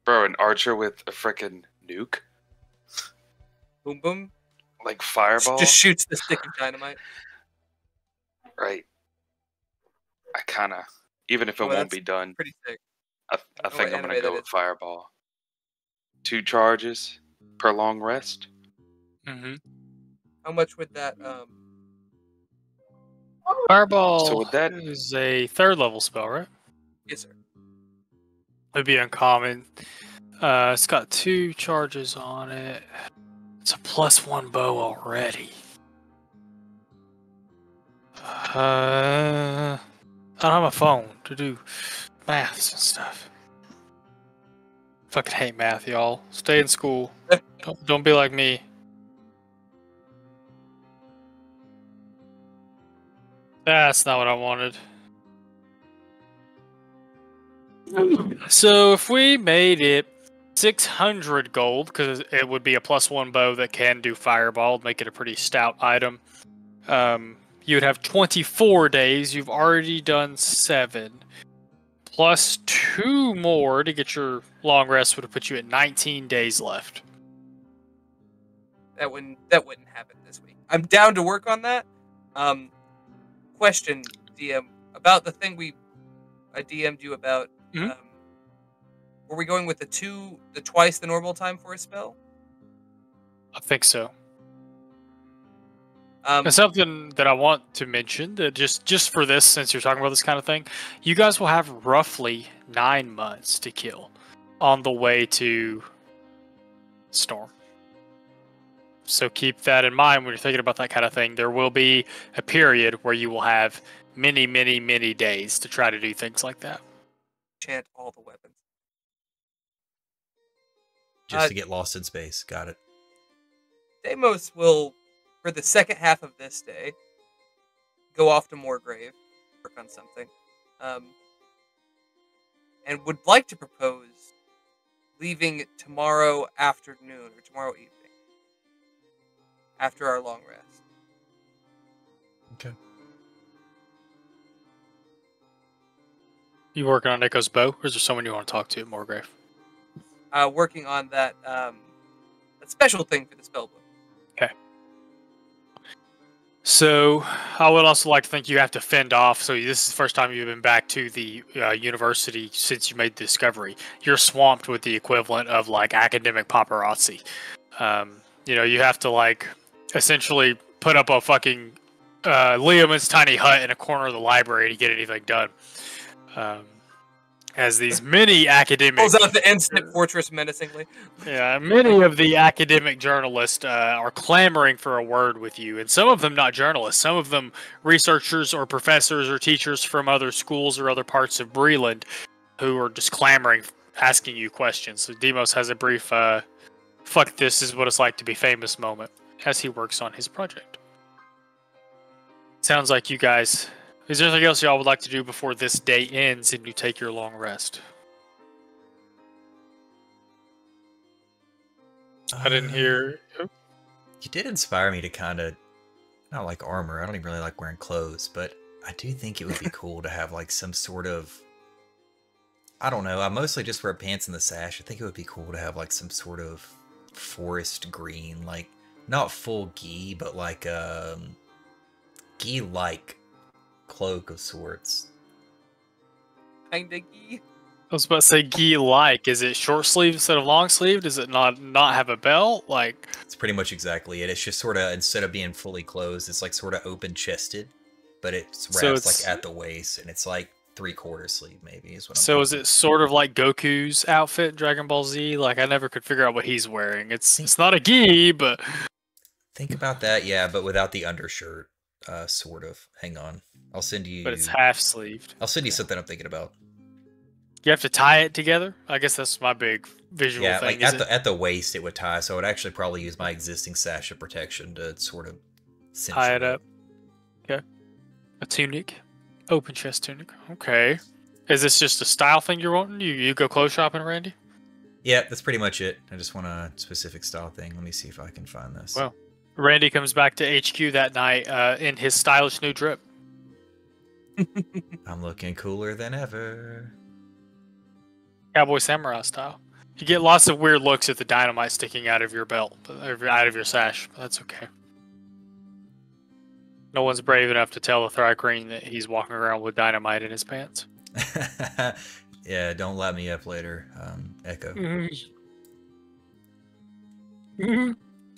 Bro, an archer with a frickin' nuke? boom boom, Like fireball? just shoots the stick of dynamite. Right. I kinda... Even if it Well, won't that's be done, Pretty sick. I know think what I'm gonna anime go that with is. fireball. 2 charges per long rest. Mm-hmm. How much would that? Fireball So with that- is a 3rd level spell, right? Yes, sir. It'd be uncommon. It's got 2 charges on it. It's a +1 bow already. I don't have a phone to do maths and stuff. Fucking hate math, y'all. Stay in school. Don't be like me. That's not what I wanted. So if we made it 600 gold, because it would be a +1 bow that can do fireball, make it a pretty stout item. You'd have 24 days. You've already done 7. Plus 2 more to get your long rest would have put you at 19 days left. That wouldn't happen this week. I'm down to work on that. Question, DM, about the thing I DM'd you about. Mhm. Were we going with the twice the normal time for a spell? I think so. Um, And something that I want to mention that just for this, since you're talking about this kind of thing, you guys will have roughly 9 months to kill on the way to Storm. So keep that in mind when you're thinking about that kind of thing. There will be a period where you will have many, many, many days to try to do things like that. Chant all the weapons. Just to get lost in space. Got it. Deimos will, for the second half of this day, go off to Moorgrave, work on something, and would like to propose leaving tomorrow afternoon or tomorrow evening after our long rest. Okay. You working on Nico's bow, or is there someone you want to talk to at Moorgrave? Working on that special thing for the spellbook. So, I would also like to think you have to fend off. So, this is the first time you've been back to the university since you made the discovery. You're swamped with the equivalent of like academic paparazzi. You have to like essentially put up a fucking Liam's tiny hut in a corner of the library to get anything done. As these many academic Pulls out the instant fortress menacingly. Yeah, many of the academic journalists are clamoring for a word with you, and some of them not journalists, some of them researchers or professors or teachers from other schools or other parts of Breland who are just clamoring, asking you questions. So Demos has a brief, fuck this is what it's like to be famous moment as he works on his project. Sounds like you guys... Is there anything else y'all would like to do before this day ends and you take your long rest? I didn't hear... You did inspire me to kind of... Not like armor. I don't even really like wearing clothes, but I do think it would be cool to have like some sort of... I don't know. I mostly just wear pants and the sash. I think it would be cool to have like some sort of forest green, like not full gi, but like gi-like cloak of sorts. Kinda gee. I was about to say gi-like. Is it short sleeve instead of long sleeve? Does it not have a belt? Like It's pretty much exactly it. It's just sort of, instead of being fully closed, it's like sort of open chested, but it's wraps So it's- like at the waist, and it's like 3/4 sleeve maybe is what I'm so is thinking. it sort of like Goku's outfit in Dragon Ball Z? Like I never could figure out what he's wearing. It's not a gi, but Think about that, yeah, but without the undershirt, sort of. Hang on. I'll send you it's half sleeved. I'll send you something I'm thinking about. You have to tie it together. I guess that's my big visual Yeah, thing. like at the waist it would tie, so I would actually probably use my existing sash of protection to sort of cinch Tie it up. Okay. A tunic. Open chest tunic. Okay. Is this just a style thing you're wanting? You go clothes shopping, Randy? Yeah, that's pretty much it. I just want a specific style thing. Let me see if I can find this. Well, Randy comes back to HQ that night in his stylish new drip. I'm looking cooler than ever. Cowboy samurai style. You get lots of weird looks at the dynamite sticking out of your belt, out of your sash, but that's okay. No one's brave enough to tell the Thrycreen that he's walking around with dynamite in his pants. Yeah, don't let me up later, Echo.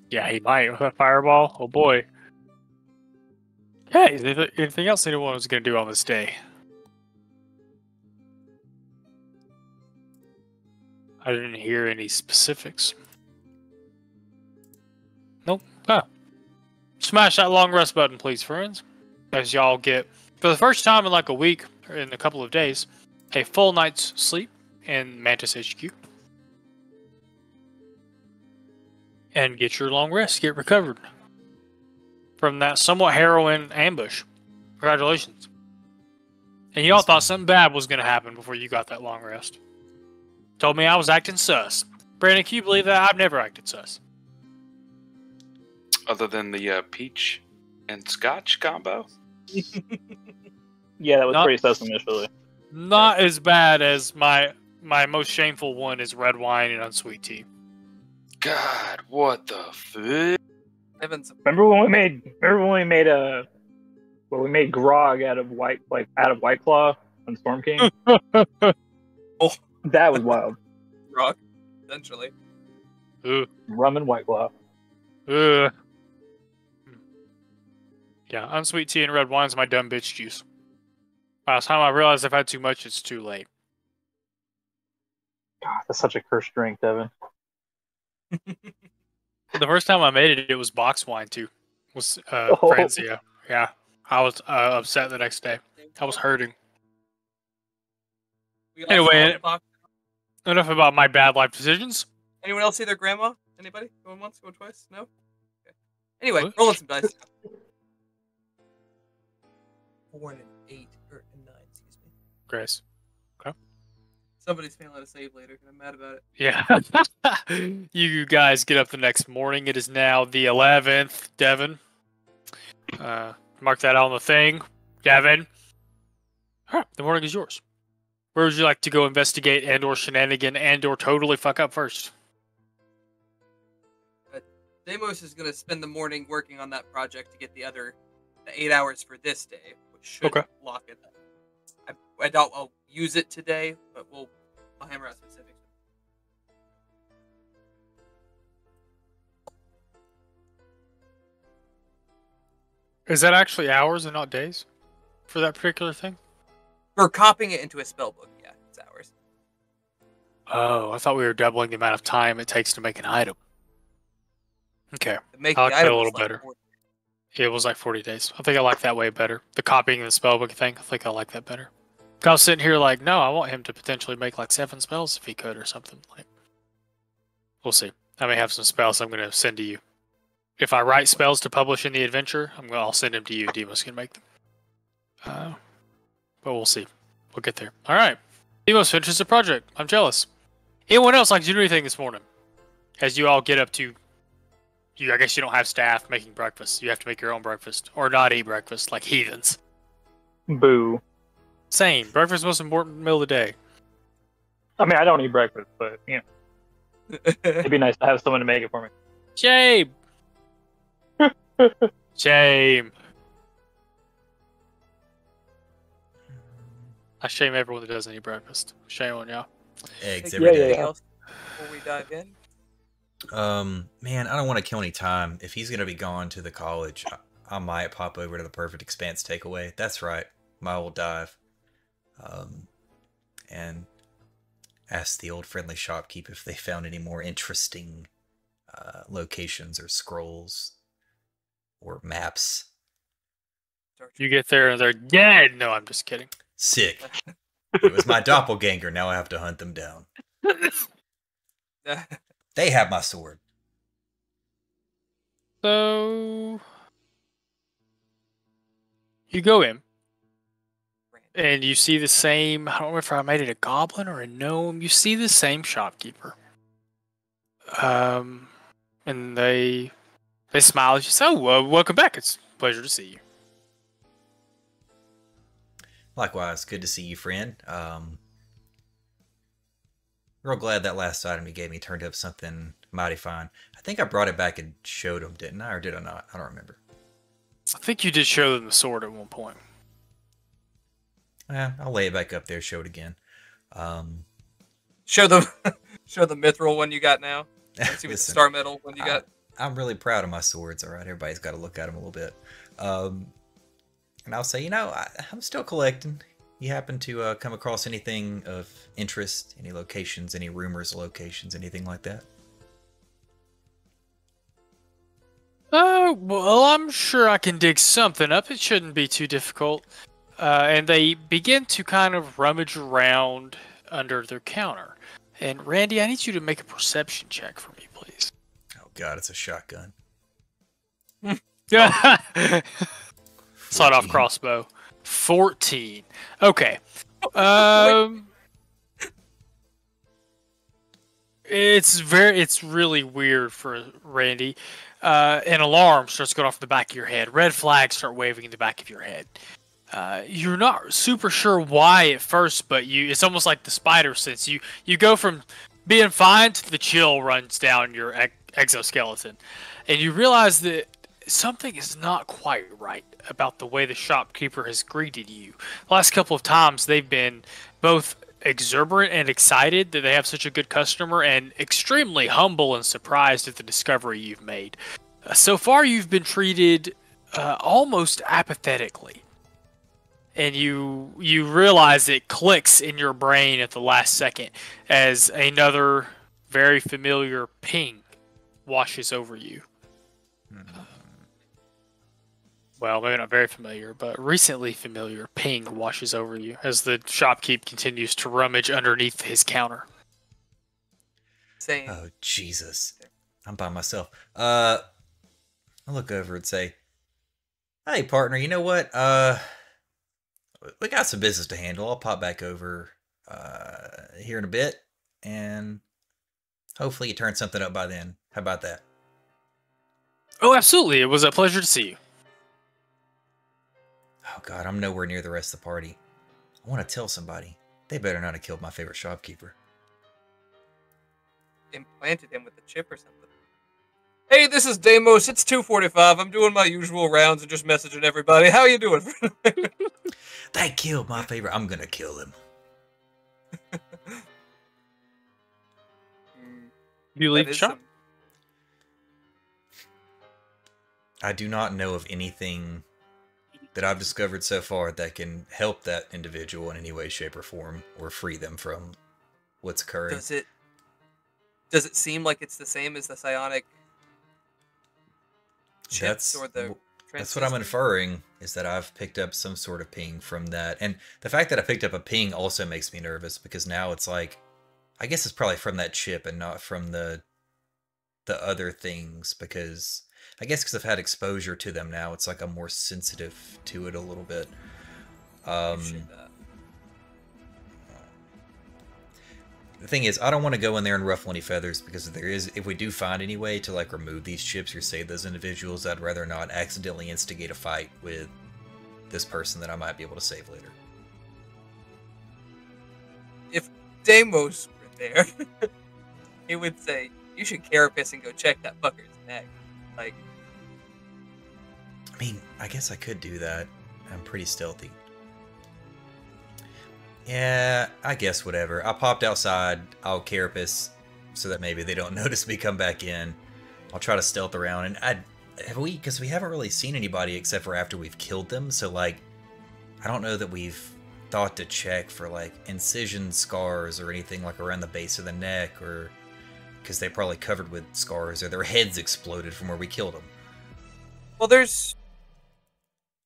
Yeah, he might with a fireball. Oh boy. Hey, is there anything else anyone was going to do on this day? I didn't hear any specifics. Nope. Ah. Smash that long rest button, please, friends. As y'all get, for the first time in like a week, or in a couple of days, a full night's sleep in Mantis HQ. And get your long rest, get recovered from that somewhat harrowing ambush. Congratulations. And y'all thought something bad was going to happen before you got that long rest. Told me I was acting sus. Brandon, can you believe that? I've never acted sus. Other than the peach and scotch combo? Yeah, that was pretty sus initially. Not as bad as my most shameful one is red wine and unsweet tea. God, what the fuck? Remember when we made grog out of White Claw on Storm King? Oh, that was wild. Rock, essentially. Rum and White Claw. Yeah, unsweet tea and red wine's my dumb bitch juice. By the time I realize I've had too much, it's too late. God, that's such a cursed drink, Devin. The first time I made it, it was box wine too. Was Franzia. Yeah, I was upset the next day. I was hurting. Anyway, enough about my bad life decisions. Anyone else see their grandma? Anybody? Going once, going twice? No? Okay. Anyway, rolling some dice. 4 and an 8, or a 9, excuse me. Grace. Okay. Somebody's failing to save later, and I'm mad about it. Yeah. You guys get up the next morning. It is now the 11th, Devin. Mark that on the thing. Devin. All right, the morning is yours. Where would you like to go investigate and or shenanigan and or totally fuck up first? Deimos is going to spend the morning working on that project to get the 8 hours for this day, which should lock it up. I doubt I'll use it today, but I'll hammer out specifics. Is that actually hours and not days for that particular thing? For copying it into a spell book, yeah, it's hours. Oh, I thought we were doubling the amount of time it takes to make an item. Okay, I like that a little better. 40. It was like 40 days. I think I like that way better. The copying the spellbook thing, I think I like that better. I was sitting here like, no, I want him to potentially make like 7 spells if he could or something. Like, we'll see. I may have some spells I'm going to send to you. If I write spells to publish in the adventure, I'll send them to you. Demos can make them. But we'll see. We'll get there. All right. Demos finishes the project. I'm jealous. Anyone else like to do anything this morning? As you all get up to... I guess you don't have staff making breakfast. You have to make your own breakfast. Or not eat breakfast, like heathens. Boo. Same. Breakfast is the most important meal of the day. I mean, I don't eat breakfast, but, you know. It'd be nice to have someone to make it for me. Shame! Shame. I shame everyone that doesn't eat breakfast. Shame on y'all. Eggs every day. Else before we dive in? Man, I don't want to kill any time. If he's gonna be gone to the college, I might pop over to the Perfect Expanse takeaway. That's right, my old dive. And ask the old friendly shopkeep if they found any more interesting locations or scrolls or maps. You get there and they're dead. No, I'm just kidding. Sick. It was my doppelganger. Now I have to hunt them down. They have my sword. So you go in, and you see the same. I don't remember if I made it a goblin or a gnome. You see the same shopkeeper. And they smile at you. So, welcome back. It's a pleasure to see you. Likewise, good to see you, friend. Real glad that last item you gave me turned up something mighty fine. I think I brought it back and showed them, didn't I? Or did I not? I don't remember. I think you did show them the sword at one point. Yeah, I'll lay it back up there, show it again. Show the mithril one you got now. Let's see what the star medal one you got. I'm really proud of my swords, all right? Everybody's got to look at them a little bit. And I'll say, I'm still collecting. You happen to come across anything of interest? Any locations, any rumors of locations, anything like that? Well, I'm sure I can dig something up. It shouldn't be too difficult. And they begin to kind of rummage around under their counter. And Randy, I need you to make a perception check for me, please. Oh God, it's a shotgun. Sawed-off crossbow. 14. Okay. It's really weird for Randy. An alarm starts going off in the back of your head. Red flags start waving in the back of your head. You're not super sure why at first, but it's almost like the spider sense. You go from being fine to the chill runs down your exoskeleton. And you realize that something is not quite right about the way the shopkeeper has greeted you. The last couple of times they've been both exuberant and excited that they have such a good customer, and extremely humble and surprised at the discovery you've made. So far you've been treated almost apathetically. And you realize it clicks in your brain at the last second as another very familiar ping washes over you. Well, maybe not very familiar, but recently familiar ping washes over you as the shopkeep continues to rummage underneath his counter. Same. Oh, Jesus. I'm by myself. I'll look over and say, hey, partner, you know what? We got some business to handle. I'll pop back over here in a bit, and hopefully you turn something up by then. How about that? Oh, absolutely. It was a pleasure to see you. Oh, God, I'm nowhere near the rest of the party. I want to tell somebody. They better not have killed my favorite shopkeeper. Implanted him with a chip or something. Hey, this is Deimos. It's 2:45. I'm doing my usual rounds and just messaging everybody. How you doing? They killed my favorite. I'm going to kill him. You leave the shop? I do not know of anything that I've discovered so far that can help that individual in any way, shape, or form, or free them from what's occurring. Does it seem like it's the same as the psionic chips That's what I'm inferring, is that I've picked up some sort of ping from that. And the fact that I picked up a ping also makes me nervous, because now it's like, I guess it's probably from that chip and not from the other things, because I guess because I've had exposure to them now, it's like I'm more sensitive to it a little bit. The thing is, I don't want to go in there and ruffle any feathers, because if we do find any way to like remove these chips or save those individuals, I'd rather not accidentally instigate a fight with this person that I might be able to save later. If Deimos were there, he would say, you should carapace and go check that fucker's neck. Like, I mean, I guess I could do that. I'm pretty stealthy. Yeah, I guess whatever. I popped outside. I'll carapace so that maybe they don't notice me come back in. I'll try to stealth around, and because we haven't really seen anybody except for after we've killed them. So like, I don't know that we've thought to check for like incision scars or anything like around the base of the neck, or because they're probably covered with scars or their heads exploded from where we killed them. well,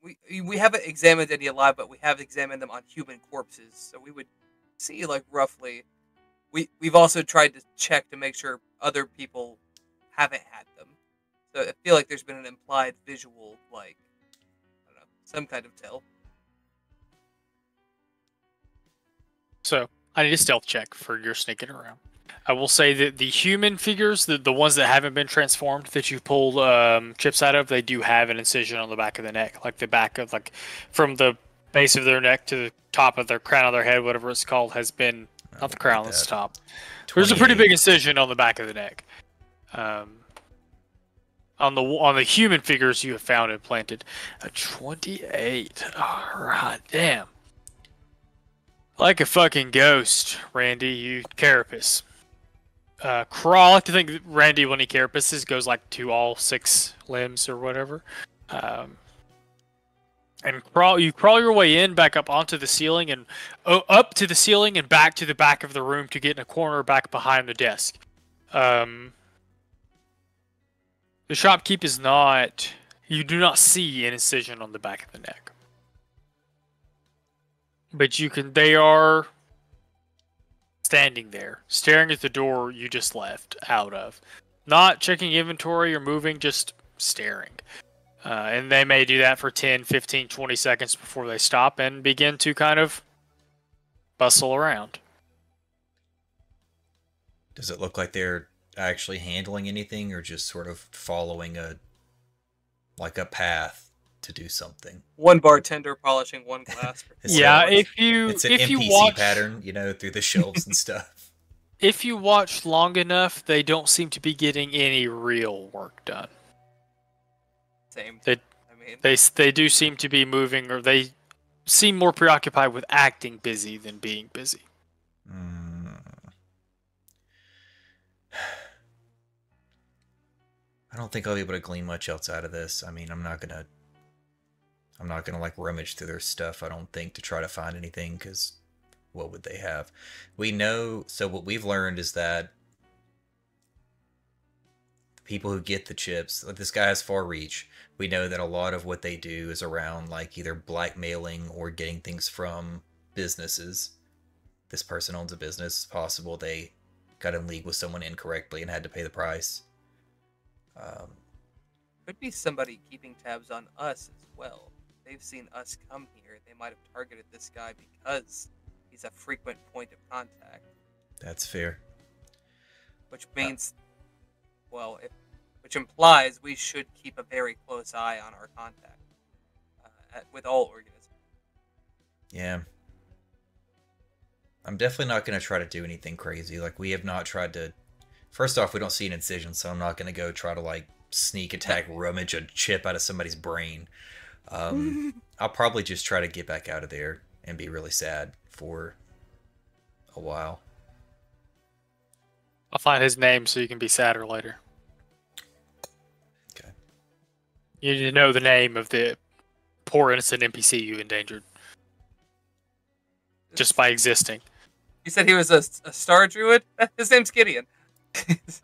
we haven't examined any alive, but we have examined them on human corpses, so we would see like roughly. We've also tried to check to make sure other people haven't had them. So I feel like there's been an implied visual, like, I don't know, some kind of tell. So I need a stealth check for your sneaking around. I will say that the human figures, the ones that haven't been transformed, that you pulled chips out of, they do have an incision on the back of the neck, like the back of, like, from the base of their neck to the top of their crown of their head, whatever it's called, has been, not the crown, it's the top. There's a pretty big incision on the back of the neck. On the human figures you have found and planted, a 28. All right, damn. Like a fucking ghost, Randy, you carapace. Crawl, I like to think that Randy, when he carapaces, goes like to all 6 limbs or whatever. And you crawl your way in, back up onto the ceiling, and up to the ceiling and back to the back of the room to get in a corner back behind the desk. The shopkeep is not... You do not see an incision on the back of the neck. But they are standing there, staring at the door you just left out of. Not checking inventory or moving, just staring. And they may do that for 10, 15, 20 seconds before they stop and begin to kind of bustle around. Does it look like they're actually handling anything, or just sort of following a path to do something? One bartender polishing one glass. Yeah, it's an if NPC you watch pattern, through the shelves and stuff. If you watch long enough, they don't seem to be getting any real work done. Same. They do seem to be moving, or they seem more preoccupied with acting busy than being busy. I don't think I'll be able to glean much else out of this. I mean, I'm not gonna like rummage through their stuff, I don't think, to try to find anything, because what would they have? We know, so what we've learned is that the people who get the chips, like this guy has far reach. We know that a lot of what they do is around like either blackmailing or getting things from businesses. This person owns a business. It's possible they got in league with someone incorrectly and had to pay the price. Could be somebody keeping tabs on us as well. They've seen us come here. They might have targeted this guy because he's a frequent point of contact. That's fair. Which means, which implies we should keep a very close eye on our contact with all organisms. Yeah. I'm definitely not going to try to do anything crazy. Like, we have not tried to... First off, we don't see an incision, so I'm not going to go try to, like, sneak attack, rummage a chip out of somebody's brain. I'll probably just try to get back out of there and be really sad for a while. I'll find his name so you can be sadder later. Okay. You need to know the name of the poor innocent NPC you endangered. Just by existing. You said he was a star druid? His name's Gideon.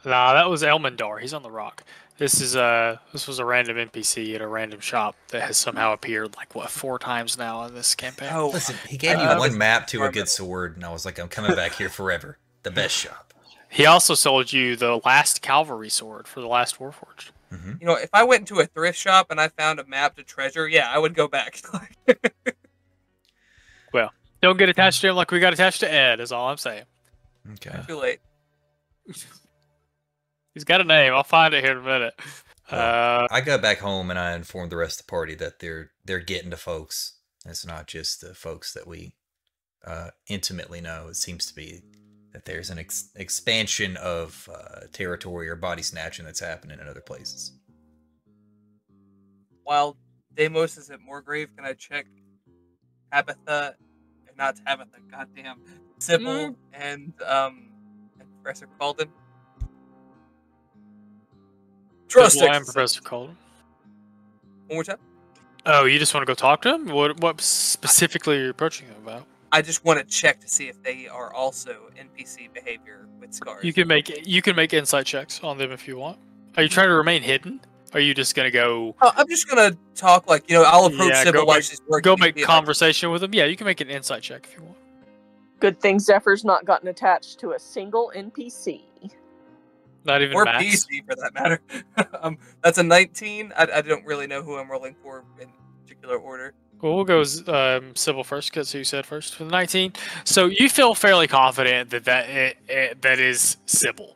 Nah, that was Elmendar. He's on the rock. This was a random NPC at a random shop that has somehow appeared like 4 times now in this campaign. Oh, listen, he gave me one map to a good sword, and I was like, I'm coming back here forever. The best shop. He also sold you the last cavalry sword for the last Warforged. Mm-hmm. You know, if I went into a thrift shop and I found a map to treasure, yeah, I would go back. Well, don't get attached to him like we got attached to Ed, is all I'm saying. Okay. Too late. He's got a name. I'll find it here in a minute. I go back home and I inform the rest of the party that they're getting to folks. It's not just the folks that we intimately know. It seems to be that there's an expansion of territory or body snatching that's happening in other places. While Deimos is at Moorgrave, can I check Tabitha, not Tabitha, goddamn, Sybil and Professor Calden? Trust I am Professor Calden. One more time? Oh, you just want to go talk to him? What specifically are you approaching him about? I just want to check to see if they are also NPC behavior with scars. You can make insight checks on them if you want. Are you trying to remain hidden? Are you just gonna go? I'm just gonna talk I'll approach Yeah, Sybil go while make, she's working. go and make be like, conversation with him. Yeah, you can make an insight check if you want. Good thing Zephyr's not gotten attached to a single NPC. Not even or Max. PC for that matter. That's a 19. I don't really know who I'm rolling for in particular order. Well, we'll go Sybil first because you said first for the 19. So you feel fairly confident that is Sybil.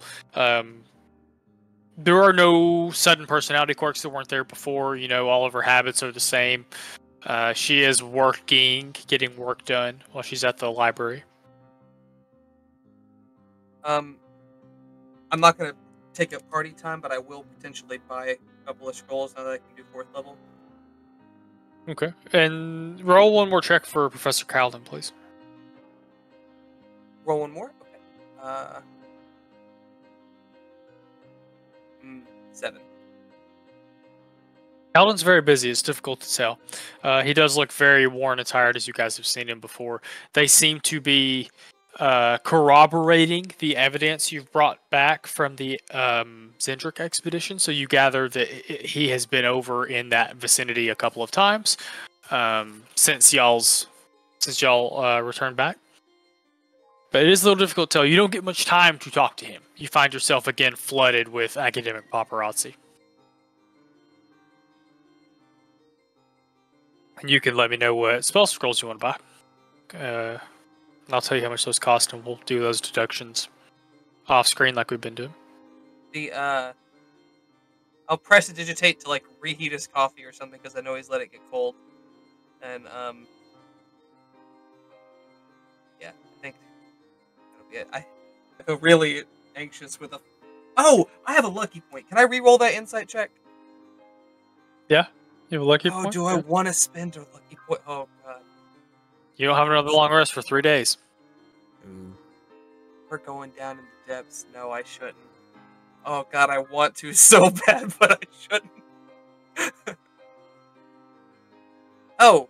There are no sudden personality quirks that weren't there before. All of her habits are the same. She is working, getting work done while she's at the library. I'm not gonna take up party time, but I will potentially buy a couple of scrolls now that I can do 4th level. Okay. And roll one more check for Professor Calden, please. Roll one more? Okay. 7. Calden's very busy. It's difficult to tell. He does look very worn and tired, as you guys have seen him before. They seem to be corroborating the evidence you've brought back from the Zendrick expedition. So you gather that he has been over in that vicinity a couple of times since y'all returned back. But it is a little difficult to tell. You don't get much time to talk to him. You find yourself again flooded with academic paparazzi. And you can let me know what spell scrolls you want to buy. I'll tell you how much those cost, and we'll do those deductions off screen like we've been doing. I'll prestidigitate to reheat his coffee or something because I know he's let it get cold. And yeah, I think that'll be it. I feel really anxious with Oh, I have a lucky point. Can I re-roll that insight check? Yeah, you have a lucky point. Oh, do I want to spend a lucky point? Oh god. You don't have another long rest for 3 days. Ooh. We're going down in the depths. No, I shouldn't. Oh god, I want to so bad, but I shouldn't. Oh.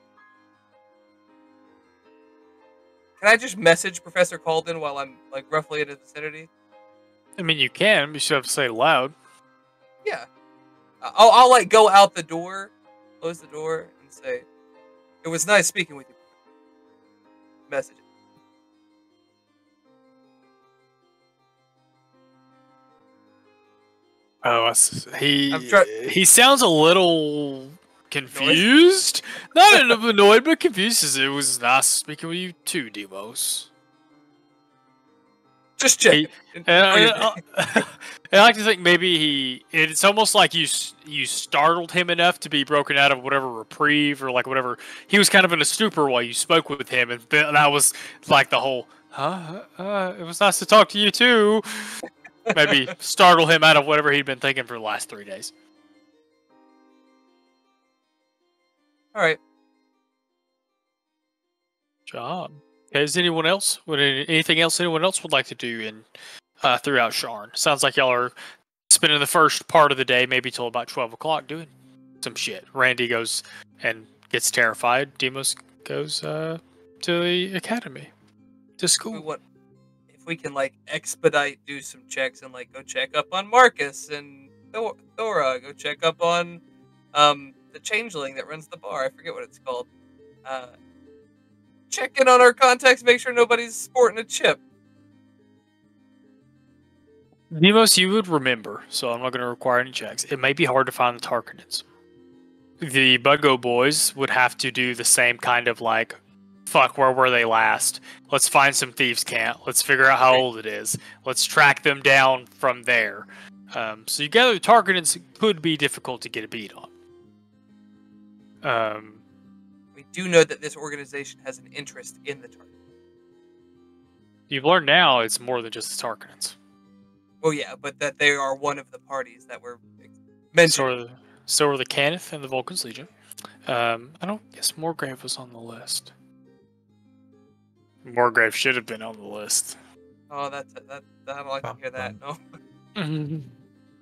Can I just message Professor Calden while I'm roughly in his vicinity? I mean, you can, but you should have to say it loud. Yeah. I'll go out the door, close the door, and say, "It was nice speaking with you." Message it. Oh, he sounds a little confused. Not annoyed, but confused. It was nice speaking with you too, Demos. Just check. I like to think maybe it's almost like you startled him enough to be broken out of whatever reprieve or whatever. He was kind of in a stupor while you spoke with him, and that was the whole, it was nice to talk to you too. Maybe startle him out of whatever he'd been thinking for the last 3 days. All right. Job. Is anyone else? Anything else anyone else would like to do throughout Sharn? Sounds like y'all are spending the first part of the day, maybe till about 12 o'clock, doing some shit. Randy goes and gets terrified. Demos goes to the academy, to school. If we can expedite, do some checks, and go check up on Marcus and Thora. Go check up on the changeling that runs the bar. I forget what it's called. Check in on our contacts, make sure nobody's sporting a chip. Demos, you would remember, so I'm not going to require any checks. It may be hard to find the Tarkanins. The Buggo boys would have to do the same kind of fuck, where were they last? Let's find some thieves' camp. Let's figure out how old it is. Let's track them down from there. So you gather the Tarkanins could be difficult to get a beat on. We do know that this organization has an interest in the Tarkanins. You've learned now it's more than just the Tarkanins. Well, yeah, but that they are one of the parties that were mentioned. So are the Cannith and the Vulcan's Legion. I don't guess Morgrave was on the list. Morgrave should have been on the list. Oh, I don't like to hear that. No. Mm-hmm.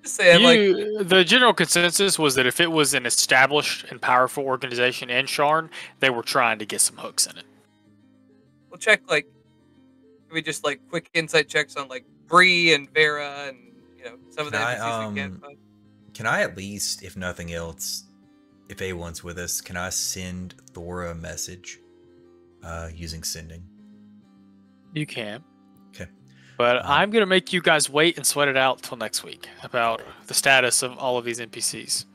Just saying, the general consensus was that if it was an established and powerful organization in Sharn, they were trying to get some hooks in it. We'll check, can we just, quick insight checks on, Bree and Vera and, some of the NPCs we can find? Can I at least, if nothing else, if A1's with us, can I send Thora a message using sending? You can. Okay. But I'm going to make you guys wait and sweat it out till next week about the status of all of these NPCs.